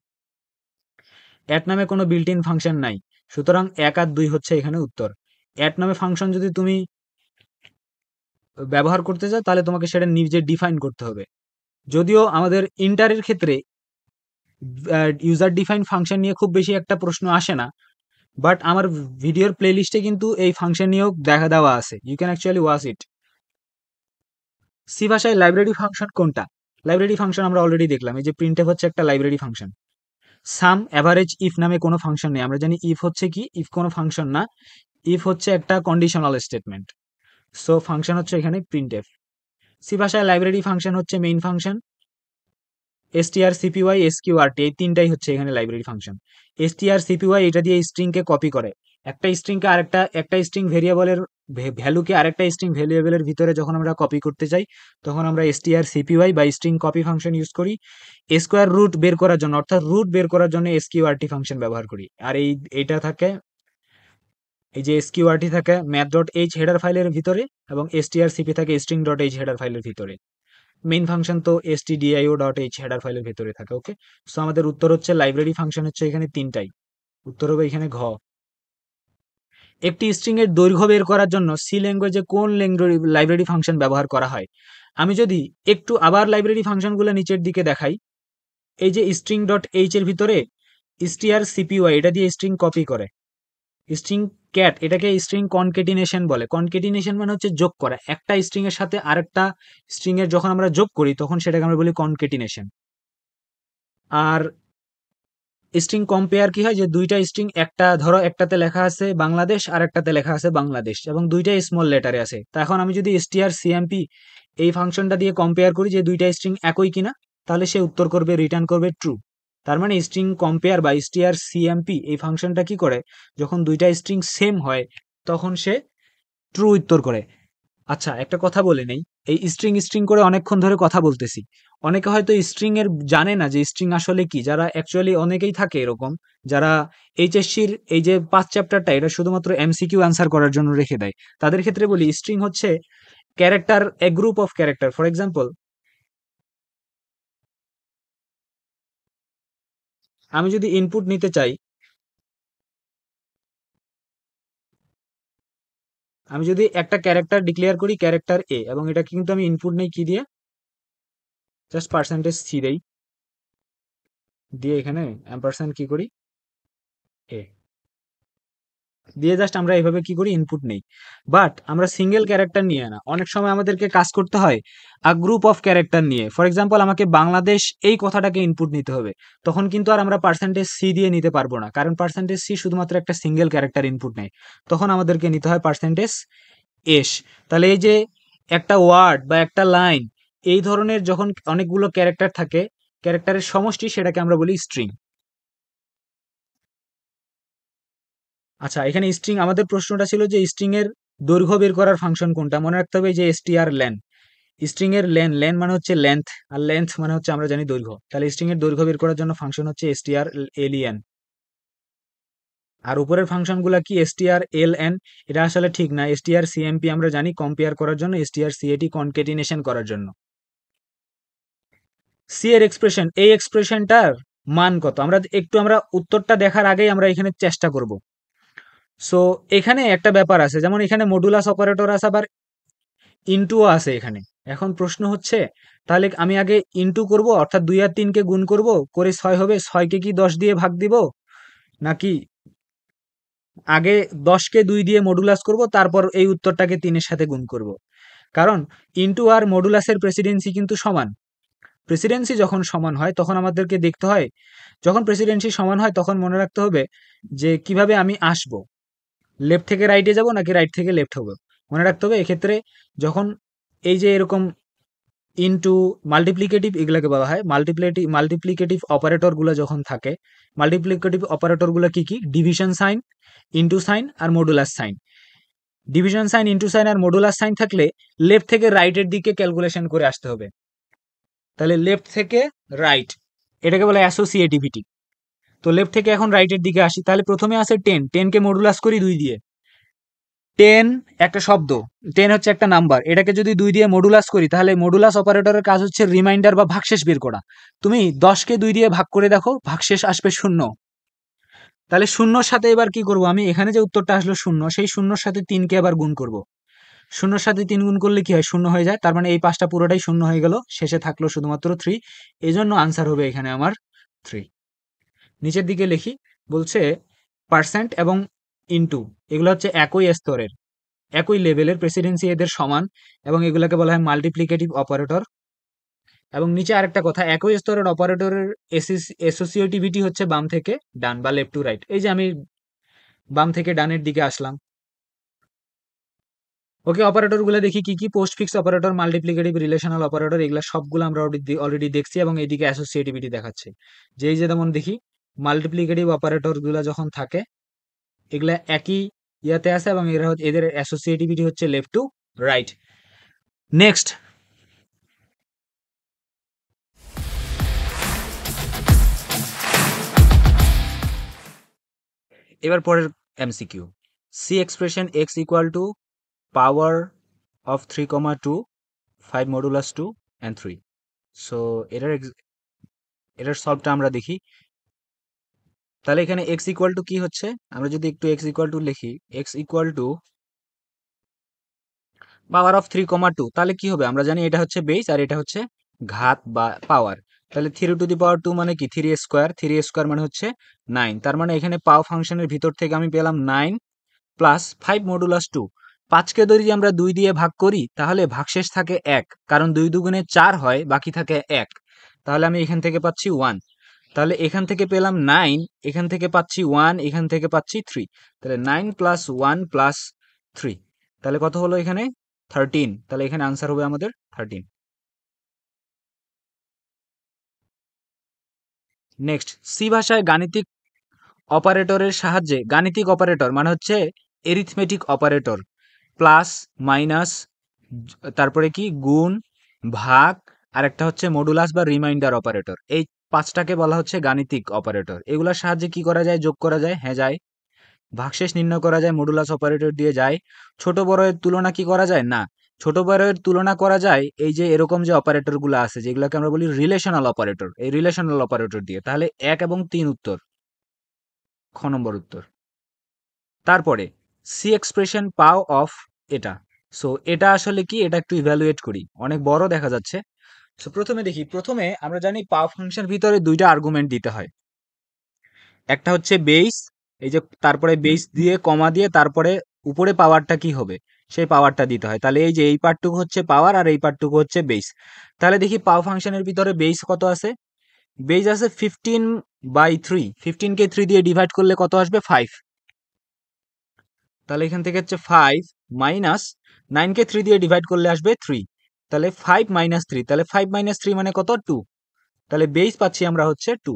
অ্যাড নামে কোনো বিল্ট ইন ফাংশন নাই, সুতরাং 1 আর 2 হচ্ছে এখানে উত্তর। অ্যাড নামে ফাংশন যদি তুমি ব্যবহার করতে চাও, তাহলে তোমাকে সেটা নিজে ডিফাইন করতে হবে। যদিও আমাদের ইন্টারের ক্ষেত্রে ইউজার ডিফাইন ফাংশন নিয়ে খুব বেশি একটা প্রশ্ন আসে না, বাট আমার ভিডিওর প্লেলিস্টে কিন্তু এই ফাংশন নিয়েও দেখা দেওয়া আছে, you can actually watch it. C ভাষায় লাইব্রেরি ফাংশন কোনটা? লাইব্রেরি ফাংশন আমরা অলরেডি দেখলাম, এই যে প্রিন্টএফ হচ্ছে একটা library function. Sum, average, if নামে কোনো ফাংশন নেই। আমরা জানি ইফ হচ্ছে কি, ইফ কোনো ফাংশন না, ইফ হচ্ছে একটা কন্ডিশনাল স্টেটমেন্ট। সো ফাংশন হচ্ছে এখানে প্রিন্টএফ। সি ভাষায় লাইব্রেরি ফাংশন হচ্ছে মেইন ফাংশন, এসটিআর সিপিওয়াই এসকিউআরটি, এই তিনটাই হচ্ছে এখানে লাইব্রেরি ফাংশন। এসটিআর সিপিওয়াই এটা দিয়ে স্ট্রিং কে কপি করে, একটা স্ট্রিং কে আরেকটা, একটা স্ট্রিং ভেরিয়েবলের ভ্যালুকে আরেকটা স্ট্রিং ভেরিয়েবলের ভিতরে যখন আমরা কপি করতে চাই, তখন আমরা এসটিআর সিপিওয়াই বা স্ট্রিং কপি ফাংশন ইউজ করি। স্কোয়ার রুট বের করার জন্য, অর্থাৎ রুট বের করার জন্য এসকিউআরটি ফাংশন ব্যবহার করি। আর এইটা থাকে, এই যে এসকিউআরটি থাকে ম্যাথ ডট এইচ হেডার ফাইলের ভিতরে, এবং এসটিআরসিপি থাকে স্ট্রিং ডট এইচ হেডার ফাইলের ভিতরে। মেইন ফাংশন তো stdio ডট এইচ হেডার ফাইলের ভিতরে থাকে। ওকে, সো আমাদের উত্তর হচ্ছে লাইব্রেরি ফাংশন হচ্ছে এখানে তিনটাই, উত্তর হবে এখানে ঘ। একটি স্ট্রিং এর দৈর্ঘ্য বের করার জন্য সি ল্যাঙ্গুয়েজে কোন লাইব্রেরি ফাংশন ব্যবহার করা হয়? আমি যদি একটু আবার লাইব্রেরি ফাংশনগুলো নিচের দিকে দেখাই, এই যে স্ট্রিং ডট এইচ এর ভিতরে strcpy, এটা দিয়ে স্ট্রিং কপি করে। স্ট্রিং ক্যাট, এটাকে স্ট্রিং কনকেটিনেশন বলে। কনকেটিনেশন মানে হচ্ছে যোগ করা, একটা স্ট্রিং এর সাথে আরেকটা স্ট্রিং এর যখন আমরা যোগ করি, তখন সেটাকে আমরা বলি কনকেটিনেশন। আর স্ট্রিং কম্পেয়ার কি হয়, যে দুইটা স্ট্রিং, একটা ধরো একটাতে লেখা আছে বাংলাদেশ আর একটাতে লেখা আছে বাংলাদেশ, এবং দুইটাই স্মল লেটারে আছে। তা এখন আমি যদি strcmp এই ফাংশনটা দিয়ে কম্পেয়ার করি যে দুইটা স্ট্রিং একই কিনা, তাহলে সে উত্তর করবে, রিটার্ন করবে ট্রু। তার মানে স্ট্রিং কম্পেয়ার বা strcmp এই ফাংশনটা কি করে, যখন দুইটা স্ট্রিং সেম হয়, তখন সে ট্রু উত্তর করে। আচ্ছা, একটা কথা বলে নেই, এই স্ট্রিং স্ট্রিং করে অনেকক্ষণ ধরে কথা বলতেছি, অনেকে হয়তো স্ট্রিং এর জানে না যে স্ট্রিং আসলে কি। যারা অ্যাকচুয়ালি, অনেকেই থাকে এরকম, যারা এইচএসসির এই যে 5 চ্যাপ্টারটা, এটা শুধুমাত্র এমসিকিউ অ্যান্সার করার জন্য রেখে দেয়, তাদের ক্ষেত্রে বলি, স্ট্রিং হচ্ছে character, A group of character. For example, আমি যদি ইনপুট নিতে চাই, আমি যদি একটা ক্যারেক্টার ডিক্লেয়ার করি ক্যারেক্টার এ, এবং এটা কিন্তু আমি ইনপুট নেই কি দিয়ে, জাস্ট পার্সেন্টেজ সি দেই, দিয়ে এখানে অ্যাম্পারস্যান্ড কি করি এ দিয়ে জাস্ট আমরা এইভাবে কি করি ইনপুট নেই। বাট আমরা সিঙ্গেল ক্যারেক্টার নিয়ে না, অনেক সময় আমাদেরকে কাজ করতে হয় আ গ্রুপ অফ ক্যারেক্টার নিয়ে। ফর এক্সাম্পল আমাকে বাংলাদেশ এই কথাটাকে ইনপুট নিতে হবে, তখন কিন্তু আর আমরা পার্সেন্টেজ সি দিয়ে নিতে পারবো না, কারণ পার্সেন্টেজ সি শুধুমাত্র একটা সিঙ্গেল ক্যারেক্টার ইনপুট নেয়। তখন আমাদেরকে নিতে হয় পার্সেন্টেজ এস। তাহলে এই যে একটা ওয়ার্ড বা একটা লাইন, এই ধরনের যখন অনেকগুলো ক্যারেক্টার থাকে, ক্যারেক্টারের সমষ্টি, সেটাকে আমরা বলি স্ট্রিং। আচ্ছা, এখানে স্ট্রিং, আমাদের প্রশ্নটা ছিল যে স্ট্রিং এর দৈর্ঘ্য বের করার ফাংশন কোনটা। মনে রাখতে হবে যে str লেন, স্ট্রিং এর লেন, লেন মানে হচ্ছে লেন্থ, আর লেন্থ মানে হচ্ছে আমরা জানি দৈর্ঘ্য। তাহলে স্ট্রিং এর দৈর্ঘ্য বের করার জন্য ফাংশন হচ্ছে str len। আর উপরের ফাংশন গুলা কি str ln, এটা আসলে ঠিক না। str cmp আমরা জানি কম্পেয়ার করার জন্য, str cat কনকেটিনেশন করার জন্য। সি এর এক্সপ্রেশন, এই এক্সপ্রেশনটার মান কত, আমরা উত্তরটা দেখার আগেই আমরা এখানে চেষ্টা করব। সো এখানে একটা ব্যাপার আছে, যেমন এখানে মডুলাস অপারেটর আছে, আবার ইনটুও আছে এখানে। এখন প্রশ্ন হচ্ছে, তাহলে আমি আগে ইনটু করব, অর্থাৎ 2 আর 3 কে গুণ করব, করে 6 হবে, 6 কে কি 10 দিয়ে ভাগ দিব, নাকি আগে 10 কে 2 দিয়ে মডুলাস করব, তারপর এই উত্তরটাকে 3 এর সাথে গুণ করব? কারণ ইনটু আর মডুলাসের প্রেসিডেন্সি কিন্তু সমান। প্রেসিডেন্সি যখন সমান হয় তখন আমাদেরকে দেখতে হয়, যখন প্রেসিডেন্সি সমান হয় তখন মনে রাখতে হবে যে কিভাবে আমি আসব, লেফট থেকে রাইটে যাব নাকি রাইট থেকে লেফট হবে। মনে রাখতে হবে এক্ষেত্রে যখন এই যে এরকম ইনটু মাল্টিপ্লিকেটিভ, এগুলাকে বলা হয় মাল্টিপ্লিকেটিভ অপারেটর গুলো যখন থাকে, মাল্টিপ্লিকেটিভ অপারেটর গুলো কি কি, ডিভিশন সাইন, ইনটু সাইন আর modulus sign. Division sign, into sign আর মডুলাস সাইন থাকলে লেফট থেকে রাইটের দিকে ক্যালকুলেশন করে আসতে হবে। তাহলে লেফট থেকে রাইট, এটাকে বলে অ্যাসোসিয়েটিভিটি। তো লেফট থেকে এখন রাইটের দিকে আসি, তাহলে প্রথমে আছে 10, 10 কে মডুলাস করি 2 দিয়ে। 10 একটা শব্দ, 10 হচ্ছে একটা নাম্বার, এটাকে যদি 2 দিয়ে মডুলাস করি, তাহলে মডুলাস অপারেটরের কাজ হচ্ছে রিমাইন্ডার বা ভাগশেষ বের করা। তুমি 10 কে 2 দিয়ে ভাগ করে দেখো, ভাগশেষ আসবে 0। তাহলে শূন্যর সাথে এবার কি করব, আমি এখানে যে উত্তরটা আসলো 0, সেই শূন্যর সাথে 3 কে আবার গুণ করব। শূন্যর সাথে 3 গুণ করলে কি হয়, 0 হয়ে যায়। তার মানে এই পাঁচটা পুরোটাই 0 হয়ে গেল, শেষে থাকলো শুধুমাত্র 3। এই জন্য আনসার হবে এখানে আমার 3। নিচের দিকে লিখি, বলছে পার্সেন্ট এবং ইনটু, এগুলো হচ্ছে একই স্তরের, একই লেভেলের, প্রেসিডেন্সি এদের সমান, এবং এগুলোকে বলা হয় মাল্টিপ্লিকেটিভ অপারেটর। এবং নিচে আরেকটা কথা, একই স্তরের অপারেটরের অ্যাসোসিয়েটিভিটি হচ্ছে বাম থেকে ডান বা লেফট টু রাইট। এই যে আমি বাম থেকে ডানের দিকে আসলাম। ওকে, অপারেটর গুলো দেখি কি কি, post fix operator, multiplicative, relational operator, এগুলা সবগুলো আমরা অলরেডি দেখছি, এবং এইদিকে অ্যাসোসিয়েটিভিটি দেখাচ্ছে। যে এই যে যেমন দেখি মাল্টিপ্লিকেটিভ অপারেটর গুলা যখন থাকে, এগুলা একই ইয়াতে আছে, এবং এদের অ্যাসোসিয়েটিভিটি হচ্ছে লেফট টু রাইট। নেক্সট, এবার পরের MCQ, C expression x equal to power of 3,2, 5 modulus 2 and 3। So এটার সলভটা আমরা দেখি। তাহলে এখানে x ইকুয়াল টু কি হচ্ছে, আমরা যদি একটু x ইকুয়াল টু লিখি, x equal to power of 3,2, তাহলে কি হবে, আমরা জানি এটা হচ্ছে বেস আর এটা হচ্ছে ঘাত বা পাওয়ার। তাহলে 3 টু দি পাওয়ার 2 মানে কি, 3 স্কোয়ার, 3 স্কোয়ার মানে হচ্ছে 9। তার মানে এখানে পাও ফাংশনের ভিতর থেকে আমি পেলাম 9 প্লাস 5 মডুলাস 2। 5 কে যদি আমরা 2 দিয়ে ভাগ করি, তাহলে ভাগশেষ থাকে 1, কারণ 2 দুগুণে 4 হয়, বাকি থাকে 1। তাহলে আমি এখান থেকে পাচ্ছি 1। তাহলে এখান থেকে পেলাম 9, এখান থেকে পাচ্ছি 1, এখান থেকে পাচ্ছি 3। তাহলে 9 প্লাস 1 প্লাস 3, তাহলে কত হলো এখানে 13। তাহলে এখানে আনসার হবে আমাদের 13। নেক্সট, সি ভাষায় গাণিতিক অপারেটরের সাহায্যে, গাণিতিক অপারেটর মানে হচ্ছে এরিথমেটিক অপারেটর, প্লাস মাইনাস, তারপরে কি গুণ, ভাগ, আর একটা হচ্ছে মডুলাস বা রিমাইন্ডার অপারেটর। এই পাঁচটাকে বলা হচ্ছে গাণিতিক অপারেটর। এগুলোর সাহায্যে কি করা যায়, যোগ করা যায়, হ্যাঁ যায়। ভাগশেষ নির্ণয় করা যায়, মডুলাস অপারেটর দিয়ে যায়। ছোট বড়ের তুলনা কি করা যায়, না। ছোট বড়ের তুলনা করা যায় এই যে এরকম যে অপারেটর গুলো আছে, যেগুলোকে আমরা বলি রিলেশনাল অপারেটর, এই রিলেশনাল অপারেটর দিয়ে। তাহলে 1 এবং 3 উত্তর, খ নম্বর উত্তর। তারপরে সি এক্সপ্রেশন পাও অফ এটা। সো এটা আসলে কি, এটা একটু ইভ্যালুয়েট করি, অনেক বড় দেখা যাচ্ছে। সো প্রথমে দেখি, প্রথমে আমরা জানি পাওয়ার ফাংশন ভিতরে দুইটা আর্গুমেন্ট দিতে হয়। একটা হচ্ছে বেস, এই যে তারপরে বেস দিয়ে কমা দিয়ে তারপরে উপরে পাওয়ারটা কি হবে সেই পাওয়ারটা দিতে হয়। তাহলে এই যে এই পার্টটুকু হচ্ছে পাওয়ার আর এই পার্টটুকু হচ্ছে বেস। তাহলে দেখি পাওয়ার ফাংশনের ভিতরে বেস কত আছে। বেস আছে 15/3, 15 কে 3 দিয়ে ডিভাইড করলে কত আসবে 5। তাহলে এখান থেকে হচ্ছে 5 মাইনাস 9 কে 3 দিয়ে ডিভাইড করলে আসবে 3। তাহলে 5 মাইনাস 3, তাহলে 5 মাইনাস 3 মানে কত 2। তাহলে বেস পাচ্ছি আমরা হচ্ছে 2।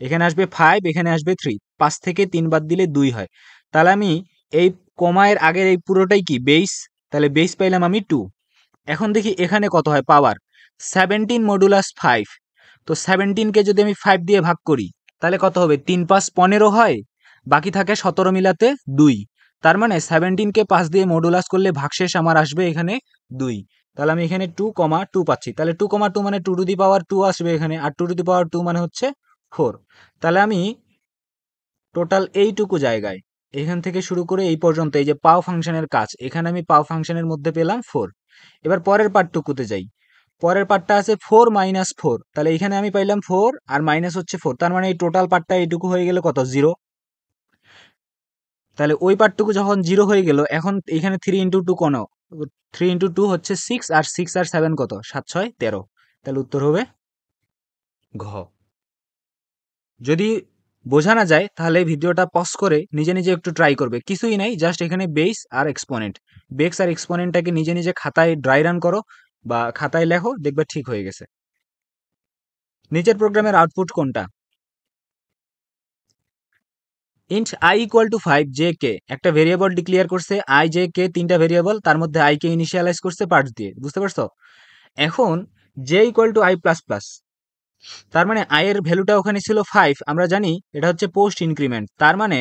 এখানে আসবে 5, এখানে আসবে 3, 5 থেকে 3 বাদ দিলে 2 হয়। তাহলে আমি এই কমায়ের আগের এই পুরোটাই কি বেস, তাহলে বেস পাইলাম আমি 2। এখন দেখি এখানে কত হয় পাওয়ার, 17 মডুলাস 5। তো 17কে যদি আমি 5 দিয়ে ভাগ করি তাহলে কত হবে, 3 5 15 হয়, বাকি থাকে 17 মিলাতে 2। তার মানে 17কে 5 দিয়ে মডুলাস করলে ভাগশেষ আমার আসবে এখানে 2। তাহলে আমি এখানে 2,2 পাচ্ছি। তাহলে 2,2 মানে 2 টু দি পাওয়ার 2 আসবে এখানে, আর 2 টু দি পাওয়ার 2 মানে হচ্ছে 4। তাহলে আমি টোটাল এইটুকু জায়গায় এখান থেকে শুরু করে এই পর্যন্ত এই যে পাও ফাংশনের কাজ, এখানে আমি পাও ফাংশনের মধ্যে পেলাম 4। এবার পরের পার্টটুকুতে যাই, পরের পার্টটা আছে 4 মাইনাস 4, তাহলে এখানে আমি পাইলাম 4 আর মাইনাস হচ্ছে 4, তার মানে এই টোটাল পার্টটা এইটুকু হয়ে গেল কত 0। তাহলে ওই পার্টটুকু যখন 0 হয়ে গেল, এখন এখানে 3 ইন্টু 2 কোন, 3 ইন্টু 2 হচ্ছে 6, আর 6 আর 7 কত, 7 6 13। তাহলে উত্তর হবে ঘ। যদি বোঝা না যায় তাহলে ভিডিওটা পজ করে নিজে নিজে একটু ট্রাই করবে, কিছুই নাই, জাস্ট এখানে বেস আর এক্সপোনেন্ট, বেস আর এক্সপোনেন্টটাকে নিজে নিজে খাতায় ড্রাই রান করো বা খাতায় লেখো, দেখবে ঠিক হয়ে গেছে। নিচের প্রোগ্রামের আউটপুট কোনটা। Int i equal to 5 J K, একটা ভেরিয়েবল ডিক্লেয়ার করছে i j k, তিনটা ভেরিয়েবল, তার মধ্যে i কে ইনিশিয়ালাইজ করছে পার্টস দিয়ে, বুঝতে পারছো। এখন j equal to i plus plus, তার মানে i এর ভ্যালুটা ওখানে ছিল 5, আমরা জানি এটা হচ্ছে পোস্ট ইনক্রিমেন্ট, তার মানে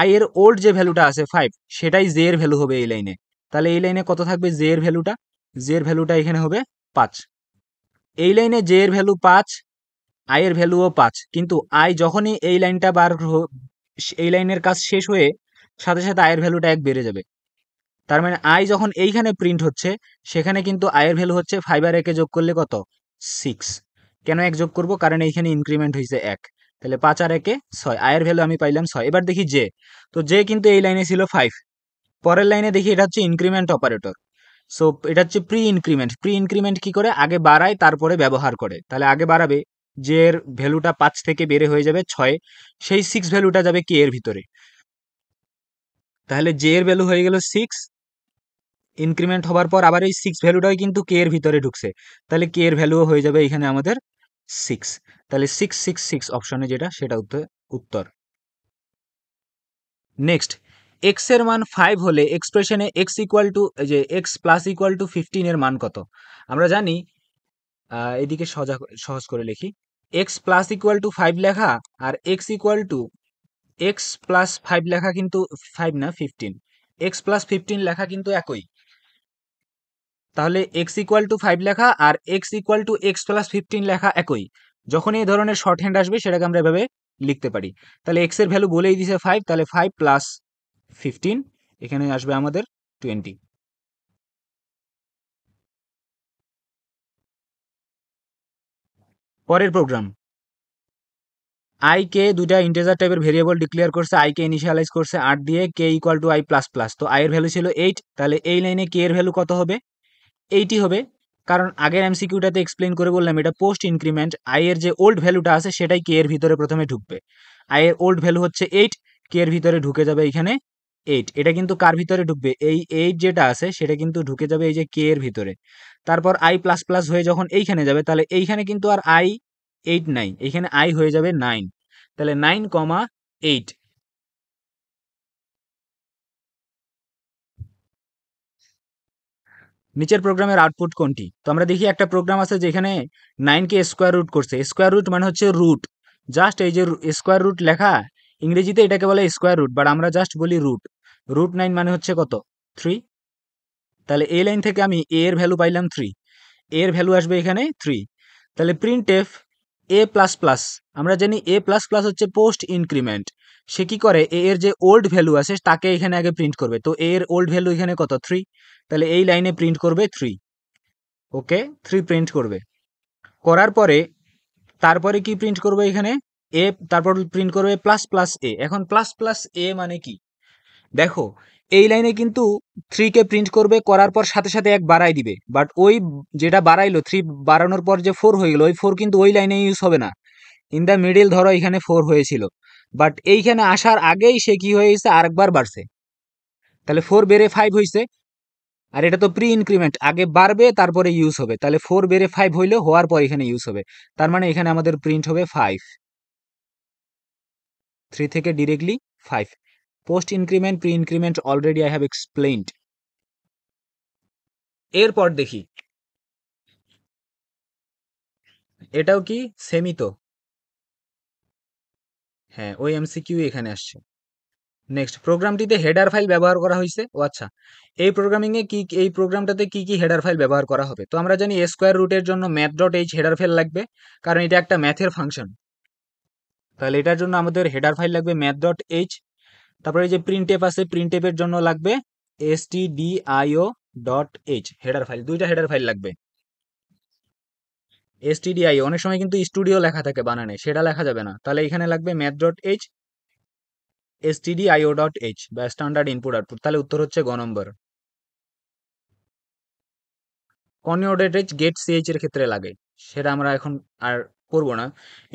i এর ওল্ড যে ভ্যালুটা আছে 5 সেটাই j এর ভ্যালু হবে এই লাইনে। তাহলে এই লাইনে কত থাকবে j এর ভ্যালুটা, j এর ভ্যালুটা এখানে হবে 5। এই লাইনে j এর ভ্যালু 5, i এর ভ্যালুও 5, কিন্তু i যখনই এই লাইনটা এই লাইনের কাজ শেষ হয়ে সাথে সাথে i এর ভ্যালুটা 1 বেড়ে যাবে। তার মানে i যখন এইখানে প্রিন্ট হচ্ছে সেখানে কিন্তু i এর ভ্যালু হচ্ছে 5 আর 1 যোগ করলে কত 6। কেন 1 যোগ করব, কারণ এইখানে ইনক্রিমেন্ট হয়েছে 1। তাহলে 5 আর 1 6, i এর ভ্যালু আমি পাইলাম 6। এবার দেখি j, তো j কিন্তু এই লাইনে ছিল 5, পরের লাইনে দেখি এটা হচ্ছে ইনক্রিমেন্ট অপারেটর। সো এটা হচ্ছে প্রি ইনক্রিমেন্ট। প্রি ইনক্রিমেন্ট কি করে, আগে বাড়ায় তারপরে ব্যবহার করে। তাহলে আগে বাড়াবে, যে এর ভ্যালুটা 5 থেকে বেড়ে হয়ে যাবে 6, সেই 6 ভ্যালুটা যাবে কে এর ভিতরে। তাহলে জে এর ভ্যালু হয়ে গেল 6, ইনক্রিমেন্ট হবার পর আবার এই 6 ভ্যালুটাই কিন্তু কে এর ভিতরে ঢুকছে, তাহলে কে এর ভ্যালুও হয়ে যাবে এখানে আমাদের 6। তাহলে 666 অপশনে যেটা সেটা উত্তর। নেক্সট, এক্স এর মান 5 হলে এক্সপ্রেশনে এক্স ইকুয়াল টু, যে এক্স প্লাস ইকুয়াল টু 15 এর মান কত। আমরা জানি এদিকে সহজ করে লিখি, এক্স প্লাস ইকুয়াল টু 5 লেখা আর X equal to X plus 5 লেখা কিন্তু 5 না 15, এক্স প্লাস 15 লেখা কিন্তু একই। তাহলে এক্স ইকুয়াল টু 5 লেখা আর X equal to X plus 15 লেখা একই। যখন এই ধরনের শর্ট হ্যান্ড আসবে সেটাকে আমরা এভাবে লিখতে পারি। তাহলে এক্স এর ভ্যালু বলেই দিছে 5, তাহলে 5 প্লাস 15 এখানে আসবে আমাদের 20। পরের প্রোগ্রাম, i কে দুইটা ইন্টিজার টাইপের ভেরিয়েবল ডিক্লেয়ার করছে, i কে ইনিশিয়ালাইজ করছে 8 দিয়ে, k equal to i plus plus. তো i এর ভ্যালু ছিল 8, তাহলে এই লাইনে k এর ভ্যালু কত হবে, 80 হবে। কারণ আগের এমসিকিউটাতে এক্সপ্লেন করে বললাম এটা পোস্ট ইনক্রিমেন্ট, i এর যে ওল্ড ভ্যালুটা আছে সেটাই k এর ভিতরে প্রথমে ঢুকবে। i এর ওল্ড ভ্যালু হচ্ছে 8, k এর ভিতরে ঢুকে যাবে এখানে 8। এটা কিন্তু কার ভিতরে ঢুকবে, এই 8 যেটা আছে সেটা কিন্তু ঢুকে যাবে এই যে k এর ভিতরে। তারপর i প্লাস প্লাস হয়ে যখন এইখানে যাবে, তাহলে এইখানে কিন্তু আর i 8 নাই, এইখানে i হয়ে যাবে 9। তাহলে 9,8। নিচের প্রোগ্রামের আউটপুট কোনটি। তো আমরা দেখি একটা প্রোগ্রাম আছে যেখানে 9 কে স্কোয়ার রুট করছে। স্কোয়ার রুট মানে হচ্ছে রুট, জাস্ট এই যে স্কোয়ার রুট লেখা, ইংরেজিতে এটাকে বলে স্কোয়ার রুট, বাট আমরা জাস্ট বলি রুট। রুট 9 মানে হচ্ছে কত 3। তাহলে এই লাইন থেকে আমি a এর ভ্যালু পাইলাম 3, a এর ভ্যালু আসবে এখানে 3। তাহলে print F a plus plus, আমরা জানি a প্লাস প্লাস হচ্ছে পোস্ট ইনক্রিমেন্ট, সে কি করে এ এর যে ওল্ড ভ্যালু আছে তাকে এখানে আগে প্রিন্ট করবে। তো এ এর ওল্ড ভ্যালু এখানে কত 3, তাহলে এই লাইনে প্রিন্ট করবে 3। ওকে, 3 প্রিন্ট করবে। করার পরে তারপরে কি প্রিন্ট করবে এখানে এ, তারপর প্রিন্ট করবে প্লাস প্লাস এ। এখন প্লাস প্লাস এ মানে কি দেখো, এই লাইনে কিন্তু 3 কে প্রিন্ট করবে, করার পর সাথে সাথে এক বাড়াই দিবে, বাট ওই যেটা বাড়াইলো 3 বাড়ানোর পর যে 4 হয়ে গেল, ওই 4 কিন্তু ওই লাইনে ইউজ হবে না। ইন দ্য মিডিল ধরো এখানে 4 হয়েছিল, বাট এইখানে আসার আগেই সে কি হয়ে গেছে আরেকবার বাড়ছে, তাহলে 4 বেড়ে 5 হয়েছে। আর এটা তো প্রি ইনক্রিমেন্ট, আগে বাড়বে তারপরে ইউজ হবে, তাহলে 4 বেড়ে 5 হইলে হওয়ার পর এখানে ইউজ হবে। তার মানে এখানে আমাদের প্রিন্ট হবে 5, 3 থেকে directly 5। Post increment pre increment already I have explained. এরপর দেখি, এটাও কি সেমই তো, হ্যাঁ ওই এমসিকিউ এখানে আসছে। নেক্সট, প্রোগ্রামটিতে হেডার ফাইল ব্যবহার করা হয়েছে। ও আচ্ছা, এই প্রোগ্রামিং এ কি, এই প্রোগ্রামটাতে কি কি হেডার ফাইল ব্যবহার করা হবে? তো আমরা জানি স্কোয়ার রুটের জন্য math dot H header file লাগবে, কারণ এটা একটা ম্যাথের ফাংশন। তাহলে এটার জন্য আমাদের হেডার ফাইল লাগবে ম্যাথ ডট এইচ। তারপরে এই যে প্রিন্টএফ আছে, প্রিন্টএফের জন্য লাগবে stdio dot H header file, দুইটা হেডার ফাইল লাগবে। stdio অনেক সময় কিন্তু স্টুডিও লেখা থাকে বানানে, সেটা লেখা যাবে না, তাহলে এখানে লাগবে math dot H stdio dot H বা স্ট্যান্ডার্ড ইনপুট আউটপুট। তাহলে উত্তর হচ্ছে গ নম্বর। কনঅর্ডেটেড গেট সিএইচ এর ক্ষেত্রে লাগে, সেটা আমরা এখন আর করব না।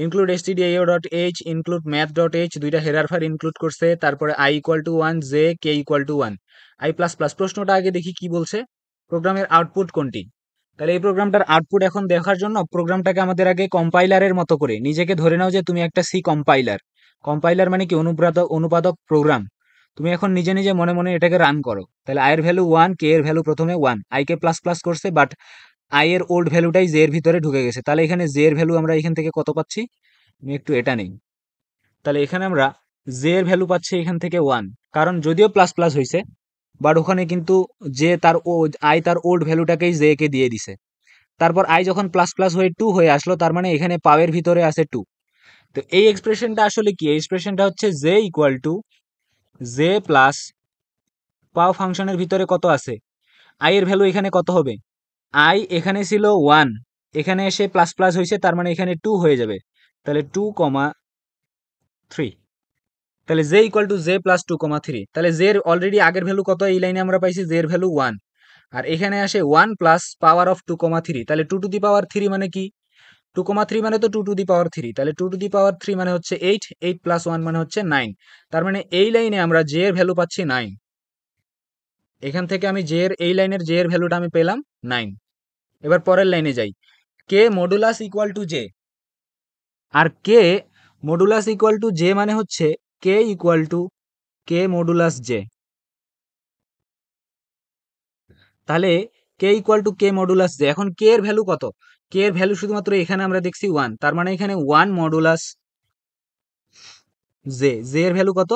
Include stdio dot H, include math dot H, দুইটা হেডার ফাইল ইনক্লুড করছে। তারপরে i equal to 1, J K equal two 1, i plus plus. প্রশ্নটা আগে দেখি কি বলছে, প্রোগ্রামের আউটপুট কোনটি। তাহলে এই প্রোগ্রামটার আউটপুট এখন দেখার জন্য প্রোগ্রামটাকে আমাদের আগে কম্পাইলারের মতো করে নিজেকে ধরে নাও যে তুমি একটা সি কম্পাইলার। কম্পাইলার মানে কি, অনুপাদক প্রোগ্রাম। তুমি এখন নিজে নিজে মনে মনে এটাকে রান করো। তাহলে আই এর ভ্যালু 1, কে এর ভ্যালু প্রথমে 1, আই কে প্লাস প্লাস করছে, বাট আই এর ওল্ড ভ্যালুটাই জে এর ভিতরে ঢুকে গেছে। তাহলে এখানে জে এর ভ্যালু আমরা এখান থেকে কত পাচ্ছি, আমি একটু এটা নেই। তাহলে এখানে আমরা জে এর ভ্যালু পাচ্ছি এখান থেকে 1, কারণ যদিও প্লাস প্লাস হয়েছে, বাট ওখানে কিন্তু যে তার আই তার ওল্ড ভ্যালুটাকেই জে কে দিয়ে দিছে। তারপর আই যখন প্লাস প্লাস হয়ে 2 হয়ে আসলো, তার মানে এখানে পাওয়ের ভিতরে আছে 2। তো এই এক্সপ্রেশনটা আসলে কি, এই এক্সপ্রেশনটা হচ্ছে J equal to J plus পাও ফাংশনের ভিতরে কত আছে, আই এর ভ্যালু এখানে কত হবে, আই এখানে ছিল 1, এখানে এসে প্লাস প্লাস হয়েছে, তার মানে এখানে 2 হয়ে যাবে। তাহলে 2,3, তাহলে J equal to J plus 2,3। তাহলে জে এর অলরেডি আগের ভ্যালু কত, এই লাইনে আমরা পাইছি জে এর ভ্যালু 1, আর এখানে আসে 1 প্লাস পাওয়ার অফ 2,3, তাহলে 2 টু দি পাওয়ার 3 মানে কি, 2,3 মানে তো 2 টু দি পাওয়ার 3, তাহলে 2 টু দি পাওয়ার 3 মানে হচ্ছে 8, 8 প্লাস 1 মানে হচ্ছে 9। তার মানে এই লাইনে আমরা জে এর ভ্যালু পাচ্ছি 9। এখান থেকে আমি জে এর, এই লাইনের জে এর ভ্যালুটা আমি পেলাম 9। এবার পরের লাইনে যাই, K modulus equal to J. আর K modulus equal to J মানে হচ্ছে K equal to K modulus J. তাহলে K equal to K modulus J. এখন কে এর ভ্যালু কত, কে এর ভ্যালু শুধুমাত্র এখানে আমরা দেখছি 1, তার মানে এখানে 1 মডুলাস জে। জে এর ভ্যালু কত,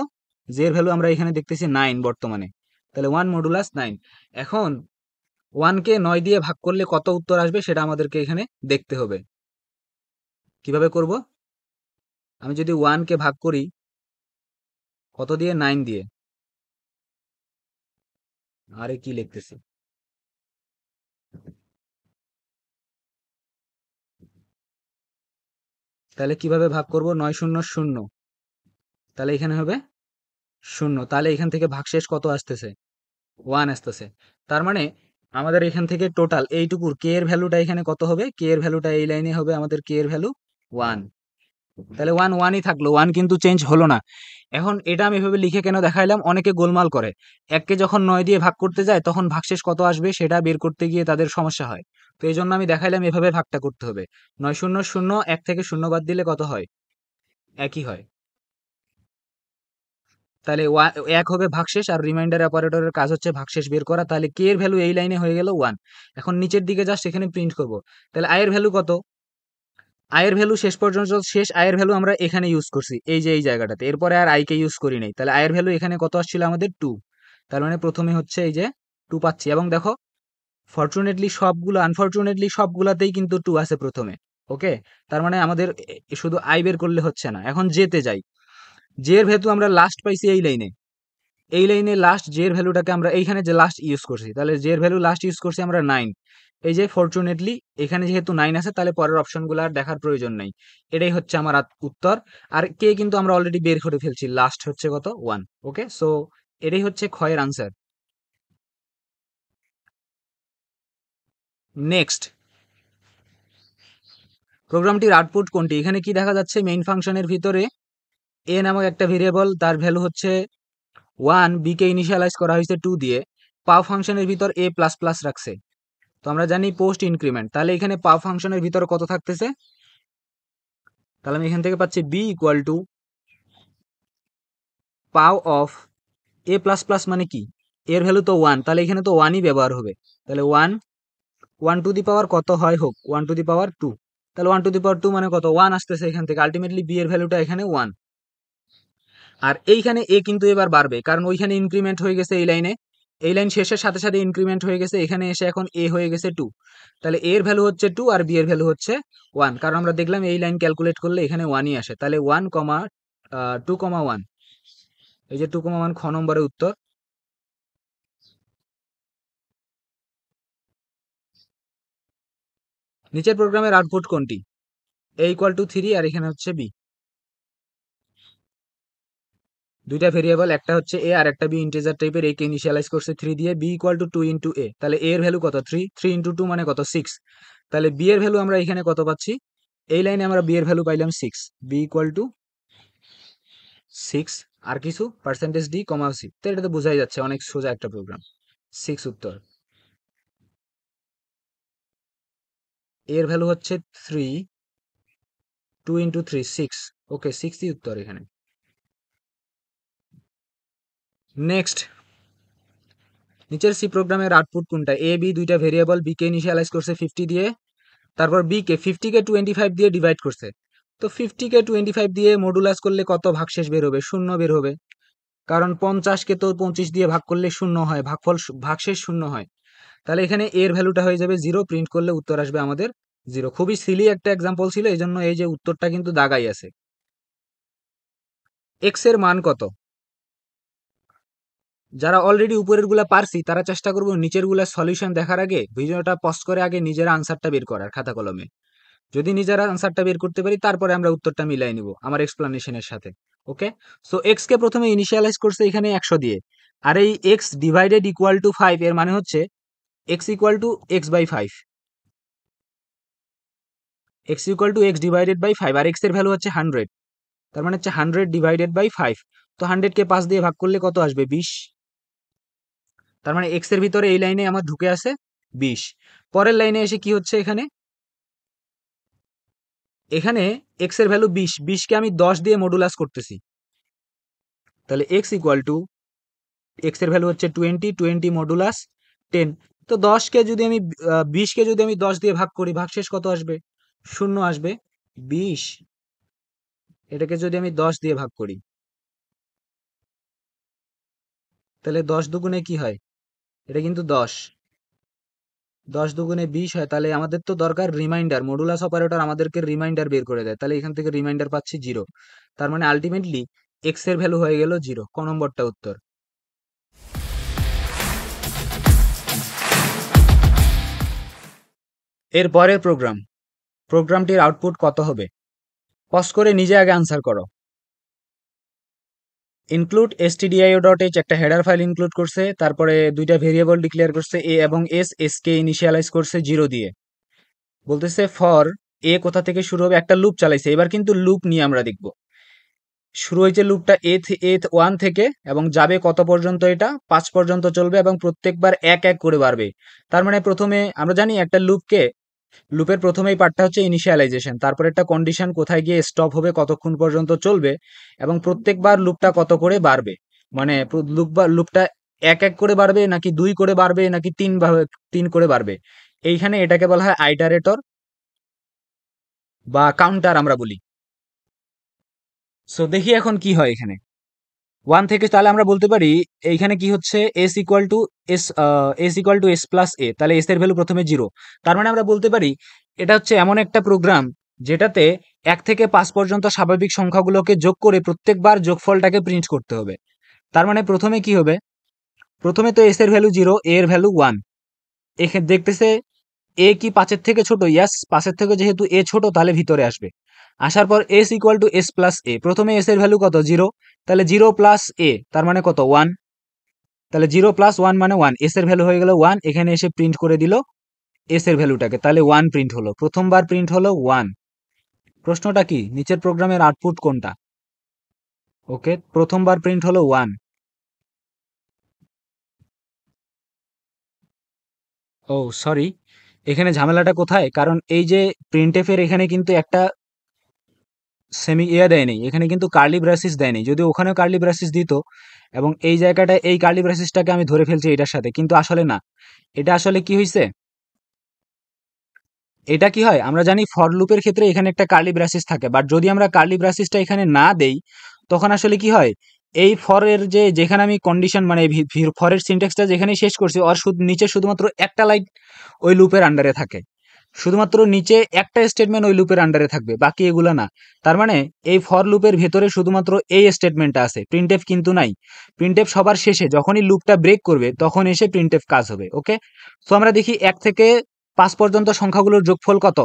জে এর ভ্যালু আমরা এখানে দেখতেছি 9 বর্তমানে, তাহলে 1 মডুলাস 9। এখন 1 কে 9 দিয়ে ভাগ করলে কত উত্তর আসবে সেটা আমাদেরকে এখানে দেখতে হবে। কিভাবে করব, আমি যদি 1 কে ভাগ করি কত দিয়ে, 9 দিয়ে, আরে কি লিখতেছি, তাহলে কিভাবে ভাগ করব, 9 শূন্য 0, তাহলে এখানে হবে 0, তাহলে এখান থেকে ভাগশেষ কত আসতেছে, 1 আসতেছে। তার মানে আমাদের এখান থেকে টোটাল এইটুকুর কে এর ভ্যালুটা এখানে কত হবে, কে এর ভ্যালুটা এই লাইনে হবে আমাদের কে এর ভ্যালু 1। তাহলে 1 1ই থাকলো, 1 কিন্তু চেঞ্জ হলো না। এখন এটা আমি এভাবে লিখে কেন দেখাইলাম, অনেকে গোলমাল করে, এককে যখন 9 দিয়ে ভাগ করতে যায় তখন ভাগশেষ কত আসবে সেটা বের করতে গিয়ে তাদের সমস্যা হয়। তো এই জন্য আমি দেখাইলাম এভাবে ভাগটা করতে হবে। 9 0 0, 1 থেকে 0 বাদ দিলে কত হয়, একই হয়। তাহলে 1 হবে ভাগশেষ, আর রিমাইন্ডার অপারেটরের কাজ হচ্ছে ভাগশেষ বের করা। তাহলে কে এর ভ্যালু এই লাইনে হয়ে গেল 1। এখন নিচের দিকে জাস্ট এখানে প্রিন্ট করব। তাহলে আয়ের ভ্যালু কত, আয়ের ভ্যালু শেষ পর্যন্ত, শেষ আয়ের ভ্যালু আমরা এখানে ইউজ করছি, এই যে এই জায়গাটাতে, এরপরে আর আই কে ইউজ করি নাই। তাহলে আয়ের ভ্যালু এখানে কত আসছিল আমাদের 2, তার মানে প্রথমে হচ্ছে এই যে 2 পাচ্ছি। এবং দেখো ফরচুনেটলি সবগুলো, আনফরচুনেটলি সবগুলাতেই কিন্তু 2 আছে প্রথমে। ওকে, তার মানে আমাদের শুধু আই বের করলে হচ্ছে না। এখন জেতে যাই, জে এর ভ্যালু আমরা লাস্ট পাইছি এই লাইনে লাস্ট জে এর ভ্যালুটাকে আমরা এইখানে যে লাস্ট ইউজ করছি, তাহলে জে এর ভ্যালু লাস্ট ইউজ করছি আমরা 9। এই যে ফরচুনেটলি এখানে যেহেতু 9 আছে, তাহলে পরের অপশনগুলো আর দেখার প্রয়োজন নাই। এটাই হচ্ছে আমার উত্তর। আর কে কিন্তু আমরা অলরেডি বের করে ফেলছি, লাস্ট হচ্ছে কত 1। ওকে, সো এটাই হচ্ছে ক্ষয়ের আনসার। নেক্সট, প্রোগ্রামটির আউটপুট কোনটি? এখানে কি দেখা যাচ্ছে, মেইন ফাংশনের ভিতরে এ নামক একটা ভেরিয়েবল, তার ভ্যালু হচ্ছে 1, বি কে ইনিশিয়ালাইজ করা হয়েছে 2 দিয়ে, পাও ফাংশনের ভিতর এ প্লাস প্লাস রাখছে। তো আমরা জানি পোস্ট ইনক্রিমেন্ট, তাহলে এখানে পাও ফাংশনের ভিতরে কত থাকতেছে? তাহলে আমি এখান থেকে পাচ্ছি বি ইকুয়াল টু পাও অফ এ প্লাস প্লাস, মানে কি, এর ভ্যালু তো 1, তাহলে এখানে তো 1ই ব্যবহার হবে। তাহলে 1 টু দি পাওয়ার কত হয় হোক, 1 টু দি পাওয়ার 2, তাহলে 1 টু দি পাওয়ার 2 মানে কত, 1 আসতেছে এখান থেকে। আলটিমেটলি বি এর ভ্যালুটা এখানে 1। আর এইখানে এ কিন্তু এবার বাড়বে, কারণ ওইখানে ইনক্রিমেন্ট হয়ে গেছে এই লাইন শেষের সাথে সাথে ইনক্রিমেন্ট হয়ে গেছে, এখানে এসে এখন এ হয়ে গেছে 2। তাহলে এর ভ্যালু হচ্ছে 2 আর বি এর ভ্যালু হচ্ছে 1, কারণ আমরা দেখলাম এই লাইন ক্যালকুলেট করলে এখানে 1ই আসে। তাহলে 2,1, এই যে 2,1 খ নম্বরের উত্তর। নিচের প্রোগ্রামের আউটপুট কোনটি? এ ইকুয়াল টু 3 আর এখানে হচ্ছে বি। দুইটা ভেরিয়েবল, একটা হচ্ছে এ আর একটা বি, ইন্টিজার টাইপের। এ কে ইনিশিয়ালাইজ করছে 3 দিয়ে, বি ইকুয়াল টু 2 ইন্টু এ, তাহলে এ এর ভ্যালু কত 3, 3 ইন্টু 2 মানে কত 6। তাহলে বি এর ভ্যালু আমরা এখানে কত পাচ্ছি, এই লাইনে আমরা বি এর ভ্যালু পাইলাম 6, বি ইকুয়াল টু 6 আর কিছু পার্সেন্টেজ ডি কমা সি। তো এটা তো বোঝাই যাচ্ছে অনেক সোজা একটা প্রোগ্রাম। 6 উত্তর। এর ভ্যালু হচ্ছে 3, 2 ইন্টু 3 6। ওকে, 6ই উত্তর এখানে। নেক্সট, নিচের সি প্রোগ্রামের আউটপুট কোনটা? এ বি দুইটা ভেরিয়েবল, বি কে ইনিশিয়ালাইজ করছে 50 দিয়ে, তারপর বি কে 50 কে 25 দিয়ে ডিভাইড করছে। তো 50 কে 25 দিয়ে মডুলাস করলে কত ভাগশেষ বের হবে? 0 বের হবে, কারণ 50 কে তো 25 দিয়ে ভাগ করলে 0 হয়, ভাগশেষ 0 হয়। তাহলে এখানে এর ভ্যালুটা হয়ে যাবে 0, প্রিন্ট করলে উত্তর আসবে আমাদের 0। খুবই সিলি একটা এক্সাম্পল ছিল, এই জন্য এই যে উত্তরটা কিন্তু দাগাই আছে। এক্স এর মান কত? যারা অলরেডি উপরের গুলা পারছি তারা চেষ্টা করবো নিচের গুলা সলিউশন দেখার আগে ভিডিওটা পজ করে আগে নিজেরা আনসারটা বের করার খাতা কলমে। যদি নিজেরা আনসারটা বের করতে পারি তারপরে আমরা উত্তরটা মিলাই নিব আমার এক্সপ্লানেশনের সাথে। ওকে, সো এক্স কে প্রথমে ইনিশিয়ালাইজ করছে এখানে 100 দিয়ে, আর এই এক্স ডিভাইডেড ইকুয়াল টু 5 এর মানে হচ্ছে X equal to X by 5, X equal to X divided by 5, আর এক্স এর ভ্যালু হচ্ছে 100, তার মানে হচ্ছে 100 ডিভাইডেড বাই 5। তো 100 কে 5 দিয়ে ভাগ করলে কত আসবে? 20। তার মানে এক্স এর ভিতরে এই লাইনে আমার ঢুকে আছে 20। পরের লাইনে এসে কি হচ্ছে, এখানে এখানে এক্স এর ভ্যালু 20, 20 কে আমি 10 দিয়ে মডুলাস করতেছি, তাহলে এক্স ইকুয়াল টু এক্স এর ভ্যালু হচ্ছে 20, 20 মডুলাস 10। তো 10 কে যদি আমি 20 কে যদি আমি 10 দিয়ে ভাগ করি, ভাগশেষ কত আসবে? 0 আসবে। 20 এটাকে যদি আমি 10 দিয়ে ভাগ করি, তাহলে 10 দুগুণে কি হয়? এটা কিন্তু 10, 10 দুগুণে 20 হয়। তাহলে আমাদের তো দরকার রিমাইন্ডার, মডুলাস অপারেটর আমাদেরকে রিমাইন্ডার বের করে দেয়, তাহলে এখান থেকে রিমাইন্ডার পাচ্ছি 0। তার মানে আলটিমেটলি এক্স এর ভ্যালু হয়ে গেল 0, ক নম্বরটা উত্তর। এর পরের প্রোগ্রামটির আউটপুট কত হবে? পজ করে নিজে আগে আনসার করো। ইনক্লুড stdio.h একটা হেডার ফাইল ইনক্লুড করছে, তারপরে দুইটা ভেরিয়েবল ডিক্লেয়ার করছে এ এবং এস কে ইনিশিয়ালাইজ করছে 0 দিয়ে। বলতেছে ফর এ কোথা থেকে শুরু হবে, একটা লুপ চালাইছে। এবার কিন্তু লুপ নিয়ে আমরা দেখব। শুরু হয়েছে লুপটা এ 1 থেকে এবং যাবে কত পর্যন্ত? এটা 5 পর্যন্ত চলবে এবং প্রত্যেকবার এক এক করে বাড়বে। তার মানে প্রথমে আমরা জানি একটা লুপের প্রথমেই পার্টটা হচ্ছে ইনিশিয়ালাইজেশন, তারপর একটা কন্ডিশন কোথায় গিয়ে স্টপ হবে, কতক্ষণ পর্যন্ত চলবে, এবং প্রত্যেকবার লুপটা কত করে বাড়বে, মানে লুপটা এক এক করে বাড়বে নাকি 2 করে বাড়বে নাকি 3 করে বাড়বে। এইখানে এটাকে বলা হয় আইটারেটর বা কাউন্টার আমরা বলি। সো দেখি এখন কি হয় এখানে 1 থেকে। তাহলে আমরা বলতে পারি এইখানে কি হচ্ছে, S equal to S plus A, তাহলে এস এর ভ্যালু প্রথমে 0। তার মানে আমরা বলতে পারি এটা হচ্ছে এমন একটা প্রোগ্রাম যেটাতে 1 থেকে 5 পর্যন্ত স্বাভাবিক সংখ্যাগুলোকে যোগ করে প্রত্যেকবার যোগফলটাকে প্রিন্ট করতে হবে। তার মানে প্রথমে কি হবে, প্রথমে তো s এর ভ্যালু 0, a এর ভ্যালু 1। এখানে দেখতেছে a কি 5 এর থেকে ছোট, ইয়াস 5 এর থেকে যেহেতু a ছোট তাহলে ভিতরে আসবে। আসার পর s equal to s plus a, প্রথমে s এর ভ্যালু কত 0, তাহলে 0 প্লাস a তার মানে কত 1, তাহলে 0 প্লাস 1 মানে 1, s এর ভ্যালু হয়ে গেল 1, এখানে এসে প্রিন্ট করে দিল s এর ভ্যালুটাকে, তাহলে 1 প্রিন্ট হলো, প্রথমবার প্রিন্ট হলো 1। প্রশ্নটা কি, নিচের প্রোগ্রামের আউটপুট কোনটা? ওকে, প্রথমবার প্রিন্ট হলো 1। ও সরি, এখানে ঝামেলাটা কোথায়, কারণ এই যে প্রিন্টএফ এর এখানে কিন্তু একটা সেমি দেয় নেই, এখানে কিন্তু কার্লি ব্রাসিস দেয় নেই, যদি ওখানেও কার্লি ব্রাসিস দিত এবং এই জায়গাটায় এই কার্লি ব্রাসিসটাকে আমি ধরে ফেলছি এটার সাথে, কিন্তু আসলে না, এটা আসলে কি হয়েছে, এটা কি হয় আমরা জানি ফর লুপের ক্ষেত্রে এখানে একটা কার্লি ব্রাসিস থাকে, বাট যদি আমরা কার্লি ব্রাসিসটা এখানে না দেই তখন আসলে কি হয়, এই ফরের যেখানে আমি কন্ডিশন মানে ফরের সিনট্যাক্সটা যেখানে শেষ করছি ওর নিচে শুধুমাত্র একটা লাইন ওই লুপের আন্ডারে থাকে, শুধুমাত্র নিচে একটা স্টেটমেন্ট ওই লুপের আন্ডারে থাকবে, বাকি এগুলো না। তার মানে এই ফর লুপের ভেতরে শুধুমাত্র এই স্টেটমেন্টটা আছে, প্রিন্টএফ কিন্তু নাই। প্রিন্টএফ সবার শেষে যখনই লুপটা ব্রেক করবে তখন এসে প্রিন্টএফ কাজ হবে। ওকে, সো আমরা দেখি 1 থেকে 5 পর্যন্ত সংখ্যাগুলোর যোগফল কত,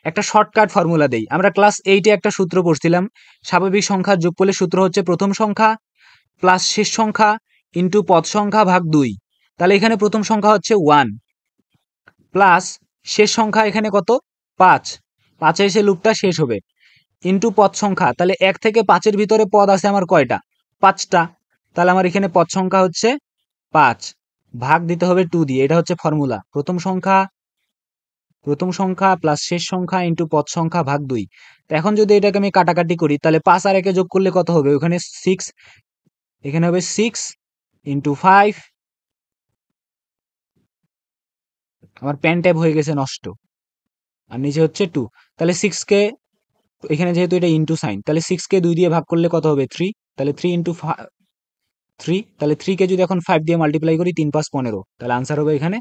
একটা শর্টকাট ফর্মুলা দেই। আমরা ক্লাস 8-এ একটা সূত্র পড়ছিলাম, স্বাভাবিক সংখ্যার যোগফলের সূত্র হচ্ছে প্রথম সংখ্যা প্লাস শেষ সংখ্যা ইন্টু পদ সংখ্যা ভাগ 2। তাহলে এখানে প্রথম সংখ্যা হচ্ছে 1 প্লাস শেষ সংখ্যা এখানে কত 5, 5-এ এসে লুপটা শেষ হবে, ইন্টু পদ সংখ্যা, তাহলে 1 থেকে 5-এর ভিতরে পদ আছে আমার কয়টা, 5টা, তাহলে আমার এখানে পদ সংখ্যা হচ্ছে 5, ভাগ দিতে হবে 2 দিয়ে, এটা হচ্ছে ফর্মুলা, প্রথম সংখ্যা প্লাস শেষ সংখ্যা ইন্টু পদ সংখ্যা ভাগ 2। তো এখন যদি এটাকে আমি কাটাকাটি করি তাহলে 5 আর 1-এ যোগ করলে কত হবে, ওখানে 6, এখানে হবে 6 ইন্টু 5, আমার পেন ট্যাব হয়ে গেছে নষ্ট, আর নিচে হচ্ছে 2, তাহলে 6 কে এখানে যেহেতু এটা ইন্টু সাইন, তাহলে 6 কে 2 দিয়ে ভাগ করলে কত হবে 3, তাহলে 3 ইন্টু 3, তাহলে 3 কে যদি এখন 5 দিয়ে মাল্টিপ্লাই করি 3 5 15, তাহলে আনসার হবে এখানে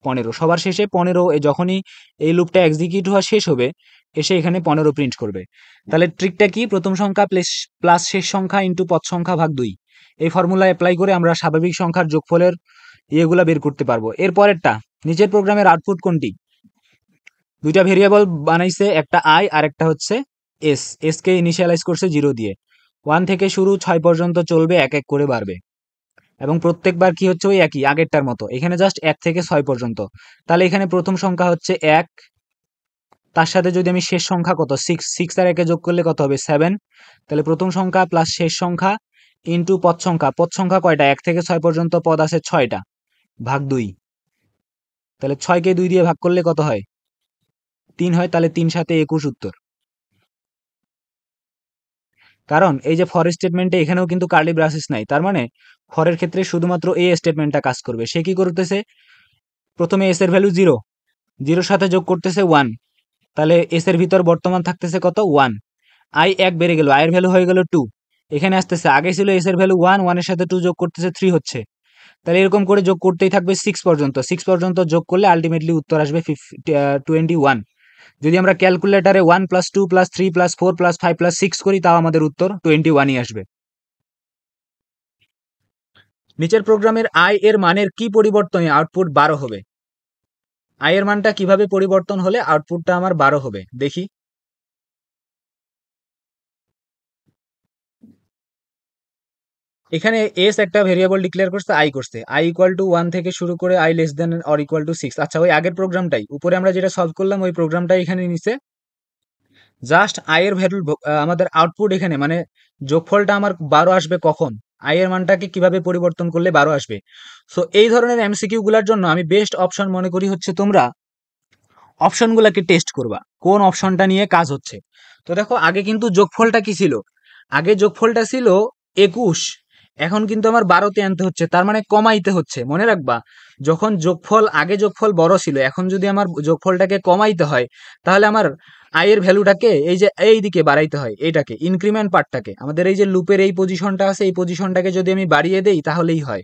15, সবার শেষে 15, যখনই এই লুপটা এক্সিকিউট হওয়া শেষ হবে এসে এখানে 15 প্রিন্ট করবে। তাহলে ট্রিকটা কি, প্রথম সংখ্যা প্লাস শেষ সংখ্যা ইন্টু পদ সংখ্যা ভাগ 2, এই ফর্মুলা অ্যাপ্লাই করে আমরা স্বাভাবিক সংখ্যার যোগফলের ইয়েগুলা বের করতে পারবো। এরপরেরটা, নিচের প্রোগ্রামের আউটপুট কোনটি, দুইটা ভেরিয়েবল বানাইছে, একটা আই আর একটা হচ্ছে এস কে ইনিশিয়ালাইজ করছে 0 দিয়ে, 1 থেকে শুরু 6 পর্যন্ত চলবে, এক এক করে বাড়বে এবং প্রত্যেকবার কি হচ্ছে ওই একই আগেরটার মতো, এখানে জাস্ট 1 থেকে 6 পর্যন্ত। তাহলে এখানে প্রথম সংখ্যা হচ্ছে 1, তার সাথে যদি আমি শেষ সংখ্যা কত 6, 6 আর 1-এ যোগ করলে কত হবে 7, তাহলে প্রথম সংখ্যা প্লাস শেষ সংখ্যা ইন্টু পদ সংখ্যা কয়টা, 1 থেকে 6 পর্যন্ত পদ আছে 6টা, ভাগ 2, তাহলে 6-কে 2 দিয়ে ভাগ করলে কত হয় 3 হয়, তাহলে 3 সাথে 21 উত্তর। কারণ এই যে ফর স্টেটমেন্টে এখানেও কিন্তু কার্লি ব্রাসেস নাই, তার মানে ফরের ক্ষেত্রে শুধুমাত্র এই স্টেটমেন্টটা কাজ করবে। সে কি করতেছে, প্রথমে এস এর ভ্যালু 0, 0-র সাথে যোগ করতেছে 1, তাহলে এস এর ভিতর বর্তমান থাকতেছে কত 1, আই 1 বেড়ে গেল, আই এর ভ্যালু হয়ে গেল 2, এখানে আসতেছে আগে ছিল এস এর ভ্যালু 1, 1 এর সাথে 2 যোগ করতেছে 3 হচ্ছে, তাহলে এরকম করে যোগ করতেই থাকবে 6 পর্যন্ত, 6 পর্যন্ত যোগ করলে আলটিমেটলি উত্তর আসবে 21। যদি আমরা ক্যালকুলেটারে 1 plus 2 plus 3 plus 4 plus 5 plus 6 করি তাও আমাদের উত্তর 21ই আসবে। নিচের প্রোগ্রামের আই এর মানের কি পরিবর্তনে আউটপুট 12 হবে, আই এর মানটা কিভাবে পরিবর্তন হলে আউটপুটটা আমার 12 হবে দেখি। এখানে এস একটা ভেরিয়েবল ডিক্লেয়ার করছে, আই করছে, আই ইকুয়াল টু 1 থেকে শুরু করে I less than or equal two 6। আচ্ছা, ওই আগের প্রোগ্রামটাই উপরে আমরা যেটা সলভ করলাম ওই প্রোগ্রামটাই এখানে নিচে, জাস্ট আই এর ভ্যালু আমাদের আউটপুট এখানে মানে যোগফলটা আমার 12 আসবে কখন, আই এর মানটাকে কিভাবে পরিবর্তন করলে 12 আসবে। সো এই ধরনের এমসিকিউ গুলার জন্য আমি বেস্ট অপশন মনে করি হচ্ছে তোমরা অপশনগুলোকে টেস্ট করবা কোন অপশনটা নিয়ে কাজ হচ্ছে। তো দেখো আগে কিন্তু যোগফলটা কি ছিল, আগে যোগফলটা ছিল 21, এখন কিন্তু আমার 12-তে আনতে হচ্ছে, তার মানে কমাইতে হচ্ছে। মনে রাখবা, যখন যোগফল আগে যোগফল বড় ছিল, এখন যদি আমার যোগফলটাকে কমাইতে হয় তাহলে আমার আই এর ভ্যালুটাকে এই যে এই দিকে বাড়াইতে হয়, এইটাকে ইনক্রিমেন্ট পার্টটাকে, আমাদের এই যে লুপের এই পজিশনটা আছে এই পজিশনটাকে যদি আমি বাড়িয়ে দেই তাহলেই হয়।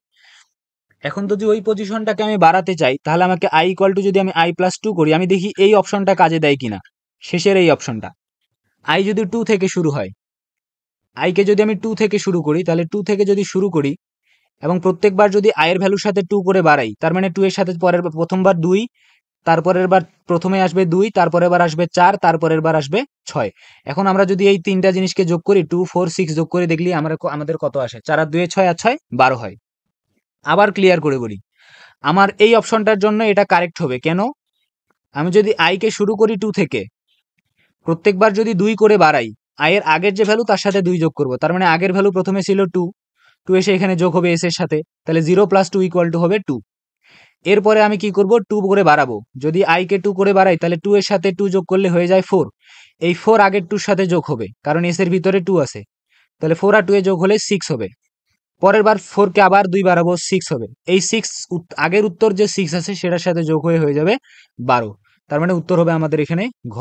এখন যদি ওই পজিশনটাকে আমি বাড়াতে চাই তাহলে আমাকে আই ইকুয়াল টু যদি আমি আই প্লাস 2 করি, আমি দেখি এই অপশনটা কাজে দেয় কিনা, শেষের এই অপশনটা আই যদি 2 থেকে শুরু হয়, আইকে যদি আমি 2 থেকে শুরু করি, তাহলে 2 থেকে যদি শুরু করি এবং প্রত্যেকবার যদি আই এর ভ্যালুর সাথে 2 করে বাড়াই, তার মানে 2 এর সাথে প্রথমবার 2, তারপরের বার প্রথমে আসবে 2, তারপরের বার আসবে 4, তারপরের বার আসবে 6। এখন আমরা যদি এই তিনটা জিনিসকে যোগ করি, 2 4 6 যোগ করে দেখলি আমাদের কত আসে? 4 আর 2 6 আর 6 12 হয়। আবার ক্লিয়ার করে বলি, আমার এই অপশনটার জন্য এটা কারেক্ট হবে। কেন? আমি যদি আই কে শুরু করি 2 থেকে, প্রত্যেকবার যদি 2 করে বাড়াই, আই এর আগের যে ভ্যালু তার সাথে 2 যোগ করব, তার মানে আগের ভ্যালু প্রথমে ছিল 2, 2 এসে এখানে যোগ হবে এস এর সাথে, তাহলে 0 + 2 = হবে 2। এরপরে আমি কি করব? 2 করে বাড়াবো। যদি i কে 2 করে বাড়াই, তাহলে 2 এর সাথে 2 যোগ করলে হয়ে যায় 4। এই 4 আগের 2 এর সাথে যোগ হবে, কারণ s এর ভিতরে 2 আছে, তাহলে 4 আর 2 এ যোগ হলে 6 হবে। পরের বার 4 কে আবার 2 বাড়াবো, 6 হবে। এই 6 আগের উত্তর যে 6 আছে সেটার সাথে যোগ হয়ে যাবে 12। তার মানে উত্তর হবে আমাদের এখানে ঘ।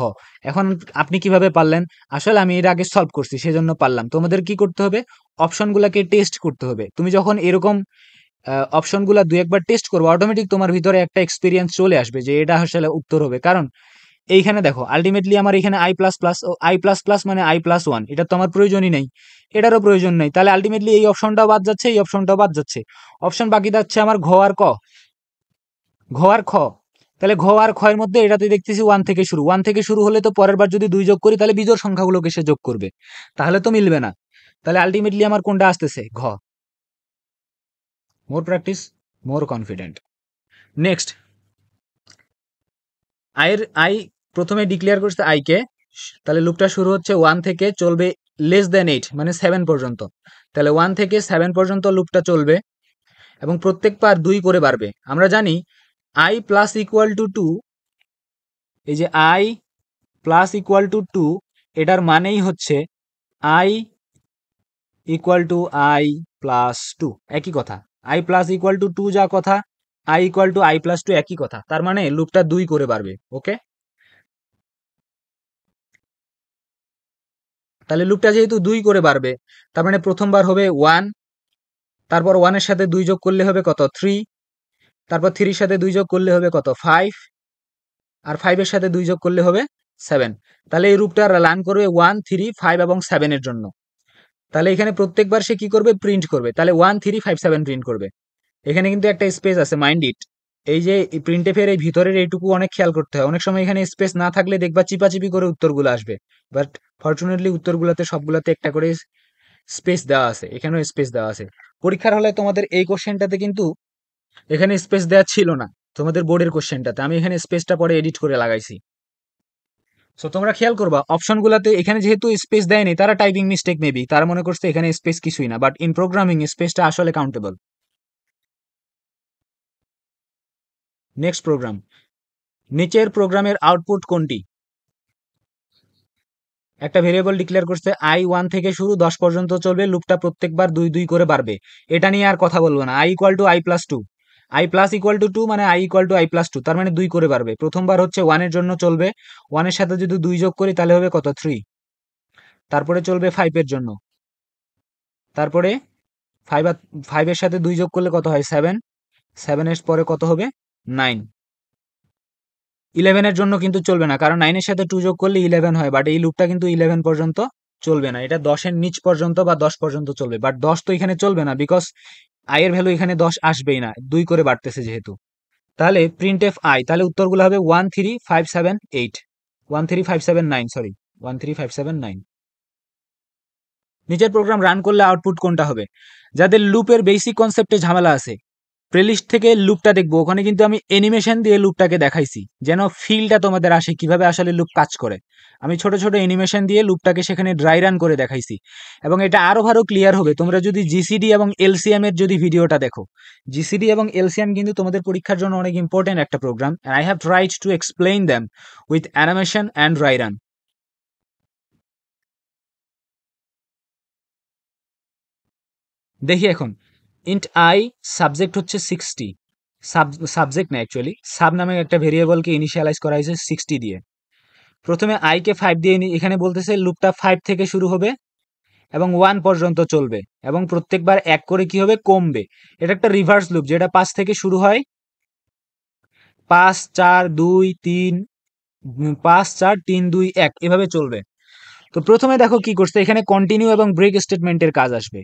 এখন আপনি কিভাবে পারলেন? আসলে আমি এর আগে সলভ করছি, সেজন্য পারলাম। তোমাদের কি করতে হবে? অপশনগুলোকে টেস্ট করতে হবে। তুমি যখন এরকম অপশনগুলো দুই একবার টেস্ট করবো, অটোমেটিক তোমার ভিতরে একটা এক্সপিরিয়েন্স চলে আসবে যে এটা আসলে উত্তর হবে। কারণ এইখানে দেখো, আলটিমেটলি আমার এখানে আই প্লাস প্লাস, ও আই প্লাস প্লাস মানে i+1, এটা তো আমার প্রয়োজনই নেই, এটারও প্রয়োজন নেই। তাহলে আলটিমেটলি এই অপশনটাও বাদ যাচ্ছে, এই অপশনটাও বাদ যাচ্ছে। অপশন বাকি যাচ্ছে আমার ঘ আর ক, ঘ আর খ। তাহলে ঘ আর খ এর মধ্যে এটাতে দেখতেছি 1 থেকে শুরু, 1 থেকে শুরু হলে তো পরের বার যদি 2 যোগ করি, তাহলে বিজোড় সংখ্যাগুলোকে সে যোগ করবে, তাহলে তো মিলবে না। তাহলে আলটিমেটলি আমার কোনটা আসতেছে? ঘ। মোর practice, more confident. Next, I প্রথমে ডিক্লেয়ার করছে আই কে, তাহলে লুপটা শুরু হচ্ছে 1 থেকে, চলবে <8 মানে 7 পর্যন্ত। তাহলে 1 থেকে 7 পর্যন্ত লুপটা চলবে এবং প্রত্যেকবার 2 করে বাড়বে। আমরা জানি i প্লাস ইকুয়াল টু 2, এই যে i প্লাস ইকুয়াল টু 2, এটার মানেই হচ্ছে i equal to i plus 2, একই কথা। i প্লাস ইকুয়াল টু 2 যা কথা, i equal to i plus 2 একই কথা। তার মানে লুপটা 2 করে বাড়বে। ওকে, তাহলে লুপটা যেহেতু 2 করে বাড়বে, তার মানে প্রথমবার হবে 1, তারপর 1 এর সাথে 2 যোগ করলে হবে কত? 3, তারপর 3 এর সাথে 2 যোগ করলে হবে কত? 5, আর 5 এর সাথে 2 যোগ করলে হবে 7। তাহলে এই লুপটা রান করবে 1 3 5 এবং 7 এর জন্য। তাহলে এখানে প্রত্যেকবার সে কি করবে? প্রিন্ট করবে। তাহলে 1 3 5 7 প্রিন্ট করবে। এখানে কিন্তু একটা স্পেস আছে, মাইন্ড ইট। এই যে প্রিন্টে ফের এই ভিতরের এইটুকু অনেক খেয়াল করতে হয়। অনেক সময় এখানে স্পেস না থাকলে দেখবা চিপাচিপি করে উত্তরগুলো আসবে, বাট ফরচুনেটলি উত্তরগুলোতে সবগুলোতে একটা করে স্পেস দেওয়া আছে, এখানেও স্পেস দেওয়া আছে। পরীক্ষার হলে তোমাদের এই কোশ্চেনটাতে কিন্তু এখানে স্পেস দেওয়া ছিল না, তোমাদের বোর্ডের কোশ্চেনটাতে আমি এখানে স্পেসটা পরে এডিট করে লাগাইছি। সো তোমরা খেয়াল করবা অপশনগুলোতে এখানে যেহেতু স্পেস দেয়নি, তারা টাইপিং মিস্টেক মেবি, তারা মনে করছে এখানে স্পেস কিছুই না, বাট ইন প্রোগ্রামিং স্পেসটা আসলে কাউন্টেবল। নেক্সট প্রোগ্রাম, নিচের প্রোগ্রামের আউটপুট কোনটি? একটা ভেরিয়েবল ডিক্লেয়ার করছে i 1 থেকে শুরু 10 পর্যন্ত চলবে, লুপটা প্রত্যেকবার 2 2 করে বাড়বে। এটা নিয়ে আর কথা বলবো না। i equal to i plus 2, i plus equal to 2 মানে i equal to i plus 2, তার মানে 2 করে বাড়বে। প্রথমবার হচ্ছে 1 এর জন্য চলবে, 1 এর সাথে যদি 2 যোগ করি তাহলে হবে কত? 3। তারপরে চলবে 5 এর জন্য, তারপরে 5 এর সাথে 2 যোগ করলে কত হয়? 7, 7 এর পরে কত হবে? 9। 11 এর জন্য কিন্তু চলবে না, কারণ 9 এর সাথে 2 যোগ করলে 11 হয়, বাট এই লুপটা কিন্তু 11 পর্যন্ত চলবে না। এটা 10 এর নিচ পর্যন্ত বা 10 পর্যন্ত চলবে, বাট 10 তো এখানে চলবে না, বিকজ i এর ভ্যালু এখানে 10 আসবেই না, 2 করে বাড়তেছে যেহেতু। তাহলে printf i, তাহলে উত্তরগুলো হবে 1 3 5 7 8, 1 3 5 7 9, সরি 1 3 5 7 9। নিচের প্রোগ্রাম রান করলে আউটপুট কোনটা হবে? যাদের লুপের বেসিক কনসেপ্টে ঝামেলা আছে, প্লেলিস্ট থেকে লুপটা দেখবো, ওখানে কিন্তু আমি অ্যানিমেশন দিয়ে লুপটাকে দেখাইছি, যেন ফিলটা তোমাদের আসে কিভাবে আসলে লুপ কাজ করে। আমি ছোট ছোট অ্যানিমেশন দিয়ে লুপটাকে সেখানে ড্রাই রান করে দেখাইছি, এবং এটা আরো ভালো ক্লিয়ার হবে তোমরা যদি জিসিডি এবং এলসিএম এর যদি ভিডিওটা দেখো। জিসিডি এবং এলসিএম কিন্তু তোমাদের পরীক্ষার জন্য অনেক ইম্পর্টেন্ট একটা program, and I have tried to explain them with animation and dry run. দেখি এখন, ইন্ট আই সাবজেক্ট হচ্ছে 60, সাবজেক্ট না অ্যাকচুয়ালি, সাব নামে একটা ভেরিয়েবলকে ইনিশিয়ালাইজ করা হয়েছে 60 দিয়ে। প্রথমে i কে 5 দিয়ে এখানে বলতেছে লুপটা 5 থেকে শুরু হবে এবং 1 পর্যন্ত চলবে, এবং প্রত্যেকবার 1 করে কি হবে? কমবে। এটা একটা রিভার্স লুপ, যেটা 5 থেকে শুরু হয়, 5 4 2 3, 5 4 3 2 1 এভাবে চলবে। তো প্রথমে দেখো কি করছে, এখানে কন্টিনিউ এবং ব্রেক স্টেটমেন্টের কাজ আসবে।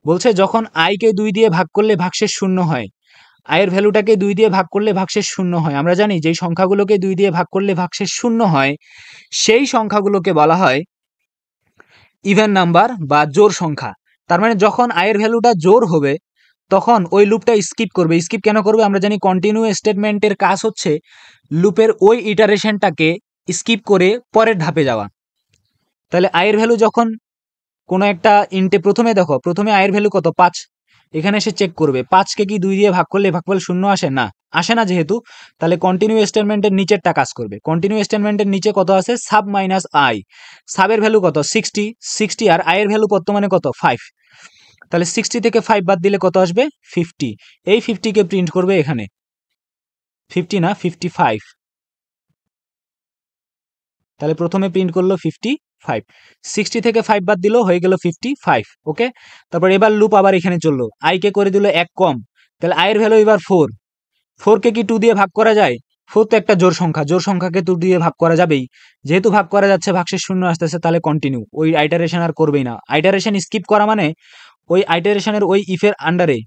বলছে যখন আই কে 2 দিয়ে ভাগ করলে ভাগশেষ শূন্য হয়, আয়ের ভ্যালুটাকে 2 দিয়ে ভাগ করলে ভাগশেষ শূন্য হয়। আমরা জানি যেই সংখ্যাগুলোকে 2 দিয়ে ভাগ করলে ভাগশেষ শূন্য হয় সেই সংখ্যাগুলোকে বলা হয় ইভেন নাম্বার বা জোড় সংখ্যা। তার মানে যখন আয়ের ভ্যালুটা জোড় হবে তখন ওই লুপটা স্কিপ করবে। স্কিপ কেন করবে? আমরা জানি কন্টিনিউ স্টেটমেন্টের কাজ হচ্ছে লুপের ওই ইটারেশনটাকে স্কিপ করে পরের ধাপে যাওয়া। তাহলে আয়ের ভ্যালু যখন কোনো একটা ইন্টে, প্রথমে দেখো প্রথমে আয়ের ভ্যালু কত 5, এখানে এসে চেক করবে 5কে কি 2 দিয়ে ভাগ করলে ভাগফল শূন্য আসে না, আসে না যেহেতু, তাহলে কন্টিনিউ স্টেটমেন্টের নিচেরটা কাজ করবে। কন্টিনিউ স্টেটমেন্টের নিচে কত আছে? Sub minus I, Saber value কত 60 আর আয়ের ভ্যালু বর্তমানে কত 5, তাহলে 60 থেকে 5 বাদ দিলে কত আসবে 50। এই 50কে প্রিন্ট করবে এখানে, 50 না 55, তাহলে প্রথমে প্রিন্ট করলো 55, 60 থেকে 5 বাদ দিল হয়ে গেল 55। ওকে, তারপর এবার লুপ আবার এখানে চললো, আই কে করে দিল 1 কম, তাহলে আয়ের ভ্যালু এবার 4, 4 কে কি 2 দিয়ে ভাগ করা যায়? 4 তো একটা জোড় সংখ্যা, জোড় সংখ্যাকে 2 দিয়ে ভাগ করা যাবেই, যেহেতু ভাগ করা যাচ্ছে ভাগশেষ শূন্য আসতেছে, তাহলে কন্টিনিউ, ওই আইটারেশন আর করবেই না। আইটারেশন স্কিপ করা মানে ওই আইটারেশনের ওই ইফের আন্ডারে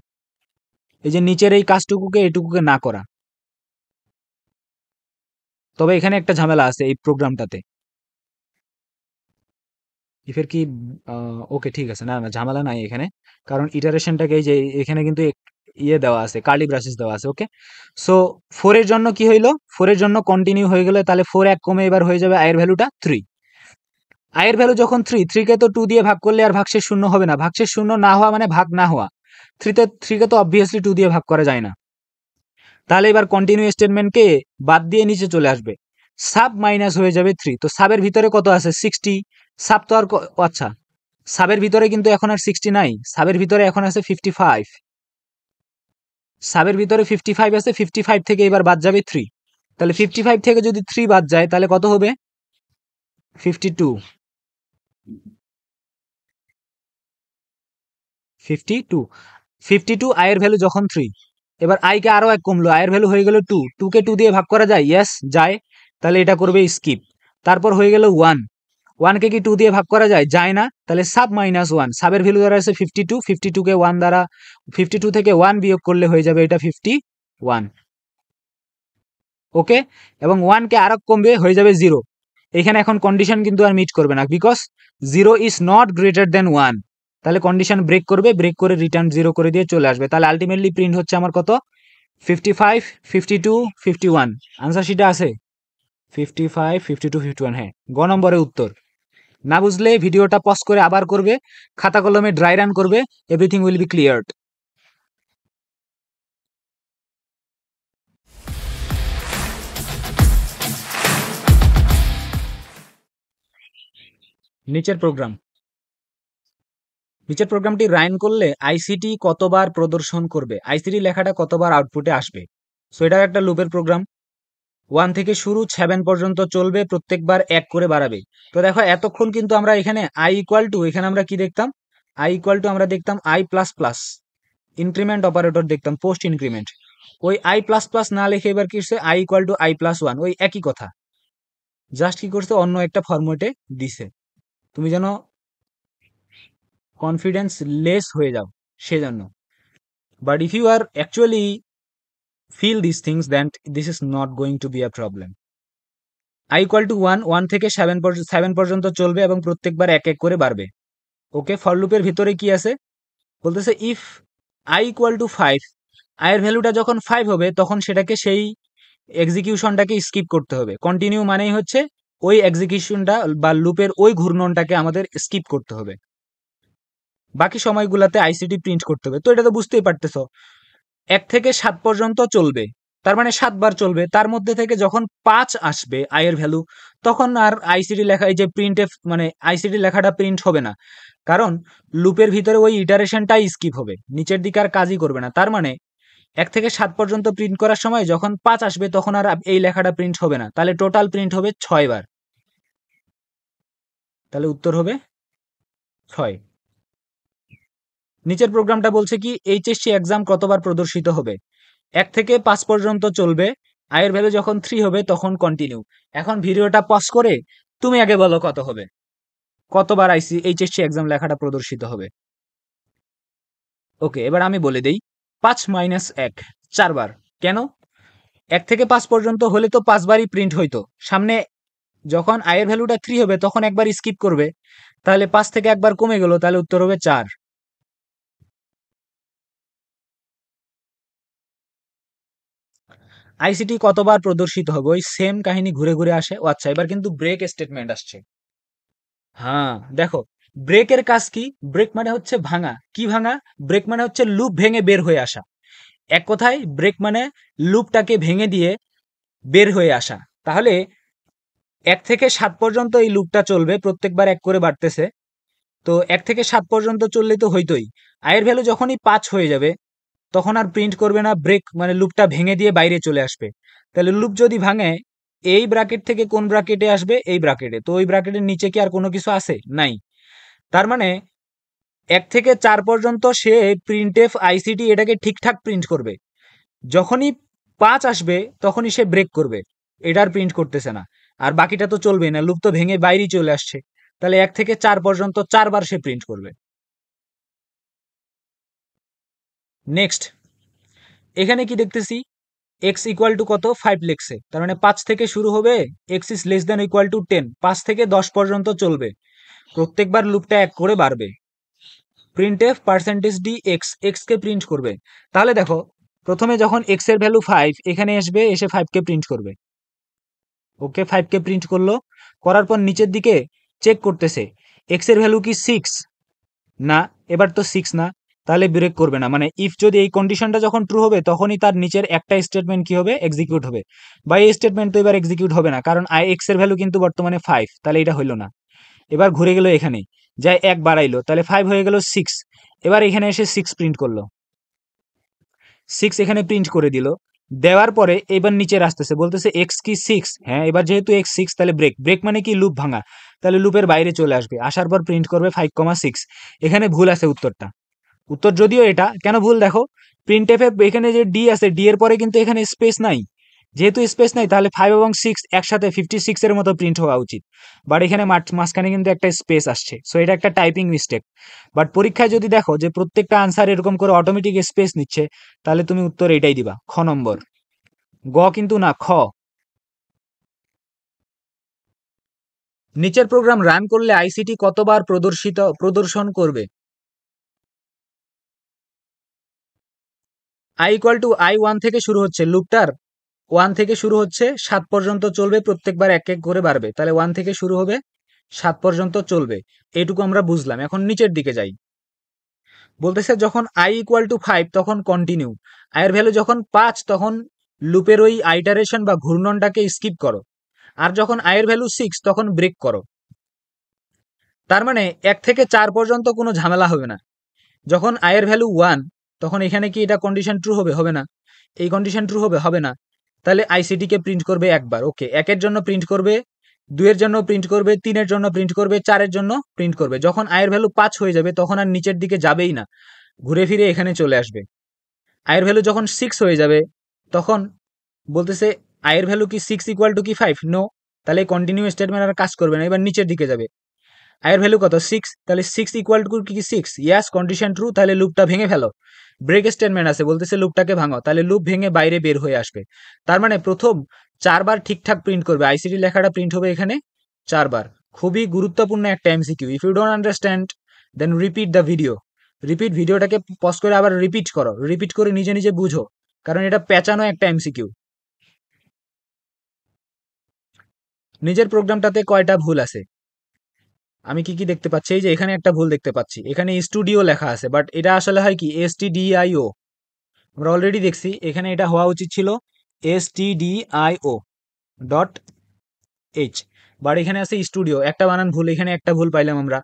এই যে নিচের এই কাজটুকুকে এটুকুকে না করা। তবে এখানে একটা ঝামেলা আছে এই প্রোগ্রামটাতে, ইফের কি ওকে ঠিক আছে, না না ঝামেলা নাই এখানে, কারণ ইটারেশনটাকে এই যে এখানে কিন্তু ইয়ে দেওয়া আছে, কার্লি ব্রাসেস দেওয়া আছে। ওকে, সো 4 এর জন্য কি হইলো, 4 এর জন্য কন্টিনিউ হয়ে গেলে তাহলে 4 এক কমে এবার হয়ে যাবে আয়ের ভ্যালুটা 3। আয়ের ভ্যালু যখন 3 কে তো 2 দিয়ে ভাগ করলে আর ভাগশেষ শূন্য হবে না, ভাগশেষ শূন্য না হওয়া মানে ভাগ না হওয়া, 3 কে তো অবভিয়াসলি 2 দিয়ে ভাগ করা যায় না, তাহলে এবার কন্টিনিউ স্টেটমেন্টকে বাদ দিয়ে নিচে চলে আসবে, সাব মাইনাস হয়ে যাবে 3। তো সাবের ভিতরে কত আছে 60, সাব তো আর আচ্ছা সাবের ভিতরে কিন্তু এখন আর 60 নাই, সাবের ভিতরে এখন আছে 55, সাবের ভিতরে 55 আছে, 55 থেকে এবার বাদ যাবে 3, তাহলে 55 থেকে যদি 3 বাদ যায় তাহলে কত হবে 52, 52, 52 আয়ের ভ্যালু যখন 3, এবার আই কে আরো এক কমলো, আয়ের ভ্যালু হয়ে গেল 2, 2 কে 2 দিয়ে ভাগ করা যায়, ইয়েস যায়, তাহলে এটা করবে স্কিপ। তারপর হয়ে গেল 1, 1 কে কি 2 দিয়ে ভাগ করা যায়, যায় না, তাহলে সাব মাইনাস 1, সাবের ভ্যালু দ্বারা আছে 52, 52 কে 1 দ্বারা 52 থেকে 1 বিয়োগ করলে হয়ে যাবে এটা 51। ওকে, এবং 1 কে আরো কমবে হয়ে যাবে 0, এখানে এখন কন্ডিশন কিন্তু আর মিট করবে না, because 0 is not greater than 1, তাহলে কন্ডিশন ব্রেক করবে, ব্রেক করে রিটার্ন 0 করে দিয়ে চলে আসবে। তাহলে আলটিমেটলি প্রিন্ট হচ্ছে আমার কত 55, 52, 51, আনসার শিটে আছে 55, 52, 51, হ্যাঁ গ নম্বরে উত্তর। না বুঝলে ভিডিওটা পজ করে আবার করবে, খাতা কলমে ড্রাই রান করবে, এভরিথিং উইল বি ক্লিয়ারড। নিচের প্রোগ্রামটি রান করলে আইসিটি কতবার প্রদর্শন করবে, আইসিটি লেখাটা কতবার আউটপুটে আসবে। সো এটা একটা লুপের প্রোগ্রাম, 1 থেকে শুরু 7 পর্যন্ত চলবে, প্রত্যেকবার 1 করে বাড়াবে। তো দেখো এতক্ষণ কিন্তু আমরা এখানে আই ইকুয়াল টু, এখানে আমরা কি দেখতাম, আই ইকুয়াল টু আমরা দেখতাম I plus plus, increment operator দেখতাম পোস্ট ইনক্রিমেন্ট, ওই আই প্লাস প্লাস না লিখে এবার কি হচ্ছে I equal to I plus 1, ওই একই কথা, জাস্ট কি করছে অন্য একটা ফরম্যাটে দিছে, তুমি যেন কনফিডেন্স লেস হয়ে যাও সেজন্য। But if you are actually feel these things, then this is not going to be a problem. I equal to 1, 1 থেকে 7 পর্যন্ত চলবে এবং প্রত্যেকবার 1 1 করে বাড়বে। ওকে, ফর লুপের ভিতরে কি আছে বলতেছে, ইফ i equal to 5, আয়ের ভ্যালুটা যখন 5 হবে তখন সেটাকে সেই এক্সিকিউশনটাকে স্কিপ করতে হবে। কন্টিনিউ মানেই হচ্ছে ওই এক্সিকিউশনটা বা লুপের ওই ঘূর্ণনটাকে আমাদের স্কিপ করতে হবে, বাকি সময়গুলোতে আইসিটি প্রিন্ট করতে হবে। তো এটা তো বুঝতেই পারতেছো, 1 থেকে 7 পর্যন্ত চলবে, তার মানে 7 বার চলবে, তার মধ্যে থেকে যখন 5 আসবে আয়ের ভ্যালু তখন আর আইসিটি লেখা, এই যে প্রিন্ট এফ মানে আইসিটি লেখাটা প্রিন্ট হবে না, কারণ লুপের ভিতরে ওই ইটারেশনটাই স্কিপ হবে, নিচের দিকে আর কাজই করবে না। তার মানে 1 থেকে 7 পর্যন্ত প্রিন্ট করার সময় যখন 5 আসবে তখন আর এই লেখাটা প্রিন্ট হবে না, তাহলে টোটাল প্রিন্ট হবে 6 বার, তাহলে উত্তর হবে 6। নিচের প্রোগ্রামটা বলছে কি এইচএসসি এক্সাম কতবার প্রদর্শিত হবে, 1 থেকে 5 পর্যন্ত চলবে, আয়ের ভ্যালু যখন 3 হবে তখন কন্টিনিউ। এখন ভিডিওটা পজ করে তুমি আগে বলো কত হবে। কতবার এইচএসসি এক্সাম লেখাটা প্রদর্শিত হবে। ওকে, এবার আমি বলে দেই 5 - 1 4 বার। কেন? 1 থেকে 5 পর্যন্ত হলে তো 5 বারই প্রিন্ট হইতো। সামনে যখন i এর ভ্যালুটা 3 হবে তখন একবার স্কিপ করবে, তাহলে 5 থেকে একবার কমে গেল, তাহলে উত্তর হবে 4। আইসিটি কতবার প্রদর্শিত হবে, ওই সেম কাহিনী ঘুরে ঘুরে আসে। ও আচ্ছা, এবার কিন্তু ব্রেক স্টেটমেন্ট আসছে। হ্যাঁ দেখো, ব্রেকের কাজ কি? ব্রেক মানে হচ্ছে ভাঙা। কি ভাঙা? ব্রেক মানে হচ্ছে লুপ ভেঙে বের হয়ে আসা। এক কথায় ব্রেক মানে লুপটাকে ভেঙে দিয়ে বের হয়ে আসা। তাহলে 1 থেকে 7 পর্যন্ত এই লুপটা চলবে, প্রত্যেকবার 1 করে বাড়তেছে। তো 1 থেকে 7 পর্যন্ত চললে তো হইতোই। আয়ের ভ্যালু যখনই 5 হয়ে যাবে তখন আর প্রিন্ট করবে না, ব্রেক মানে লুপটা ভেঙে দিয়ে বাইরে চলে আসবে। তাহলে লুপ যদি ভাঙে, এই ব্র্যাকেট থেকে কোন ব্র্যাকেটে আসবে? এই ব্র্যাকেটে। তো ওই ব্র্যাকেটের নিচে কি আর কোনো কিছু আছে? নাই। তার মানে 1 থেকে 4 পর্যন্ত সে প্রিন্টএফ আইসিটি এটাকে ঠিকঠাক প্রিন্ট করবে। যখনই 5 আসবে তখনই সে ব্রেক করবে, এটা আর প্রিন্ট করতেছে না। আর বাকিটা তো চলবেই না, লুপ তো ভেঙে বাইরেই চলে আসছে। তাহলে 1 থেকে 4 পর্যন্ত 4 বার সে প্রিন্ট করবে। নেক্সট, এখানে কি দেখতেছি? x ইকুয়াল টু কত? 5 লিখছে। তার মানে 5 থেকে শুরু হবে, x is less than equal to 10। 5 থেকে 10 পর্যন্ত চলবে, প্রত্যেকবার লুপটা 1 করে বাড়বে। Printf percentage D X, X কে প্রিন্ট করবে। তাহলে দেখো, প্রথমে যখন x এর ভ্যালু 5 এখানে আসবে, এসে 5 কে প্রিন্ট করবে। ওকে, 5 কে প্রিন্ট করলো। করার পর নিচের দিকে চেক করতেছে x এর ভ্যালু কি 6? না, এবার তো 6 না, তাহলে ব্রেক করবে না। মানে ইফ যদি এই কন্ডিশনটা যখন ট্রু হবে তখনই তার নিচের একটা স্টেটমেন্ট কি হবে? এক্সিকিউট হবে। বা এই স্টেটমেন্ট তো এবার এক্সিকিউট হবে না, কারণ x এর ভ্যালু কিন্তু বর্তমানে 5, তাহলে এটা হইলো না। এবার ঘুরে গেল এখানে, যাই 1 বাড়াইলো, তাহলে 5 হয়ে গেল 6। এবার এখানে এসে 6 প্রিন্ট করলো, 6 এখানে প্রিন্ট করে দিল। দেওয়ার পরে এবার নিচে আসতেছে, বলতেছে এক্স কি 6? হ্যাঁ, এবার যেহেতু x 6, তাহলে ব্রেক। ব্রেক মানে কি? লুপ ভাঙা। তাহলে লুপের বাইরে চলে আসবে, আসার পর প্রিন্ট করবে 5,6। এখানে ভুল আছে উত্তরটা। উত্তর যদিও এটা, কেন ভুল দেখো, প্রিন্টএফ এ এখানে যে ডি আছে, ডি এর পরে কিন্তু এখানে স্পেস নাই। যেহেতু স্পেস নাই, তাহলে 5 এবং 6 একসাথে 56 এর মতো প্রিন্ট হওয়া উচিত। বাট এখানে মাঝখানে কিন্তু একটা স্পেস আসছে, সো এটা একটা টাইপিং মিস্টেক। বাট পরীক্ষায় যদি দেখো যে প্রত্যেকটা আনসার এরকম করে অটোমেটিক স্পেস নিচ্ছে, তাহলে তুমি উত্তর এটাই দিবা, খ নম্বর। গ কিন্তু না, খ। নিচের প্রোগ্রাম রান করলে আইসিটি কতবার প্রদর্শন করবে? i=i1 থেকে শুরু হচ্ছে লুপটার, 1 থেকে শুরু হচ্ছে, 7 পর্যন্ত চলবে, প্রত্যেকবার 1 1 করে বাড়বে। তাহলে 1 থেকে শুরু হবে, 7 পর্যন্ত চলবে। এইটুকু আমরা বুঝলাম। এখন নিচের দিকে যাই। বলতেছে যখন i=5 তখন কন্টিনিউ। এর ভ্যালু যখন 5 তখন লুপের ওই আইটারেশন বা ঘূর্ণনটাকে স্কিপ করো। আর যখন এর ভ্যালু 6 তখন ব্রেক করো। তার মানে 1 থেকে 4 পর্যন্ত কোনো ঝামেলা হবে না। যখন এর ভ্যালু 1 তখন এখানে কি এটা কন্ডিশন ট্রু হবে? হবে না। এই কন্ডিশন ট্রু হবে? হবে না। তাহলে আইসিটি কে প্রিন্ট করবে একবার। ওকে, 1 এর জন্য প্রিন্ট করবে, 2 এর জন্য প্রিন্ট করবে, 3 এর জন্য প্রিন্ট করবে, 4 এর জন্য প্রিন্ট করবে। যখন এর ভ্যালু 5 হয়ে যাবে তখন আর নিচের দিকে যাবেই না, ঘুরে ফিরে এখানে চলে আসবে। এর ভ্যালু যখন 6 হয়ে যাবে তখন বলতেছে এর ভ্যালু কি 6 ইকুয়াল টু কি 5? নো। তাহলে কন্টিনিউ স্টেটমেন্ট আর কাজ করবে না, এবার নিচের দিকে যাবে। এর ভ্যালু কত? 6। তাহলে 6 ইকুয়াল টু কি 6? ইয়াস, কন্ডিশন ট্রু। তাহলে লুপটা ভেঙে ফেলো। ব্রেক স্টেটমেন্ট আছে, বলতেছে লুপটাকে ভাঙো, তাহলে লুপ ভেঙে বাইরে বের হয়ে আসবে। তার মানে প্রথম 4 বার ঠিকঠাক প্রিন্ট করবে, আইসিটি লেখাটা প্রিন্ট হবে এখানে 4 বার। খুবই গুরুত্বপূর্ণ একটা MCQ. If you don't understand then repeat the video. ভিডিওটাকে পজ করে আবার রিপিট করো, রিপিট করে নিজে নিজে বুঝো, কারণ এটা পেঁচানো একটা এমসিকিউ। নিজের প্রোগ্রামটাতে কয়টা ভুল আছে? আমি কি কি দেখতে পাচ্ছি? এই যে এখানে একটা ভুল দেখতে পাচ্ছি, এখানে স্টুডিও লেখা আছে, বাট এটা আসলে হয় কি STDIO। আমরা অলরেডি দেখছি, এখানে এটা হওয়া উচিত ছিল STDIO.h, বাট এখানে আছে স্টুডিও। একটা বানান ভুল, এখানে একটা ভুল পাইলাম আমরা।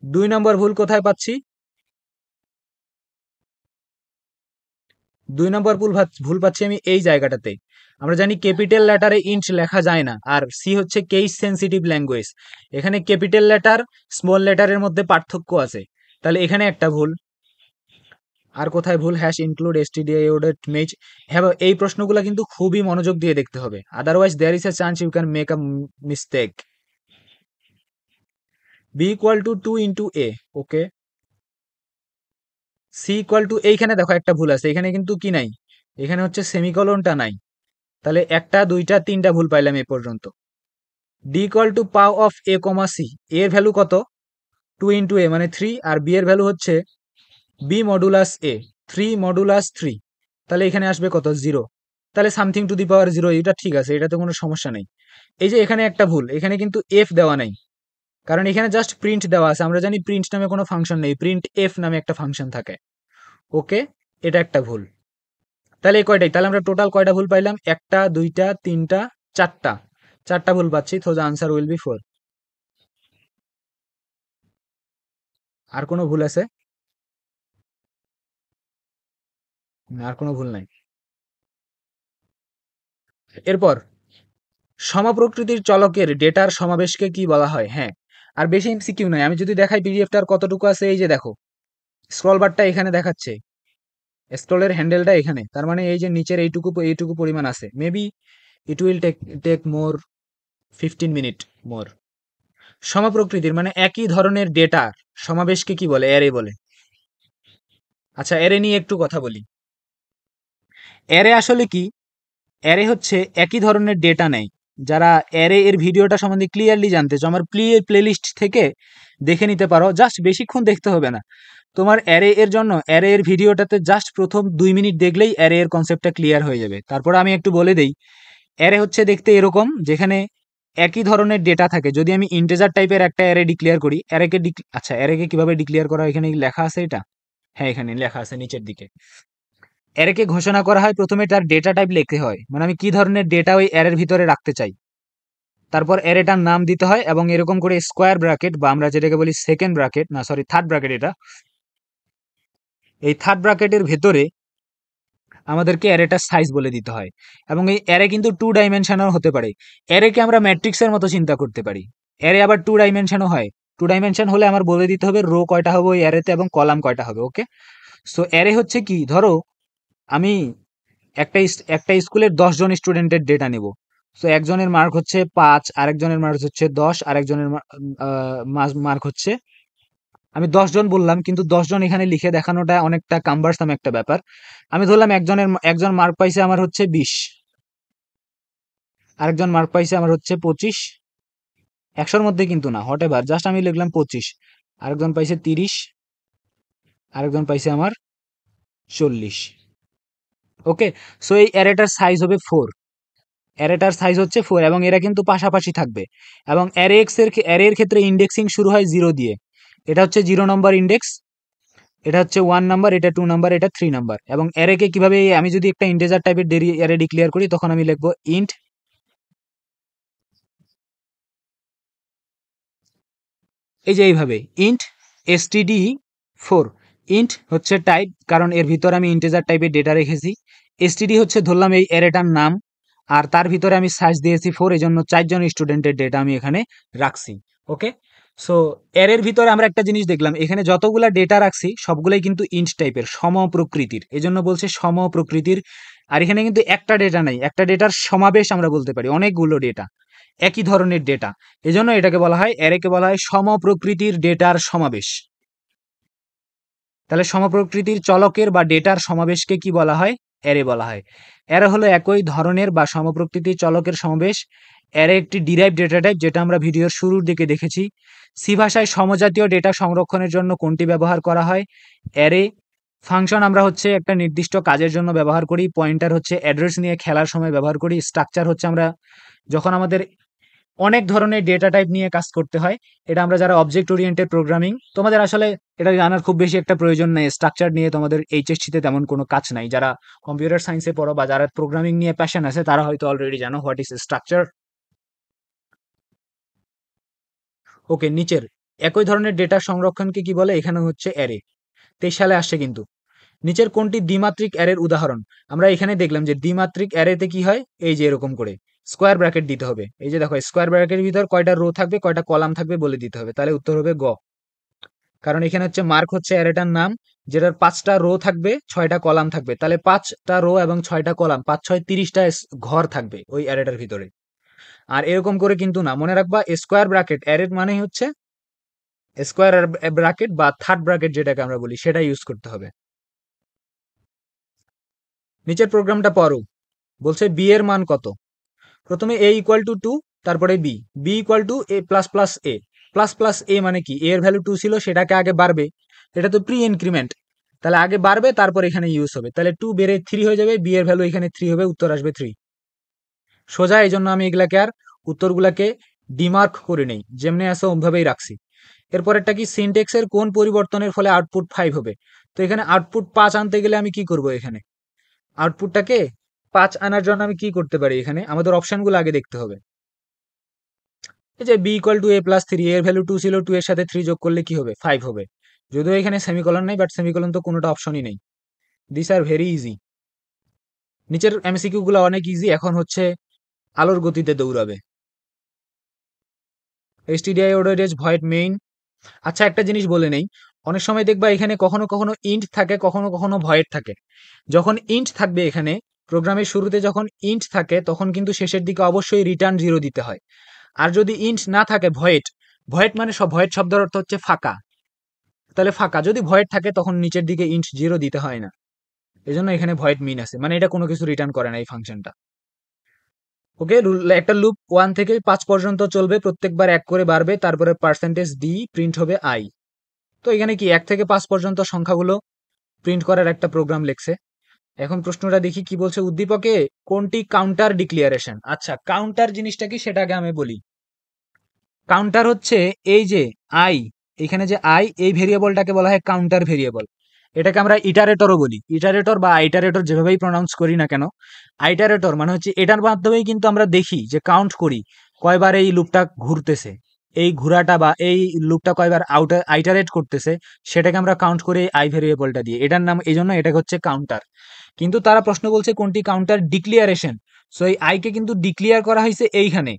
2 নম্বর ভুল কোথায় পাচ্ছি? 2 নম্বর ভুল পাচ্ছি আমি এই জায়গাটাতে। আমরা জানি ক্যাপিটাল লেটারে ইন্ট লেখা যায় না, আর সি হচ্ছে কেস সেন্সিটিভ ল্যাঙ্গুয়েজ। এখানে ক্যাপিটাল লেটার স্মল লেটারের মধ্যে পার্থক্য আছে, তাহলে এখানে একটা ভুল। আর কোথায় ভুল? Hash include stdio.mech। হ্যাঁ, এই প্রশ্নগুলো কিন্তু খুবই মনোযোগ দিয়ে দেখতে হবে, otherwise there is a chance you can make a mistake. B equal to 2 into A. Okay, C equal to, এইখানে দেখো একটা ভুল আছে, এখানে কিন্তু কি নাই, এখানে হচ্ছে সেমিকোলনটা নাই, তাহলে একটা দুইটা তিনটা ভুল পাইলাম এ পর্যন্ত। ডি ইকুয়াল টু পাও অফ এ কমা সি, এর ভ্যালু কত, 2 ইন্টু এ মানে 3, আর বি এর ভ্যালু হচ্ছে বি মডুলাস এ, 3 মডুলাস 3, তাহলে এখানে আসবে কত, 0। তাহলে সামথিং টু দি পাওয়ার 0, এটা ঠিক আছে, এটাতে কোনো সমস্যা নেই। এই যে এখানে একটা ভুল, এখানে কিন্তু এফ দেওয়া নাই, কারণ এখানে জাস্ট প্রিন্ট দেওয়া আছে, আমরা জানি প্রিন্ট নামে কোনো ফাংশন নেই, প্রিন্ট এফ নামে একটা ফাংশন থাকে। ওকে, এটা একটা ভুল। তাহলে এই কয়টাই, তাহলে আমরা টোটাল কয়টা ভুল পাইলাম, একটা দুইটা তিনটা চারটা, চারটা ভুল পাচ্ছি, তো দ্য আনসার উইল বি 4। আর কোনো ভুল আছে? না, আর কোনো ভুল নাই। এরপর, সমপ্রকৃতির চলকের ডেটার সমাবেশকে কি বলা হয়? হ্যাঁ, আর বেশি এমসিকিউ নয়, আমি যদি দেখাই পিডিএফটার কতটুকু আছে, এই যে দেখো স্ক্রল বারটা এখানে দেখাচ্ছে, স্ক্রলের হ্যান্ডেলটা এখানে, তার মানে এই যে নিচের এইটুকু এইটুকু পরিমাণ আছে, maybe it will take more 15 minute more. সমপ্রকৃতির মানে একই ধরনের ডেটার সমাবেশকে কি বলে? অ্যারে বলে। আচ্ছা, অ্যারে নিয়ে একটু কথা বলি। অ্যারে আসলে কি? অ্যারে হচ্ছে একই ধরনের ডেটা নেয়। যারা অ্যারে এর ভিডিওটা সম্বন্ধে ক্লিয়ারলি জানতে চাও, আমার প্লেলিস্ট থেকে দেখে নিতে পারো, জাস্ট বেশিক্ষণ দেখতে হবে না তোমার। অ্যারে এর জন্য অ্যারে এর ভিডিওটাতে জাস্ট প্রথম 2 মিনিট দেখলেই অ্যারে এর কনসেপ্টটা ক্লিয়ার হয়ে যাবে। তারপর আমি একটু বলে দেই, অ্যারে হচ্ছে দেখতে এরকম, যেখানে একই ধরনের ডেটা থাকে। যদি আমি ইন্টিজার টাইপের একটা অ্যারে ডিক্লেয়ার করি, আচ্ছা, অ্যারেকে কিভাবে ডিক্লেয়ার করা, এখানে লেখা আছে এটা, হ্যাঁ এখানে লেখা আছে নিচের দিকে। অ্যারেকে ঘোষণা করা হয় প্রথমে তার ডেটা টাইপ লিখতে হয়, মানে আমি কি ধরনের ডেটা ওই অ্যারের ভিতরে রাখতে চাই, তারপর অ্যারেটার নাম দিতে হয়, এবং এরকম করে স্কোয়ার ব্র্যাকেট, বা আমরা যেটাকে বলি সেকেন্ড ব্র্যাকেট, না সরি থার্ড ব্র্যাকেট, এটা এই থার্ড ব্র্যাকেটের ভেতরে আমাদেরকে অ্যারেটার সাইজ বলে দিতে হয়। এবং এই অ্যারে কিন্তু 2 ডাইমেনশনাল হতে পারে। অ্যারেকে আমরা ম্যাট্রিক্সের মতো চিন্তা করতে পারি। অ্যারে আবার 2 ডাইমেনশনও হয়। 2 ডাইমেনশন হলে আমার বলে দিতে হবে রো কয়টা হবে ওই অ্যারেতে এবং কলাম কয়টা হবে। ওকে, সো অ্যারে হচ্ছে কি, ধরো আমি একটা স্কুলের 10 জন স্টুডেন্টের ডেটা নেব। সো একজনের মার্ক হচ্ছে 5, আরেকজনের মার্ক হচ্ছে 10, আরেকজনের মার্ক হচ্ছে, আমি 10 জন বললাম, কিন্তু 10 জন এখানে লিখে দেখানোটা অনেকটা কাম্বারসাম একটা ব্যাপার। আমি ধরলাম একজন মার্ক পাইছে আমার হচ্ছে 20, আরেকজন মার্ক পাইছে আমার হচ্ছে 25, 100-র মধ্যে কিন্তু না, হট এভার, জাস্ট আমি লিখলাম 25, আরেকজন পাইছে 30, আরেকজন পাইছে আমার 40। ওকে, সো এই অ্যারেটার সাইজ হবে 4, অ্যারেটার সাইজ হচ্ছে 4, এবং এরা কিন্তু পাশাপাশি থাকবে। এবং অ্যারে এর ক্ষেত্রে ইন্ডেক্সিং শুরু হয় 0 দিয়ে, এটা হচ্ছে 0 নম্বর ইন্ডেক্স, এটা হচ্ছে 1 নাম্বার, এটা 2 নাম্বার, এটা 3 নাম্বার। এবং অ্যারেকে কিভাবে, আমি যদি একটা ইন্টিজার টাইপের অ্যারে ডিক্লেয়ার করি, তখন আমি লিখবো ইন্ট, এই যে এইভাবে ইন্ট std4। ইন্ট হচ্ছে টাইপ, কারণ এর ভিতর আমি ইন্টিজার টাইপের ডেটা রেখেছি। std হচ্ছে ধরলাম এই অ্যারেটার নাম, আর তার ভিতরে আমি সাইজ দিয়েছি 4, এই জন্য 4 জন স্টুডেন্টের ডেটা আমি এখানে রাখছি। ওকে, সো অ্যারের ভিতরে আমরা একটা জিনিস দেখলাম, এখানে যতগুলা ডেটা রাখছি সবগুলাই কিন্তু ইন্ট টাইপের, সমপ্রকৃতির, এই জন্য বলছে সমপ্রকৃতির। আর এখানে কিন্তু একটা ডেটা নাই, একটা ডেটার সমাবেশ আমরা বলতে পারি, অনেকগুলো ডেটা, একই ধরনের ডেটা, এজন্য এটাকে বলা হয়, অ্যারেকে বলা হয় সমপ্রকৃতির ডেটার সমাবেশ। তাহলে সমপ্রকৃতির চলকের বা ডেটার সমাবেশকে কি বলা হয়? অ্যারে বলা হয়। অ্যারে হলো একই ধরনের বা সমপ্রকৃতির চলকের সমাবেশ। অ্যারে একটি ডিরাইভ ডেটা টাইপ, যেটা আমরা ভিডিওর শুরুর দিকে দেখেছি। সি ভাষায় সমজাতীয় ডেটা সংরক্ষণের জন্য কোনটি ব্যবহার করা হয়? অ্যারে। ফাংশন আমরা হচ্ছে একটা নির্দিষ্ট কাজের জন্য ব্যবহার করি। পয়েন্টার হচ্ছে অ্যাড্রেস নিয়ে খেলার সময় ব্যবহার করি। স্ট্রাকচার হচ্ছে আমরা যখন আমাদের অনেক ধরনের ডেটা টাইপ নিয়ে কাজ করতে হয়, এটা আমরা যারা অবজেক্ট ওরিয়েন্টেড প্রোগ্রামিং, তোমাদের আসলে এটা জানার খুব বেশি একটা প্রয়োজন নেই, স্ট্রাকচার নিয়ে তোমাদের এইচএসসিতে তেমন কোনো কাজ নাই। যারা কম্পিউটার সায়েন্সে পড়ো বা যারা প্রোগ্রামিং নিয়ে প্যাশন আছে, তারা হয়তো অলরেডি জানো হোয়াট ইজ স্ট্রাকচার। ওকে, নিচের একই ধরনের ডেটা সংরক্ষণকে কি বলে? এখানে হচ্ছে অ্যারে। 23 সালে আসছে কিন্তু। নিচের কোনটি দ্বিমাত্রিক অ্যারের উদাহরণ? আমরা এখানে দেখলাম যে দ্বিমাত্রিক অ্যারেতে কি হয়, এই যে এরকম করে স্কোয়ার ব্র্যাকেট দিতে হবে। এই যে দেখো স্কোয়ার ব্র্যাকেটের ভিতর কয়টা রো থাকবে, কয়টা কলাম থাকবে বলে দিতে হবে, তাহলে উত্তর হবে গ। কারণ এখানে হচ্ছে মার্ক হচ্ছে অ্যারেটার নাম, যেটার 5টা রো থাকবে, 6টা কলাম থাকবে, তাহলে 5টা রো এবং 6টা কলাম, 5 6 30টা ঘর থাকবে ওই অ্যারেটার ভিতরে। আর এরকম করে কিন্তু না, মনে রাখবা স্কোয়ার ব্র্যাকেট অ্যারের মানে হচ্ছে স্কোয়ার ব্র্যাকেট বা থার্ড ব্র্যাকেট যেটাকে আমরা বলি সেটা ইউজ করতে হবে। নিচের প্রোগ্রামটা পড়ো। বলছে বি এর মান কত। প্রথমে a ইকুয়াল টু 2, তারপরে b equal to a plus plus a. Plus plus a মানে কি, এর ভ্যালু 2 ছিল, সেটাকে আগে বাড়বে, এটা তো প্রি ইনক্রিমেন্ট, তাহলে আগে বাড়বে তারপর এখানে ইউজ হবে, তাহলে 2 বেড়ে 3 হয়ে যাবে, বি এর ভ্যালু এখানে 3 হবে, উত্তর আসবে 3। সোজা, এই জন্য আমি এগুলাকে আর উত্তরগুলাকে ডিমার্ক করে নেই, যেমনি আছে ওমভাবেই রাখছি। এরপরেরটা কি, সিনটেক্সের কোন পরিবর্তনের ফলে আউটপুট 5 হবে। তো এখানে আউটপুট 5 আনতে গেলে আমি কি করব, এখানে আউটপুটটাকে 5 আনার জন্য আমি কি করতে পারি, এখানে আমাদের অপশনগুলো আগে দেখতে হবে। এই যে B equal to A plus 3, এর ভ্যালু 2 ছিল, 2 এর সাথে 3 যোগ করলে কি হবে, 5 হবে। যদিও এখানে সেমিকোলন নাই, বাট সেমিকোলন তো কোনোটা অপশনই নেই। This are very easy. নিচের এমসিকিউ গুলো অনেক ইজি, এখন হচ্ছে আলোর গতিতে দৌড়াবে। stdio void main. আচ্ছা, একটা জিনিস বলে নেই, অনেক সময় দেখবা এখানে কখনো কখনো ইন্ট থাকে, কখনো কখনো ভয়েড থাকে। যখন ইন্ট থাকবে এখানে প্রোগ্রামের শুরুতে, যখন ইন্ট থাকে তখন কিন্তু শেষের দিকে অবশ্যই রিটার্ন 0 দিতে হয়। আর যদি ইন্ট না থাকে, ভয়েড, ভয়েড মানে ভয়েড শব্দের অর্থ হচ্ছে ফাঁকা, তাহলে ফাঁকা, যদি ভয়েড থাকে তখন নিচের দিকে ইন্ট 0 দিতে হয় না। এই জন্য এখানে ভয়েড মিন আছে, মানে এটা কোনো কিছু রিটার্ন করে না এই ফাংশনটা। ওকে, একটা লুপ 1 থেকে 5 পর্যন্ত চলবে, প্রত্যেকবার 1 করে বাড়বে, তারপরে পার্সেন্টেজ ডি প্রিন্ট হবে আই। তো এখানে কি 1 থেকে 5 পর্যন্ত সংখ্যাগুলো প্রিন্ট করার একটা প্রোগ্রাম লিখছে। এখন প্রশ্নটা দেখি কি বলছে, উদ্দীপকে কোনটি কাউন্টার ডিক্লিয়ারেশন। আচ্ছা, কাউন্টার জিনিসটা কি সেটা আগে আমি বলি। কাউন্টার হচ্ছে এই যে আই, এখানে যে আই, এই ভেরিয়েবলটাকে বলা হয় কাউন্টার ভেরিয়েবল। এটাকে আমরা ইটারেটরও বলি, ইটারেটর বা আইটারেটর যেভাবেই প্রনাউন্স করি না কেন। আইটারেটর মানে হচ্ছে এটার মাধ্যমেই কিন্তু আমরা দেখি যে কাউন্ট করি কয়বার এই লুপটা ঘুরতেছে, এই ঘোরাটা বা এই লুপটা কয়বার আইটারেট করতেছে, সেটাকে আমরা কাউন্ট করি আই ভেরিয়েবলটা দিয়ে, এটার নাম, এই জন্য এটা হচ্ছে কাউন্টার। কিন্তু তারা প্রশ্ন বলছে কোনটি কাউন্টার ডিক্লিয়ারেশন। সো এই আইকে কিন্তু ডিক্লিয়ার করা হয়েছে এইখানে,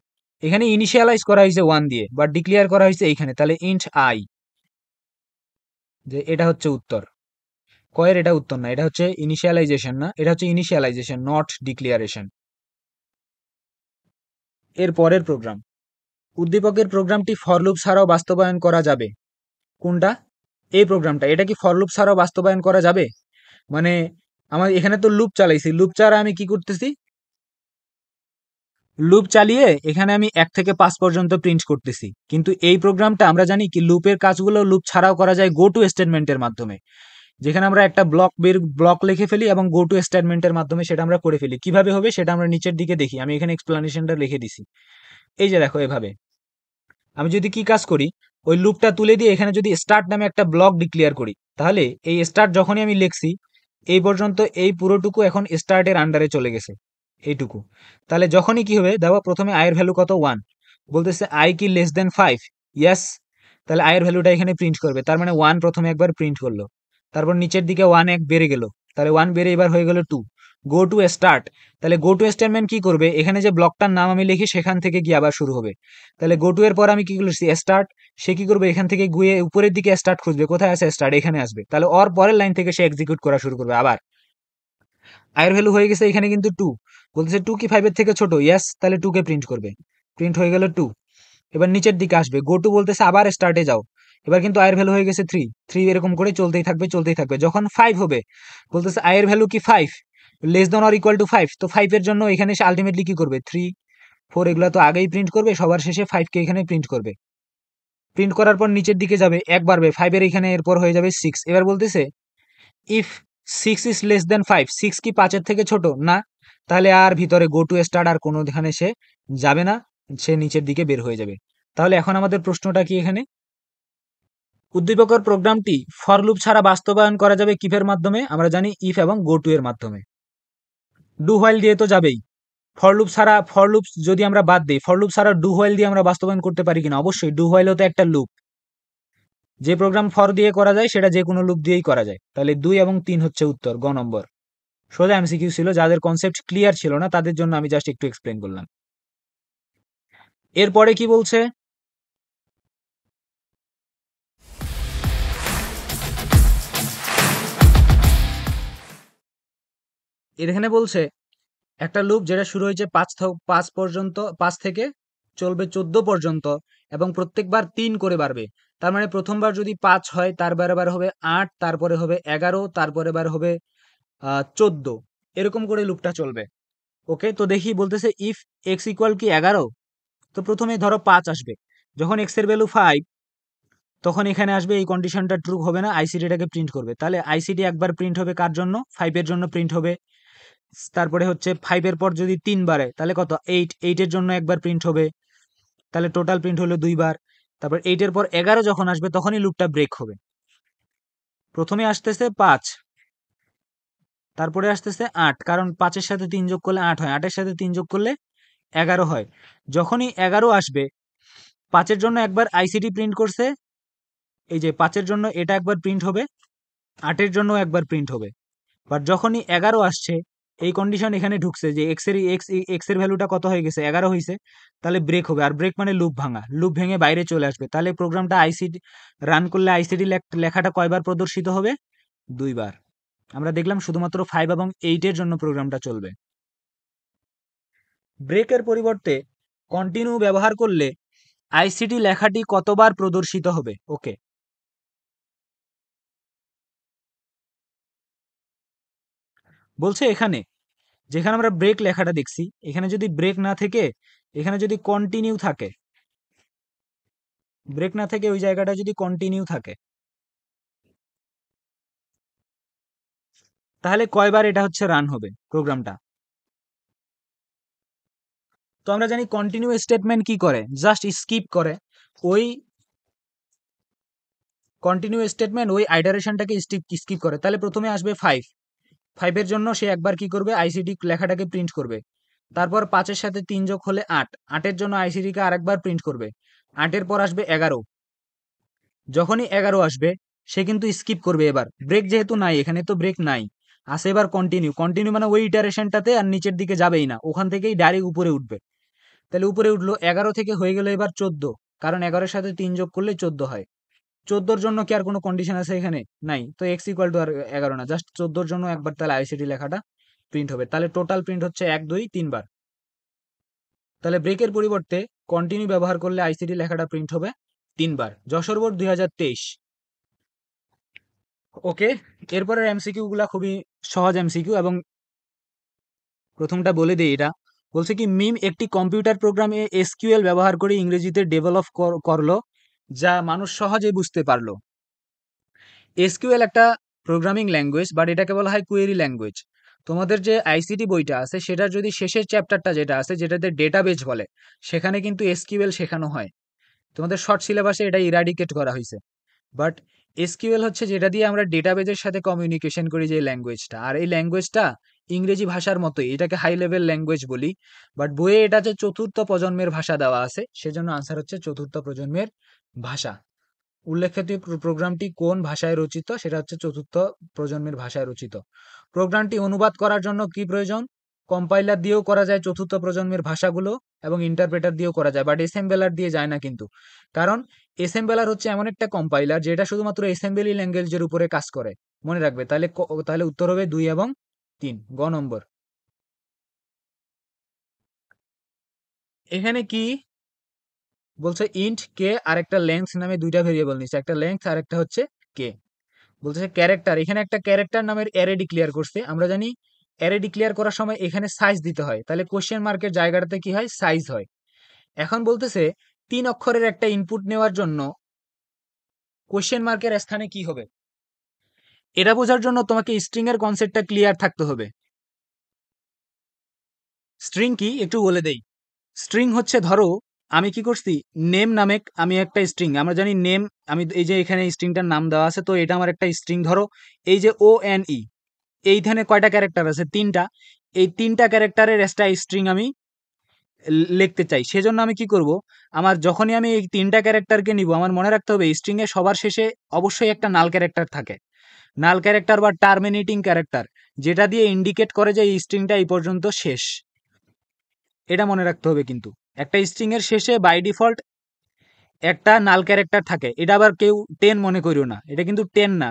এখানে ইনিশিয়ালাইজ করা হয়েছে 1 দিয়ে, বাট ডিক্লিয়ার করা হয়েছে এইখানে, তাহলে ইন্ট আই, যে এটা হচ্ছে উত্তর। কয়ের এটা উত্তর না, এটা হচ্ছে ইনিশিয়ালাইজেশন, না এটা হচ্ছে ইনিশিয়ালাইজেশন, নট ডিক্লিয়ারেশন। এর পরের প্রোগ্রাম, উদ্দীপকের প্রোগ্রামটি ফর লুপ ছাড়াও বাস্তবায়ন করা যাবে। কোনটা, এই প্রোগ্রামটা, এটা কি ফর লুপ ছাড়াও বাস্তবায়ন করা যাবে? মানে আমার এখানে তো লুপ চালাইছি, লুপ ছাড়া আমি কি করতেছি, লুপ চালিয়ে এখানে আমি 1 থেকে 5 পর্যন্ত প্রিন্ট করতেছি, কিন্তু এই প্রোগ্রামটা আমরা জানি কি লুপের কাজগুলো লুপ ছাড়াও করা যায় গো টু স্টেটমেন্টের মাধ্যমে, যেখানে আমরা একটা ব্লক লিখে ফেলি এবং গো টু স্টেটমেন্টের মাধ্যমে সেটা আমরা করে ফেলি। কিভাবে হবে সেটা আমরা নিচের দিকে দেখি, আমি এখানে এক্সপ্লানেশনটা লিখে দিছি। এই যে দেখো, এভাবে আমি যদি কি কাজ করি, ওই লুপটা তুলে দিয়ে এখানে যদি স্টার্ট নামে একটা ব্লক ডিক্লেয়ার করি, তাহলে এই স্টার্ট যখনই আমি লিখছি এই পর্যন্ত, এই পুরোটুকু এখন স্টার্টের আন্ডারে চলে গেছে, এইটুকু। তাহলে যখনই কি হবে, দেখো প্রথমে আয়ের ভ্যালু কত, 1, বলতেছে আই কি লেস দেন 5, ইয়েস, তাহলে আয়ের ভ্যালুটা এখানে প্রিন্ট করবে, তার মানে 1 প্রথমে একবার প্রিন্ট করলো, তারপর নিচের দিকে 1 এক বেড়ে গেল, তাহলে 1 বেড়ে এবার হয়ে গেল 2। গো টু স্টার্ট, তাহলে গো টু স্টেটমেন্ট কি করবে, এখানে যে ব্লকটার নাম আমি লিখি সেখান থেকে গিয়ে আবার শুরু হবে। তাহলে গো টু এর পর আমি কি করছি, স্টার্ট, সে কি করবে, এখান থেকে গিয়ে উপরের দিকে স্টার্ট খুঁজবে, কোথায় আছে স্টার্ট, এখানে আসবে, তাহলে ওর পরের লাইন থেকে সে এক্সিকিউট করা শুরু করবে আবার। আয়ের ভ্যালু হয়ে গেছে এখানে কিন্তু 2, বলতেছে 2 কি 5 এর থেকে ছোট, ইয়েস, তাহলে 2 কে প্রিন্ট করবে, প্রিন্ট হয়ে গেল 2। এবার নিচের দিকে আসবে, গো টু বলতেছে আবার স্টার্টে যাও, এবার কিন্তু আয়ের ভ্যালু হয়ে গেছে 3, এরকম করে চলতেই থাকবে চলতেই থাকবে, যখন 5 হবে বলতেছে আয়ের ভ্যালু কি 5, less than or equal to 5, তো 5 এর জন্য এখানে সে আলটিমেটলি কি করবে, 3 4 এগুলো তো আগেই প্রিন্ট করবে, সবার শেষে 5 কে এখানে প্রিন্ট করবে। প্রিন্ট করার পর নিচের দিকে যাবে, এক বাড়বে, 5 এর এখানে এরপর হয়ে যাবে 6। এবার বলতেছে ইফ 6 ইজ লেস দেন 5, 6 কি 5 এর থেকে ছোট না, তাহলে আর ভিতরে গো টু স্টার্ট আর কোনো এখানে সে যাবে না, সে নিচের দিকে বের হয়ে যাবে। তাহলে এখন আমাদের প্রশ্নটা কি, এখানে উদ্দীপকের প্রোগ্রামটি ফর লুপ ছাড়া বাস্তবায়ন করা যাবে কিফের মাধ্যমে, আমরা জানি ইফ এবং গো টু এর মাধ্যমে। ডু হোয়াইল দিয়ে তো যাবেই, ফর লুপ ছাড়া, ফর লুপ যদি আমরা বাদ দিই, ফর লুপ ছাড়া ডু হোয়াইল দিয়ে আমরা বাস্তবায়ন করতে পারি কিনা, অবশ্যই, ডু হোয়াইলও তো একটা লুপ, যে প্রোগ্রাম ফর দিয়ে করা যায় সেটা যে কোনো লুপ দিয়েই করা যায়। তাহলে 2 এবং 3 হচ্ছে উত্তর, গ নম্বর। সোজা এমসিকিউ ছিল, যাদের কনসেপ্ট ক্লিয়ার ছিল না তাদের জন্য আমি জাস্ট একটু এক্সপ্লেন করলাম। এরপরে কি বলছে, এখানে বলছে একটা লুপ যেটা শুরু হয়েছে 5 পর্যন্ত, 5 থেকে চলবে 14 পর্যন্ত এবং প্রত্যেকবার 3 করে বাড়বে। তার মানে প্রথমবার যদি 5 হয় তার পরের বার হবে 8, তারপরে হবে 11, তারপরে বার হবে 14, এরকম করে লুপটা চলবে। ওকে, তো দেখি বলতেছে ইফ এক্স ইকুয়াল কি 11, তো প্রথমে ধরো 5 আসবে। যখন এক্স এর ভ্যালু 5, তখন এখানে আসবে এই কন্ডিশনটা ট্রু হবে না, আইসিডিটাকে প্রিন্ট করবে। তাহলে আইসিডি একবার প্রিন্ট হবে কার জন্য? 5 এর জন্য প্রিন্ট হবে। তারপরে হচ্ছে 5 এর পর যদি 3 বাড়ে তাহলে কত? 8 এর জন্য একবার প্রিন্ট হবে। তাহলে টোটাল প্রিন্ট হলো 2 বার। তারপর 8 এর পর 11 যখন আসবে তখনই লুপটা ব্রেক হবে। প্রথমে আসতেছে 5, তারপরে আসতেছে 8, কারণ 5 এর সাথে 3 যোগ করলে 8 হয়, 8 এর সাথে 3 যোগ করলে 11 হয়। যখনই 11 আসবে, 5 এর জন্য একবার আইসিডি প্রিন্ট করছে, এই যে 5 এর জন্য এটা একবার প্রিন্ট হবে, 8 এর জন্য একবার প্রিন্ট হবে। বাট যখনই 11 আসছে, এই কন্ডিশন এখানে ঢুকছে যে এক্স এর ভ্যালুটা কত হয়ে গেছে? 11 হয়েছে। তাহলে ব্রেক হবে, আর ব্রেক মানে লুপ ভাঙা, লুপ ভেঙে বাইরে চলে আসবে। তাহলে প্রোগ্রামটা আইসিডি রান করলে আইসিডি লেখাটা কয়বার প্রদর্শিত হবে? 2 বার। আমরা দেখলাম শুধুমাত্র 5 এবং 8 এর জন্য প্রোগ্রামটা চলবে। ব্রেকের পরিবর্তে কন্টিনিউ ব্যবহার করলে আইসিডি লেখাটি কতবার প্রদর্শিত হবে? ওকে, বলছে এখানে যেখানে আমরা ব্রেক লেখাটা দেখছি, এখানে যদি ব্রেক না থেকে এখানে যদি কন্টিনিউ থাকে, ব্রেক না থেকে ওই জায়গাটা যদি কন্টিনিউ থাকে, তাহলে কয়বার এটা হচ্ছে রান হবে প্রোগ্রামটা? তো আমরা জানি কন্টিনিউ স্টেটমেন্ট কি করে? জাস্ট স্কিপ করে ওই কন্টিনিউ স্টেটমেন্ট, ওই আইটারেশনটাকে স্কিপ করে। তাহলে প্রথমে আসবে 5 এর জন্য সে একবার কি করবে? আইসিডি লেখাটাকে প্রিন্ট করবে। তারপর 5 এর সাথে 3 যোগ হলে 8, 8 এর জন্য আইসিডি কে আরেকবার প্রিন্ট করবে। 8 এর পর আসবে 11, যখনই 11 আসবে সে কিন্তু স্কিপ করবে। এবার ব্রেক যেহেতু নাই, এখানে তো ব্রেক নাই, আসে এবার কন্টিনিউ। কন্টিনিউ মানে ওই ইটারেশনটাতে আর নিচের দিকে যাবেই না, ওখান থেকেই ডাইরেক্ট উপরে উঠবে। তাহলে উপরে উঠলো, 11 থেকে হয়ে গেল এবার 14, কারণ 11 এর সাথে 3 যোগ করলে 14 হয়। 14 জন্য কি আর কোনো কন্ডিশন আছে এখানে? নাই, তো এক্স ইকুয়াল টু আর 11 না, জাস্ট 14 জন্য একবার তাহলে আইসিডি লেখাটা প্রিন্ট হবে। তাহলে টোটাল প্রিন্ট হচ্ছে 1 2 3 বার। তাহলে ব্রেকের পরিবর্তে কন্টিনিউ ব্যবহার করলে আইসিডি লেখাটা প্রিন্ট হবে 3 বার। যশোর বোর্ড 2023। ওকে, এরপরের এমসিকিউ গুলা খুবই সহজ এমসিকিউ, এবং প্রথমটা বলে দিই। এটা বলছে কি, মিম একটি কম্পিউটার প্রোগ্রামে এসকিউএল ব্যবহার করে ইংরেজিতে ডেভেলপ করলো, যা মানুষ সহজে বুঝতে পারলো। এসকিউএল একটা প্রোগ্রামিং ল্যাঙ্গুয়েজ, বাট এটাকে বলা হয় কোয়েরি ল্যাঙ্গুয়েজ। তোমাদের যে আইসিটি বইটা আছে সেটার যদি শেষের চ্যাপ্টারটা যেটা আছে, যেটাতে ডেটাবেজ বলে, সেখানে কিন্তু এসকিউএল শেখানো হয়। তোমাদের শর্ট সিলেবাসে এটা ইরাডিকেট করা হয়েছে। বাট এসকিউএল হচ্ছে যেটা দিয়ে আমরা ডেটাবেজের সাথে কমিউনিকেশন করি, যে ল্যাঙ্গুয়েজটা, আর এই ল্যাঙ্গুয়েজটা ইংরেজি ভাষার মতোই, এটাকে হাই লেভেল ল্যাঙ্গুয়েজ বলি। বাট বইয়ে এটা যে চতুর্থ প্রজন্মের ভাষা দেওয়া আছে, সেজন্য আনসার হচ্ছে চতুর্থ প্রজন্মের ভাষা। উল্লেখিত প্রোগ্রামটি কোন ভাষায় রচিত? সেটা হচ্ছে চতুর্থ প্রজন্মের ভাষায় রচিত। প্রোগ্রামটি অনুবাদ করার জন্য কি প্রয়োজন? কম্পাইলার দিয়েও করা যায় চতুর্থ প্রজন্মের ভাষাগুলো, এবং ইন্টারপ্রেটার দিয়েও করা যায়, বাট এসেম্বলার দিয়ে যায় না কিন্তু। কারণ এসেম্বলার হচ্ছে এমন একটা কম্পাইলার যেটা শুধুমাত্র এসেম্বলি ল্যাঙ্গুয়েজের উপরে কাজ করে। মনে রাখবে। তাহলে তাহলে উত্তর হবে 2 এবং 3, গ নম্বর। এখানে কি বলছে? ইন্ট কে আর একটা লেন্থ নামে দুইটা ভেরিয়েবল নিচ্ছে, একটা লেন্থ আর একটা হচ্ছে কে। বলতেছে ক্যারেক্টার, এখানে একটা ক্যারেক্টার নামের অ্যারে ডিক্লেয়ার করছে। আমরা জানি অ্যারে ডিক্লেয়ার করার সময় এখানে সাইজ দিতে হয়, তাহলে কোশ্চেন মার্কের জায়গাটাতে কি হয়? সাইজ হয়। এখন বলতেছে 3 অক্ষরের একটা ইনপুট নেওয়ার জন্য কোশ্চেন মার্কের স্থানে কি হবে? এটা বোঝার জন্য তোমাকে স্ট্রিং এর কনসেপ্টটা ক্লিয়ার থাকতে হবে। স্ট্রিং কি একটু বলে দেই। স্ট্রিং হচ্ছে, ধরো আমি কি করছি, নেম নামে আমি একটা স্ট্রিং, আমরা জানি নেম, আমি এই যে এখানে স্ট্রিংটার নাম দেওয়া আছে, তো এটা আমার একটা স্ট্রিং। ধরো এই যে ONE, এইখানে কয়টা ক্যারেক্টার আছে? 3টা। এই 3টা ক্যারেক্টারের একটা স্ট্রিং আমি লিখতে চাই, সেজন্য আমি কি করব? আমার যখনই আমি এই 3টা ক্যারেক্টারকে নিব, আমার মনে রাখতে হবে স্ট্রিং এর সবার শেষে অবশ্যই একটা নাল ক্যারেক্টার থাকে। নাল ক্যারেক্টার বা টার্মিনেটিং ক্যারেক্টার, যেটা দিয়ে ইন্ডিকেট করে যে এই স্ট্রিংটা এই পর্যন্ত শেষ। এটা মনে রাখতে হবে কিন্তু। একটা স্ট্রিং এর শেষে বাই ডিফল্ট একটা নাল ক্যারেক্টার থাকে। এটা আবার কেউ 10 মনে করিও না, এটা কিন্তু 10 না,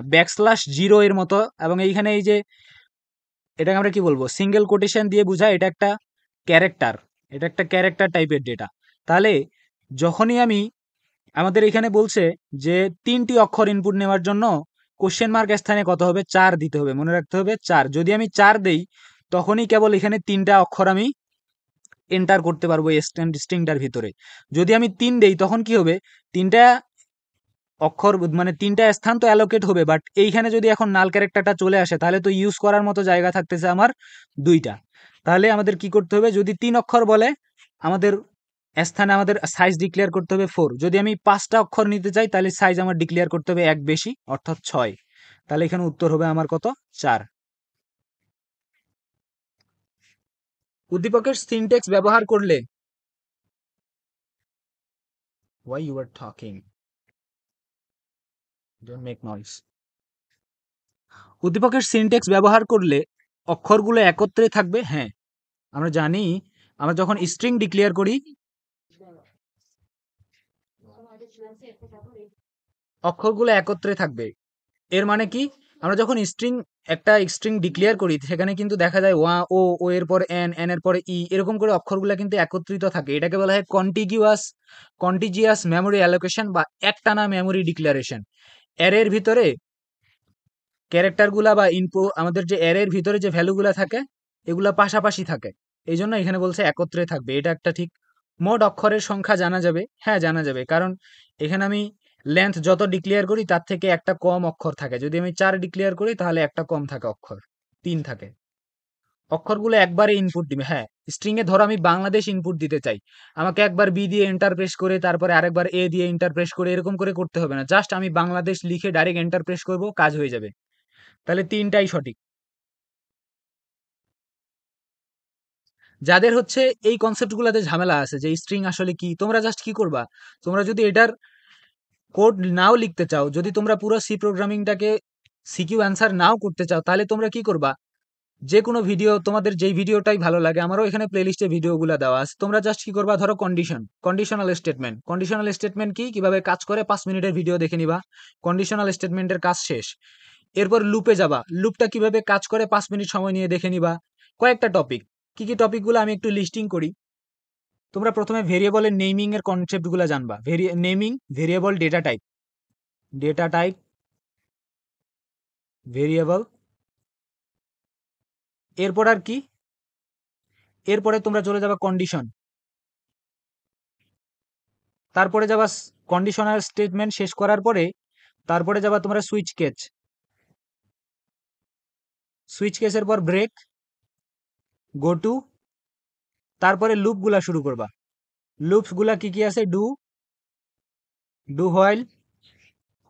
\0 এর মতো। এবং এইখানে এই যে এটাকে আমরা কি বলবো, সিঙ্গেল কোটেশন দিয়ে বোঝায়, এটা একটা ক্যারেক্টার, এটা একটা ক্যারেক্টার টাইপের ডেটা। তাহলে যখনই আমি আমাদের এখানে বলছে যে 3টি অক্ষর ইনপুট নেওয়ার জন্য কোশ্চেন মার্ক স্থানে কত হবে, 4 দিতে হবে, মনে রাখতে হবে 4। যদি আমি 4 দেই তখনই কেবল এখানে 3টা অক্ষর আমি এন্টার করতে পারবো এই স্ট্রিংটার ভিতরে। যদি আমি 3 দেই তখন কি হবে, 3টা অক্ষর মানে 3টা স্থান তো অ্যালোকেট হবে, বাট এইখানে যদি এখন নাল ক্যারেক্টারটা চলে আসে তাহলে তো ইউজ করার মতো জায়গা থাকতেছে আমার 2টা। তাহলে আমাদের কি করতে হবে, যদি 3 অক্ষর বলে আমাদের স্থানে আমাদের সাইজ ডিক্লেয়ার করতে হবে 4। যদি আমি 5টা অক্ষর নিতে চাই তাহলে সাইজ আমার ডিক্লেয়ার করতে হবে 1 বেশি অর্থাৎ 6। তাহলে এখানে উত্তর হবে আমার কত, 4। উদ্দীপকের সিনট্যাক্স ব্যবহার করলে why you are talking, don't make noise। উদ্দীপকের সিনট্যাক্স ব্যবহার করলে অক্ষরগুলো একত্রে থাকবে। হ্যাঁ, আমরা জানি আমরা যখন স্ট্রিং ডিক্লেয়ার করি অক্ষরগুলো একত্রে থাকবে। এর মানে কি, আমরা যখন একটা স্ট্রিং ডিক্লেয়ার করি সেখানে কিন্তু দেখা যায় ও এর পর এন এর পরে ই, এরকম করে অক্ষরগুলো কিন্তু একত্রিত থাকে। এটাকে বলা হয় কন্টিজিয়াস মেমোরি অ্যালোকেশন বা একটানা মেমোরি ডিক্লারেশন। অ্যারের ভিতরে ক্যারেক্টারগুলা বা আমাদের যে অ্যারের ভিতরে যে ভ্যালুগুলা থাকে এগুলা পাশাপাশি থাকে, এই জন্য এখানে বলছে একত্রে থাকবে। এটা একটা ঠিক। মোট অক্ষরের সংখ্যা জানা যাবে, হ্যাঁ জানা যাবে, কারণ এখানে আমি লেন্থ যত ডিক্লেয়ার করি তার থেকে একটা কম অক্ষর থাকে। যদি আমি 4 ডিক্লেয়ার করি তাহলে একটা কম থাকে অক্ষর, 3 থাকে। অক্ষরগুলো একবারে ইনপুট দিবে। হ্যাঁ, স্ট্রিং এ ধরো আমি বাংলাদেশ ইনপুট দিতে চাই, আমাকে একবার বি দিয়ে এন্টার প্রেস করে তারপরে আরেকবার এ দিয়ে এন্টার প্রেস করে এরকম করে করতে হবে না, জাস্ট আমি বাংলাদেশ লিখে ডাইরেক্ট এন্টার প্রেস করব, কাজ হয়ে যাবে। তাহলে 3টাই সঠিক। যাদের হচ্ছে এই কনসেপ্টগুলোতে ঝামেলা আছে যে স্ট্রিং আসলে কি, তোমরা জাস্ট কি করবা, তোমরা যদি এটার কোড নাও লিখতে চাও, যদি তোমরা পুরো সি প্রোগ্রামিংটাকে সিকিউ অ্যান্সার নাও করতে চাও, তাহলে তোমরা কি করবা, যে কোনো ভিডিও, তোমাদের যেই ভিডিওটাই ভালো লাগে, আমারও এখানে প্লেলিস্টে ভিডিওগুলো দেওয়া আছে, তোমরা জাস্ট কি করবা, ধরো কন্ডিশনাল স্টেটমেন্ট কি কিভাবে কাজ করে 5 মিনিটের ভিডিও দেখে নিবা, কন্ডিশনাল স্টেটমেন্টের কাজ শেষ। এরপর লুপে যাবা, লুপটা কিভাবে কাজ করে 5 মিনিট সময় নিয়ে দেখে নিবা। কয়েকটা টপিক, কি কি টপিকগুলো আমি একটু লিস্টিং করি। তোমরা প্রথমে ভেরিয়েবলের নেমিং এর কনসেপ্টগুলো জানবা, naming, variable, data type, variable. এরপর আর কি, এরপরে তোমরা চলে যাবা কন্ডিশন, তারপরে যাবা কন্ডিশনাল স্টেটমেন্ট শেষ করার পরে তারপরে যাবা তোমরা সুইচ কেসের পর ব্রেক, গো টু, তারপরে লুপগুলা শুরু করবা। লুপসগুলা কি কি আছে, ডু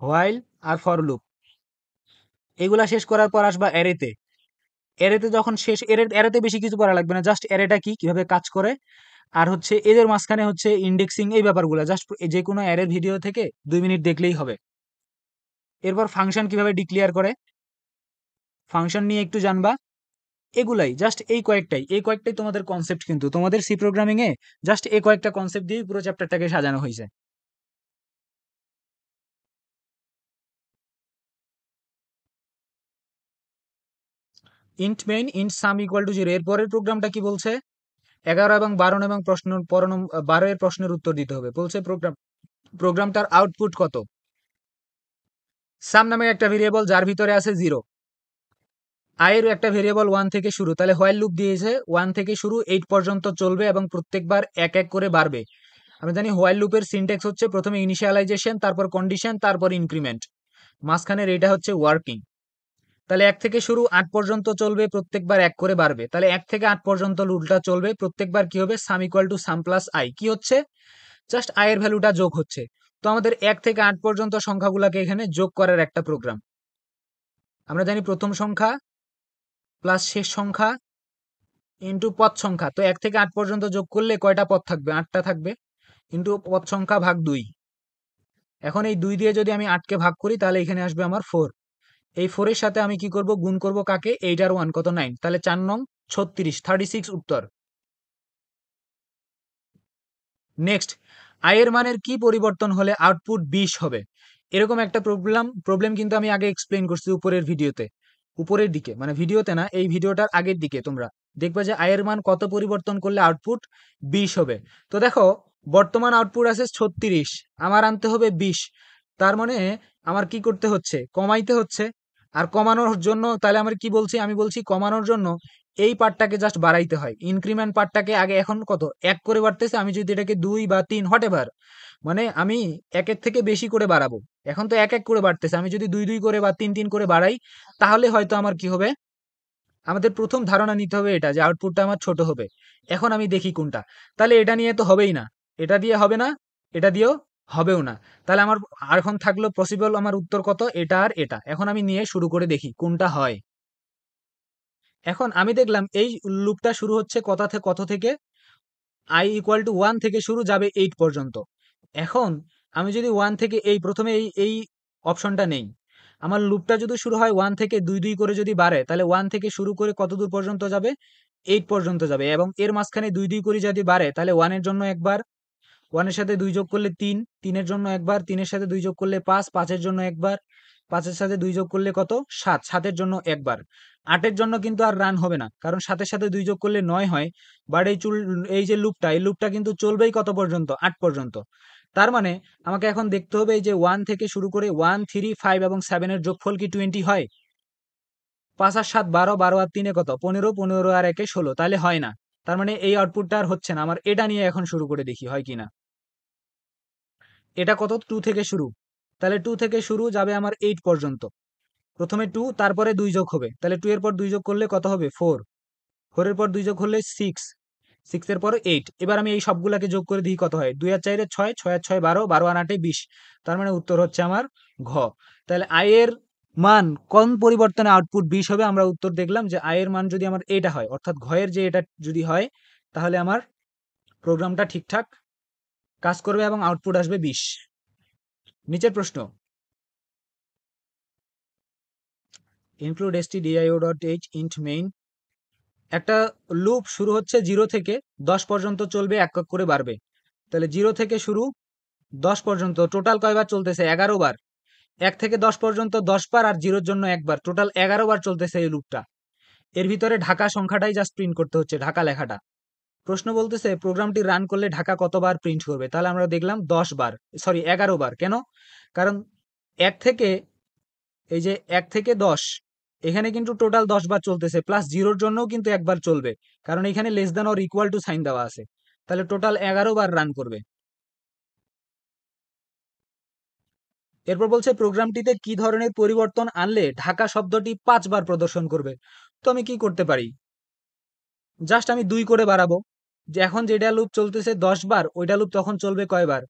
হোয়াইল আর ফর লুপ। এগুলা শেষ করার পর আসবা অ্যারেতে। অ্যারেতে যখন শেষ, অ্যারেতে বেশি কিছু করা লাগবে না, জাস্ট অ্যারেটা কি কিভাবে কাজ করে, আর হচ্ছে এদের মাঝখানে হচ্ছে ইন্ডেক্সিং, এই ব্যাপারগুলো জাস্ট যে কোনো অ্যারের ভিডিও থেকে 2 মিনিট দেখলেই হবে। এরপর ফাংশন কিভাবে ডিক্লেয়ার করে, ফাংশন নিয়ে একটু জানবা। এগুলাই জাস্ট এই কয়েকটাই তোমাদের কনসেপ্ট, কিন্তু তোমাদের সি প্রোগ্রামিং এ জাস্ট এই কয়েকটা কনসেপ্ট দিয়ে পুরো চ্যাপ্টারটাকে সাজানো হয়েছে। Int main int some equal to 0, এর পরের প্রোগ্রামটা কি বলছে, 11 এবং 12 এবং 12 এর প্রশ্নের উত্তর দিতে হবে। বলছে প্রোগ্রামটার আউটপুট কত, সাম নামে একটা ভেরিয়েবল যার ভিতরে আছে 0, আয়ের একটা ভেরিয়েবল 1 থেকে শুরু, তাহলে হোয়াইল লুপ দিয়েছে 1 থেকে শুরু 8 পর্যন্ত চলবে এবং প্রত্যেকবার এক এক করে বাড়বে। আমরা জানি হোয়াইল লুপের সিনট্যাক্স হচ্ছে প্রথমে ইনিশিয়ালাইজেশন, তারপর কন্ডিশন, তারপর ইনক্রিমেন্ট, মাঝখানের এটা হচ্ছে ওয়ার্কিং। তাহলে 1 থেকে শুরু 8 পর্যন্ত চলবে, প্রত্যেকবার এক করে বাড়বে। তাহলে 1 থেকে 8 পর্যন্ত লুপটা চলবে, প্রত্যেকবার কি হবে, সাম equal to some plus I, কি হচ্ছে, জাস্ট আয়ের ভ্যালুটা যোগ হচ্ছে। তো আমাদের 1 থেকে 8 পর্যন্ত সংখ্যাগুলোকে এখানে যোগ করার একটা প্রোগ্রাম। আমরা জানি প্রথম সংখ্যা প্লাস শেষ সংখ্যা ইন্টু পদ সংখ্যা, তো 1 থেকে 8 পর্যন্ত যোগ করলে কয়টা পদ থাকবে, 8টা থাকবে, ইন্টু পদ সংখ্যা ভাগ 2। এখন এই 2 দিয়ে যদি আমি 8কে ভাগ করি তাহলে এখানে আসবে আমার 4। এই 4 এর সাথে আমি কি করব, গুণ করব কাকে, 8 আর 1 কত, 9, তাহলে 4 নং 36 উত্তর। নেক্সট, আয়ের মানের কি পরিবর্তন হলে আউটপুট 20 হবে, এরকম একটা প্রবলেম কিন্তু আমি আগে এক্সপ্লেইন করছি উপরের ভিডিওতে, উপরের দিকে, মানে ভিডিওতে না, এই ভিডিওটার আগের দিকে তোমরা দেখবা যে আয়ের মান কত পরিবর্তন করলে আউটপুট 20 হবে। তো দেখো বর্তমান আউটপুট আছে 36, আমার আনতে হবে 20। তার মানে আমার কি করতে হচ্ছে, কমাইতে হচ্ছে। আর কমানোর জন্য তাহলে আমরা কি বলছি, আমি বলছি কমানোর জন্য এই পার্টটাকে জাস্ট বাড়াইতে হয়। ইনক্রিমেন্ট পার্টটাকে আগে এখন কত 1 করে বাড়তেছে, আমি যদি এটাকে 2 বা 3 হোয়াট এভার, মানে আমি 1 থেকে বেশি করে বাড়াবো। এখন তো 1 করে বাড়তেছে, আমি যদি 2 করে বা 3 করে বাড়াই, তাহলে হয়তো আমার কি হবে, আমাদের প্রথম ধারণা নিতে হবে এটা যে আউটপুটটা আমার ছোট হবে। এখন আমি দেখি কোনটা, তাহলে এটা নিয়ে তো হবেই না, এটা দিয়ে হবে না, এটা দিয়েও হবেও না। তাহলে আমার আর এখন থাকলো পসিবল আমার উত্তর কত, এটা আর এটা। এখন আমি নিয়ে শুরু করে দেখি কোনটা হয়। এখন আমি দেখলাম এই লুপটা শুরু হচ্ছে কত থেকে, i ইকুয়াল টু 1 থেকে শুরু, যাবে 8 পর্যন্ত। এখন আমি যদি 1 থেকে এই প্রথমে এই অপশনটা নেই, আমার লুপটা যদি শুরু হয় 1 থেকে 2 করে যদি বাড়ে, তাহলে 1 থেকে শুরু করে কত দূর পর্যন্ত যাবে, 8 পর্যন্ত যাবে। এবং এর মাঝখানে 2 করে যদি বাড়ে, তাহলে 1 এর জন্য একবার, 1 এর সাথে 2 যোগ করলে 3, 3 এর জন্য একবার, 3 এর সাথে 2 যোগ করলে 5, 5 এর জন্য একবার, 5 এর সাথে 2 যোগ করলে কত, 7, 7 এর জন্য একবার। 8 এর জন্য কিন্তু আর রান হবে না, কারণ 7 এর সাথে 2 যোগ করলে 9 হয়। বাট এই যে লুপটা, এই লুপটা কিন্তু চলবেই কত পর্যন্ত, 8 পর্যন্ত। তার মানে আমাকে এখন দেখতে হবে এই যে 1 থেকে শুরু করে 1, 3, 5 এবং 7 এর যোগফল কি 20 হয়? 5 আর 7 12, 12 আর 3 কত 15, 15 আর 1 16, তাহলে হয় না। তার মানে এই আউটপুটটা আর হচ্ছে না। আমার এটা নিয়ে এখন শুরু করে দেখি হয় কিনা। এটা কত, 2 থেকে শুরু, তাহলে 2 থেকে শুরু যাবে আমার 8 পর্যন্ত। প্রথমে 2, তারপরে 2 যোগ হবে, তাহলে 2 এর পর 2 যোগ করলে কত হবে, 4, 4 এর পর 2 যোগ করলে 6, 6 এর পর 8। এবার আমি এই সবগুলাকে যোগ করে দিই, কত হয়, 2 আর 4 6, 6 আর 6 12, 12 আর 8 20। তার মানে উত্তর হচ্ছে আমার ঘ। তাহলে আই এর মান কোন পরিবর্তনে আউটপুট 20 হবে, আমরা উত্তর দেখলাম যে আই এর মান যদি আমার এটা হয়, অর্থাৎ ঘয়ের যে এটা যদি হয়, তাহলে আমার প্রোগ্রামটা ঠিকঠাক কাজ করবে এবং আউটপুট আসবে 20। নিচের প্রশ্ন, include stdio.h int main। একটা লুপ শুরু হচ্ছে 0 থেকে 10 পর্যন্ত চলবে, এক এক করে বাড়বে। তাহলে 0 থেকে শুরু 10 পর্যন্ত টোটাল কয়বার চলতেছে, 11 বার। 1 থেকে 10 পর্যন্ত 10 বার, আর 0 এর জন্য একবার, টোটাল 11 বার চলতেছে এই লুপটা। এর ভিতরে ঢাকা সংখ্যাটাই জাস্ট প্রিন্ট করতে হচ্ছে, ঢাকা লেখাটা। প্রশ্ন বলতেছে প্রোগ্রামটি রান করলে ঢাকা কতবার প্রিন্ট করবে, তাহলে আমরা দেখলাম 10 বার, সরি 11 বার। কেন, কারণ 1 থেকে, এই যে 1 থেকে 10, এখানে কিন্তু টোটাল 10 বার চলতেছে, প্লাস 0 এর জন্যও কিন্তু একবার চলবে, কারণ এখানে less than or equal to sign দেওয়া আছে। তাহলে টোটাল 11 বার রান করবে। এরপর বলছে প্রোগ্রামটিতে কি ধরনের পরিবর্তন আনলে ঢাকা শব্দটি 5 বার প্রদর্শন করবে। তো আমি কি করতে পারি, জাস্ট আমি 2 করে বাড়াবো। যে এখন যেটা লুপ চলতেছে 10 বার, ওইটা লুপ তখন চলবে কয়বার,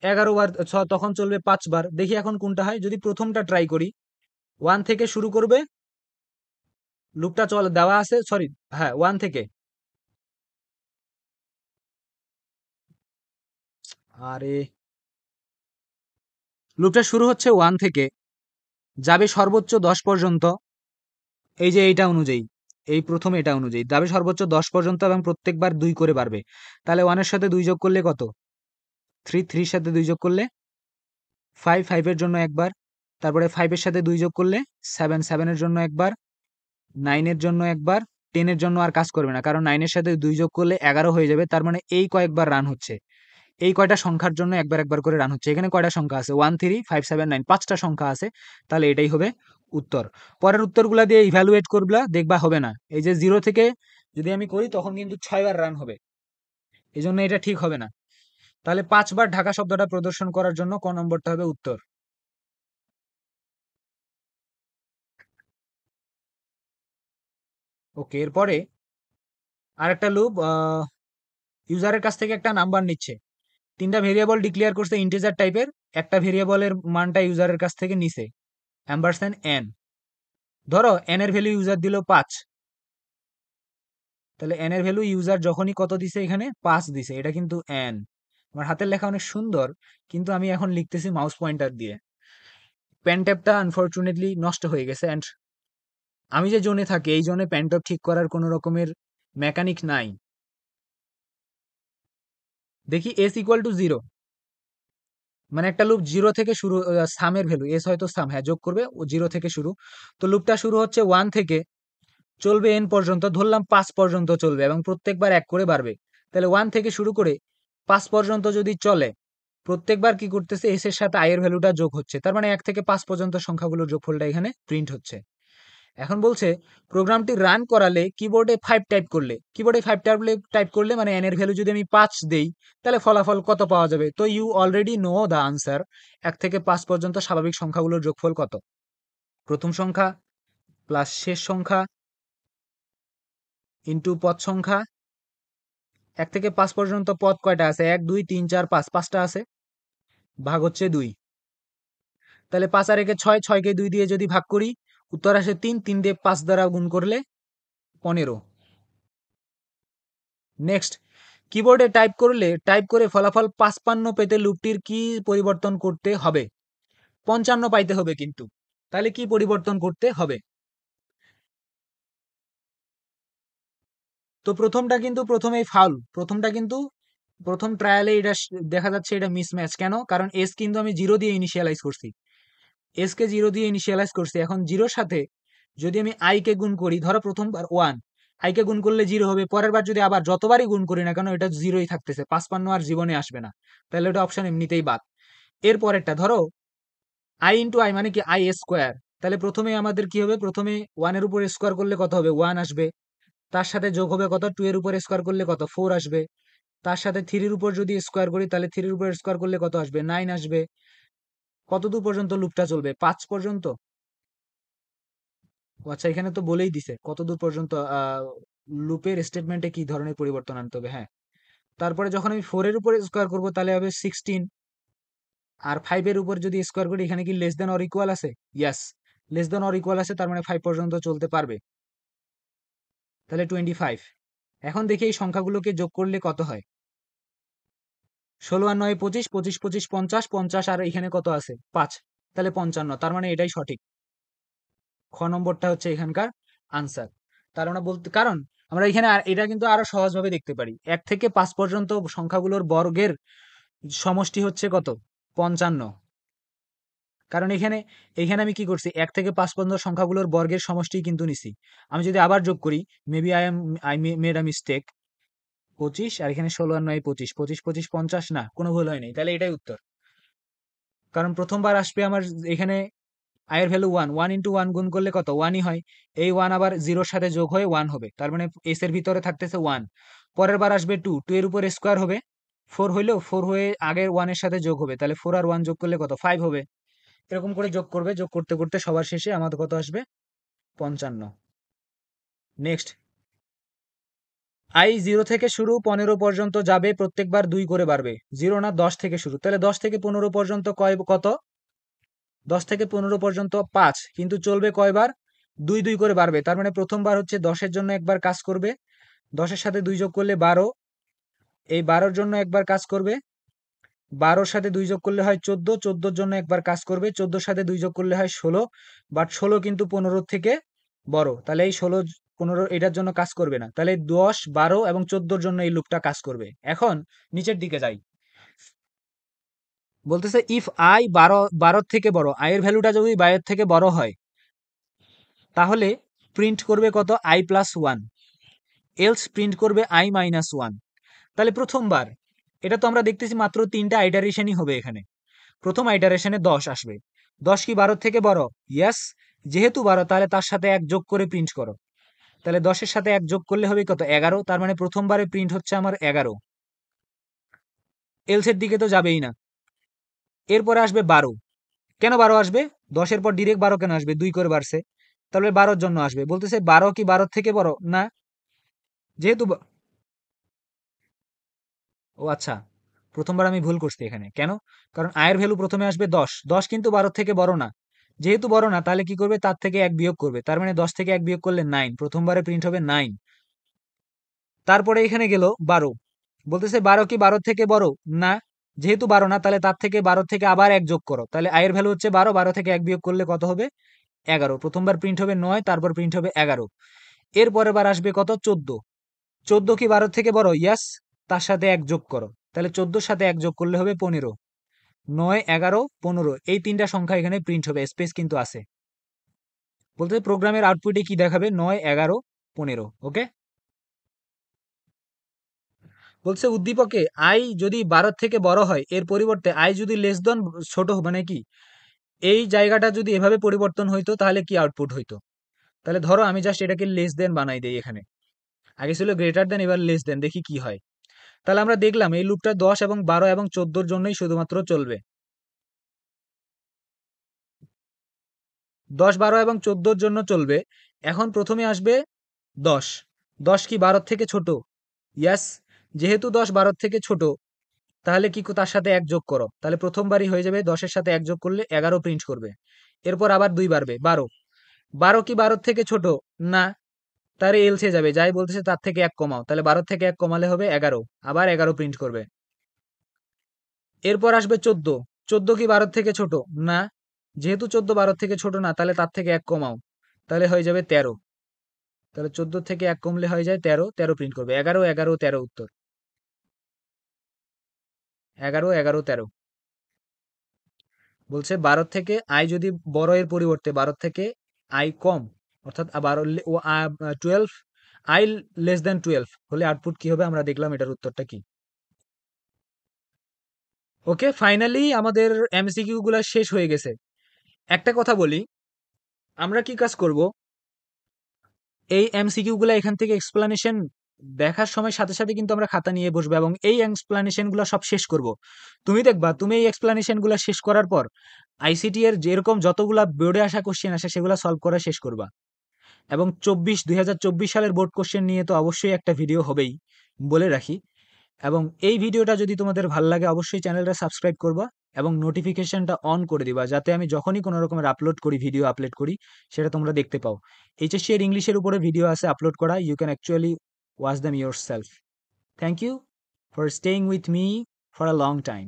11 বার, তখন চলবে 5 বার। দেখি এখন কোনটা হয়, যদি প্রথমটা ট্রাই করি, 1 থেকে শুরু করবে, লুপটা চল দেওয়া আছে, সরি, হ্যাঁ 1 থেকে, আরে লুপটা শুরু হচ্ছে 1 থেকে, যাবে সর্বোচ্চ 10 পর্যন্ত। এই যে এইটা অনুযায়ী, এই প্রথম এটা অনুযায়ী যাবে সর্বোচ্চ 10 পর্যন্ত এবং প্রত্যেকবার 2 করে বাড়বে। তাহলে 1 এর সাথে 2 যোগ করলে কত, 3, 3 এর সাথে 2 যোগ করলে 5, 5 এর জন্য একবার, তারপরে 5 এর সাথে 2 যোগ করলে 7, 7 এর জন্য একবার, 9 এর জন্য একবার, 10 এর জন্য আর কাজ করবে না, কারণ 9 এর সাথে 2 যোগ করলে 11 হয়ে যাবে। তার মানে এই কয়েকবার রান হচ্ছে, এই কয়টা সংখ্যার জন্য একবার একবার করে রান হচ্ছে। এখানে কয়টা সংখ্যা আছে, 1, 3, 5, 7, 9, 5টা সংখ্যা আছে। তাহলে এটাই হবে উত্তর। পরের উত্তরগুলা দিয়ে ইভ্যালুয়েট করবা, দেখবা হবে না। এই যে 0 থেকে যদি আমি করি, তখন কিন্তু 6 বার রান হবে, এই জন্য এটা ঠিক হবে না। তাহলে 5 বার ঢাকা শব্দটা প্রদর্শন করার জন্য ক নম্বরটা হবে উত্তর। ওকে, এরপরে আরেকটা লুপ, ইউজারের কাছ থেকে একটা নাম্বার নিচ্ছে, 3টা ভেরিয়েবল ডিক্লেয়ার করছে ইন্টিজার টাইপের, একটা ভেরিয়েবলের মানটা ইউজারের কাছ থেকে নিছে, অ্যাম্বারস্যান্ড n। ধরো n এর ভ্যালু ইউজার দিল 5, তাহলে n এর ভ্যালু ইউজার যখনই কত দিছে, এখানে 5 দিছে, এটা কিন্তু n। আমার হাতের লেখা অনেক সুন্দর, কিন্তু আমি এখন লিখতেছি মাউস পয়েন্টার দিয়ে। পেন ট্যাবটা আনফরচুনেটলি নষ্ট হয়ে গেছে, এন্ড আমি যে জোনে থাকি, এই জোনে পেন ট্যাব ঠিক করার কোনো রকমের মেকানিক নাই। দেখি s ইকুয়াল টু 0, মানে একটা লুপ 0 থেকে শুরু, সামের ভ্যালু s হয়তো সাম, হ্যাঁ যোগ করবে, ও 0 থেকে শুরু। তো লুপটা শুরু হচ্ছে 1 থেকে, চলবে n পর্যন্ত, ধরলাম 5 পর্যন্ত চলবে এবং প্রত্যেকবার 1 করে বাড়বে। তাহলে 1 থেকে শুরু করে 5 পর্যন্ত যদি চলে, প্রত্যেকবার কি করতেছে, এস এর সাথে আই এর ভ্যালুটা যোগ হচ্ছে, তার মানে 1 থেকে 5 পর্যন্ত সংখ্যাগুলোর যোগফলটা এখানে প্রিন্ট হচ্ছে। এখন বলছে প্রোগ্রামটি রান করালে কিবোর্ডে 5 টাইপ করলে মানে n এর ভ্যালু যদি আমি 5 দেই, তাহলে ফলাফল কত পাওয়া যাবে? তো you already know the answer. 1 থেকে 5 পর্যন্ত স্বাভাবিক সংখ্যাগুলোর যোগফল কত? প্রথম সংখ্যা প্লাস শেষ সংখ্যা ইন্টু পদ সংখ্যা। 1 থেকে 5 পর্যন্ত পদ কয়টা আছে? 1 2 3 4 5, 5টা আছে, ভাগ হচ্ছে 2। তাহলে 5 আর 1 6, 6 কে 2 দিয়ে যদি ভাগ করি, উত্তর আসে 3, 3 দিয়ে 5 দ্বারা গুণ করলে 15। নেক্সট, কিবোর্ডে টাইপ করে ফলাফল 55 পেতে লুপটির কি পরিবর্তন করতে হবে? 55 পাইতে হবে কিন্তু। তাহলে কি পরিবর্তন করতে হবে? তো প্রথমটা কিন্তু প্রথমেই ফাউল। প্রথমটা কিন্তু প্রথম ট্রায়ালে এটা দেখা যাচ্ছে এটা মিসম্যাচ। কেন? কারণ এস কিন্তু আমি 0 দিয়ে ইনিশিয়ালাইজ করছি। এস কে 0 দিয়ে ইনিশিয়ালাইজ করছি। এখন 0 এর সাথে যদি আমি আই কে গুণ করি, ধরো প্রথমবার 1, আই কে গুণ করলে 0 হবে। পরের বার যদি আবার যতবারই গুণ করি না কেন, এটা 0ই থাকতেছে। 55 আর জীবনে আসবে না। তাহলে ওটা অপশন এমনিতেই বাদ। এর পরেরটা ধরো আই ইন্টু আই মানে কি আই স্কোয়ার। তাহলে প্রথমে আমাদের কি হবে? প্রথমে 1 এর উপর স্কোয়ার করলে কত হবে? 1 আসবে। তার সাথে যোগ হবে কত? 2 এর উপর স্কোয়ার করলে কত? 4 আসবে। তার সাথে 3 এর উপর যদি স্কোয়ার করি, তাহলে 3 এর উপর স্কোয়ার করলে কত আসবে? 9 আসবে। কতদূর পর্যন্ত লুপটা চলবে? 5 পর্যন্ত। ও আচ্ছা, এখানে তো বলেই দিছে কতদূর পর্যন্ত লুপের স্টেটমেন্টে কি ধরনের পরিবর্তন আনতে হবে। হ্যাঁ, তারপরে যখন আমি 4 এর উপর স্কোয়ার করবো, তাহলে হবে 16। আর 5 এর উপর যদি স্কোয়ার করি, এখানে কি লেস দেন অর ইকুয়াল আছে? Yes, less than or equal আছে, তার মানে 5 পর্যন্ত চলতে পারবে। তাহলে 25। এখন দেখি এই সংখ্যাগুলোকে যোগ করলে কত হয়। 16 আর 9 25, 25 25 50, 50 আর এখানে কত আছে? 5, তাহলে 55। তার মানে এটাই সঠিক। খ নম্বরটা হচ্ছে এখানকার আনসার। তার মানে বলতে, কারণ আমরা এখানে এটা কিন্তু আরো সহজভাবে দেখতে পারি। 1 থেকে 5 পর্যন্ত সংখ্যাগুলোর বর্গের সমষ্টি হচ্ছে কত? 55। কারণ এখানে এখানে আমি কি করছি? 1 থেকে 5 পর্যন্ত সংখ্যাগুলোর বর্গের সমষ্টি কিন্তু নিছি। আমি যদি আবার যোগ করি, maybe I made a mistake. 25 আর এখানে 16 আর 9 25, 25 25 50, না কোনো ভুল হয়নি। তাহলে এটাই উত্তর। কারণ প্রথমবার আসবে আমার এখানে আই এর ভ্যালু 1, 1 ইন্টু 1 গুণ করলে কত? 1ই হয়। এই 1 আবার 0 এর সাথে যোগ হয়ে 1 হবে। তার মানে এস এর ভিতরে থাকতেছে 1। পরের বার আসবে 2, 2 এর উপর স্কোয়ার হবে। 4 হইলেও 4 হয়ে আগের 1 এর সাথে যোগ হবে। তাহলে 4 আর 1 যোগ করলে কত? 5 হবে। এরকম করে যোগ করবে। যোগ করতে করতে সবার শেষে আমাদের কত আসবে? 55। নেক্সট, আই 0 থেকে শুরু 15 পর্যন্ত যাবে, প্রত্যেকবার 2 করে বাড়বে। 0 না, 10 থেকে শুরু। তাহলে 10 থেকে 15 পর্যন্ত কত? 10 থেকে 15 পর্যন্ত 5, কিন্তু চলবে কয়বার? 2 2 করে বাড়বে। তার মানে প্রথমবার হচ্ছে 10 এর জন্য একবার কাজ করবে, 10 এর সাথে 2 যোগ করলে 12, এই 12 এর জন্য একবার কাজ করবে, 12 এর সাথে 2 যোগ করলে হয় 14, 14 এর জন্য একবার কাজ করবে, 14 এর সাথে 2 যোগ করলে হয় 16, বাট 16 কিন্তু 15 থেকে বড়। তাহলে এই 16 15 এটার জন্য কাজ করবে না। তাহলে 10 12 এবং 14 এর জন্য এই লুপটা কাজ করবে। এখন নিচের দিকে যাই, বলতেছে ইফ আই 12 থেকে বড়, আই এর ভ্যালুটা যদি 12 থেকে বড় হয়, তাহলে প্রিন্ট করবে কত? আই প্লাস 1, এলস প্রিন্ট করবে আই মাইনাস 1। তাহলে প্রথমবার, এটা তো আমরা দেখতেছি মাত্র 3টা আইটারেশনই হবে এখানে। প্রথম আইটারেশনে 10 আসবে। 10 কি 12 থেকে বড়? ইয়েস, যেহেতু 12 তাহলে তার সাথে 1 যোগ করে প্রিন্ট করো। তাহলে 10 এর সাথে 1 যোগ করলে হবে কত? 11। তার মানে প্রথমবারে প্রিন্ট হচ্ছে আমার 11। এলস এর দিকে তো যাবেই না। এরপরে আসবে 12। কেন 12 আসবে? 10 এর পর ডিরেক্ট 12 কেন আসবে? 2 করে বাড়ছে, তাহলে 12 এর জন্য আসবে। বলতেছে 12 কি 12 থেকে বড়? না, যেহেতু ও আচ্ছা, প্রথমবার আমি ভুল করছি এখানে। কেন? কারণ আয়ের ভ্যালু প্রথমে আসবে 10, 10 কিন্তু 12 থেকে বড় না। যেহেতু বড় না, তাহলে কি করবে? তার থেকে 1 বিয়োগ করবে। তার মানে 10 থেকে 1 বিয়োগ করলে 9, প্রথমবারে প্রিন্ট হবে 9। তারপরে এখানে গেল 12, বলতেছে 12 কি 12 থেকে বড়? না, যেহেতু 12 না, তাহলে তার থেকে 12 থেকে আবার 1 যোগ করো। তাহলে আয়ের ভ্যালু হচ্ছে 12, 12 থেকে 1 বিয়োগ করলে কত হবে? 11। প্রথমবার প্রিন্ট হবে 9, তারপর প্রিন্ট হবে 11। এরপরের বার আসবে কত? 14। 14 কি 12 থেকে বড়? ইয়াস, তার সাথে 1 যোগ করো। তাহলে 14 সাথে 1 যোগ করলে হবে 15। 9 11 15, এই 3টা সংখ্যা এখানে প্রিন্ট হবে, স্পেস কিন্তু আছে। বলতে প্রোগ্রামের আউটপুটে কি দেখাবে? 9 11 15। ওকে, বলছে উদ্দীপকে আই যদি 12 থেকে বড় হয় এর পরিবর্তে আই যদি লেস দেন ছোট মানে কি এই জায়গাটা যদি এভাবে পরিবর্তন হইতো তাহলে কি আউটপুট হইতো? তাহলে ধরো আমি জাস্ট এটাকে লেস দেন বানাই দেই এখানে। আগে ছিল গ্রেটার দেন, এবার লেস দেন, দেখি কি হয়। তাহলে আমরা দেখলাম এই লুপটা 10 এবং 12 এবং 14 জন্যই শুধুমাত্র চলবে। 10, 12 এবং 14 জন্য চলবে। এখন প্রথমে আসবে 10। 10 কি 12 থেকে ছোট? ইয়াস। যেহেতু 10 12 থেকে ছোট, তাহলে কি তার সাথে 1 যোগ করো। তাহলে প্রথমবারই হয়ে যাবে 10 এর সাথে 1 যোগ করলে 11 প্রিন্ট করবে। এরপর আবার 2 বাড়বে 12। 12 কি 12 থেকে ছোট? না। তার এলসে যাবে, যাই বলতেছে তার থেকে 1 কমাও। তাহলে 12 থেকে 1 কমালে হবে 11। আবার 11 প্রিন্ট করবে। এরপর আসবে 14। 14 কি 12 থেকে ছোট? না। যেহেতু 14 12 থেকে ছোট না, তাহলে তার থেকে 1 কমাও। তাহলে হয়ে যাবে 13। তাহলে 14 থেকে 1 কমলে হয়ে যায় 13। 13 প্রিন্ট করবে। 11 11 13 উত্তর। 11 11 13। বলছে 12 থেকে আই যদি বড় এর পরিবর্তে 12 থেকে আই কম, অর্থাৎ 12 আই লেস দেন 12 হলে আউটপুট কি হবে? আমরা দেখলাম এটার উত্তরটা কি। ওকে, ফাইনালি আমাদের এমসিকিউ গুলা শেষ হয়ে গেছে। একটা কথা বলি, আমরা কি কাজ করব, এই এমসিকিউ গুলা এখান থেকে এক্সপ্লানেশন দেখার সময় সাথে সাথে কিন্তু আমরা খাতা নিয়ে বসবো এবং এই এক্সপ্লানেশন গুলা সব শেষ করব। তুমি দেখবা তুমি এই এক্সপ্লানেশন গুলা শেষ করার পর আইসিটি এর যেরকম যতগুলা বোর্ডে আসা কোশ্চেন আসে সেগুলা সলভ করা শেষ করবা। এবং 2024 সালের বোর্ড কোশ্চেন নিয়ে তো অবশ্যই একটা ভিডিও হবেই, বলে রাখি। এবং এই ভিডিওটা যদি তোমাদের ভালো লাগে অবশ্যই চ্যানেলটা সাবস্ক্রাইব করবা এবং নোটিফিকেশনটা অন করে দিবা, যাতে আমি যখনই কোনো রকমের ভিডিও আপলোড করি সেটা তোমরা দেখতে পাও। এইচএসসি এর ইংলিশের উপরে ভিডিও আছে আপলোড করা, you can actually watch them yourself. Thank you for staying with me for a long time.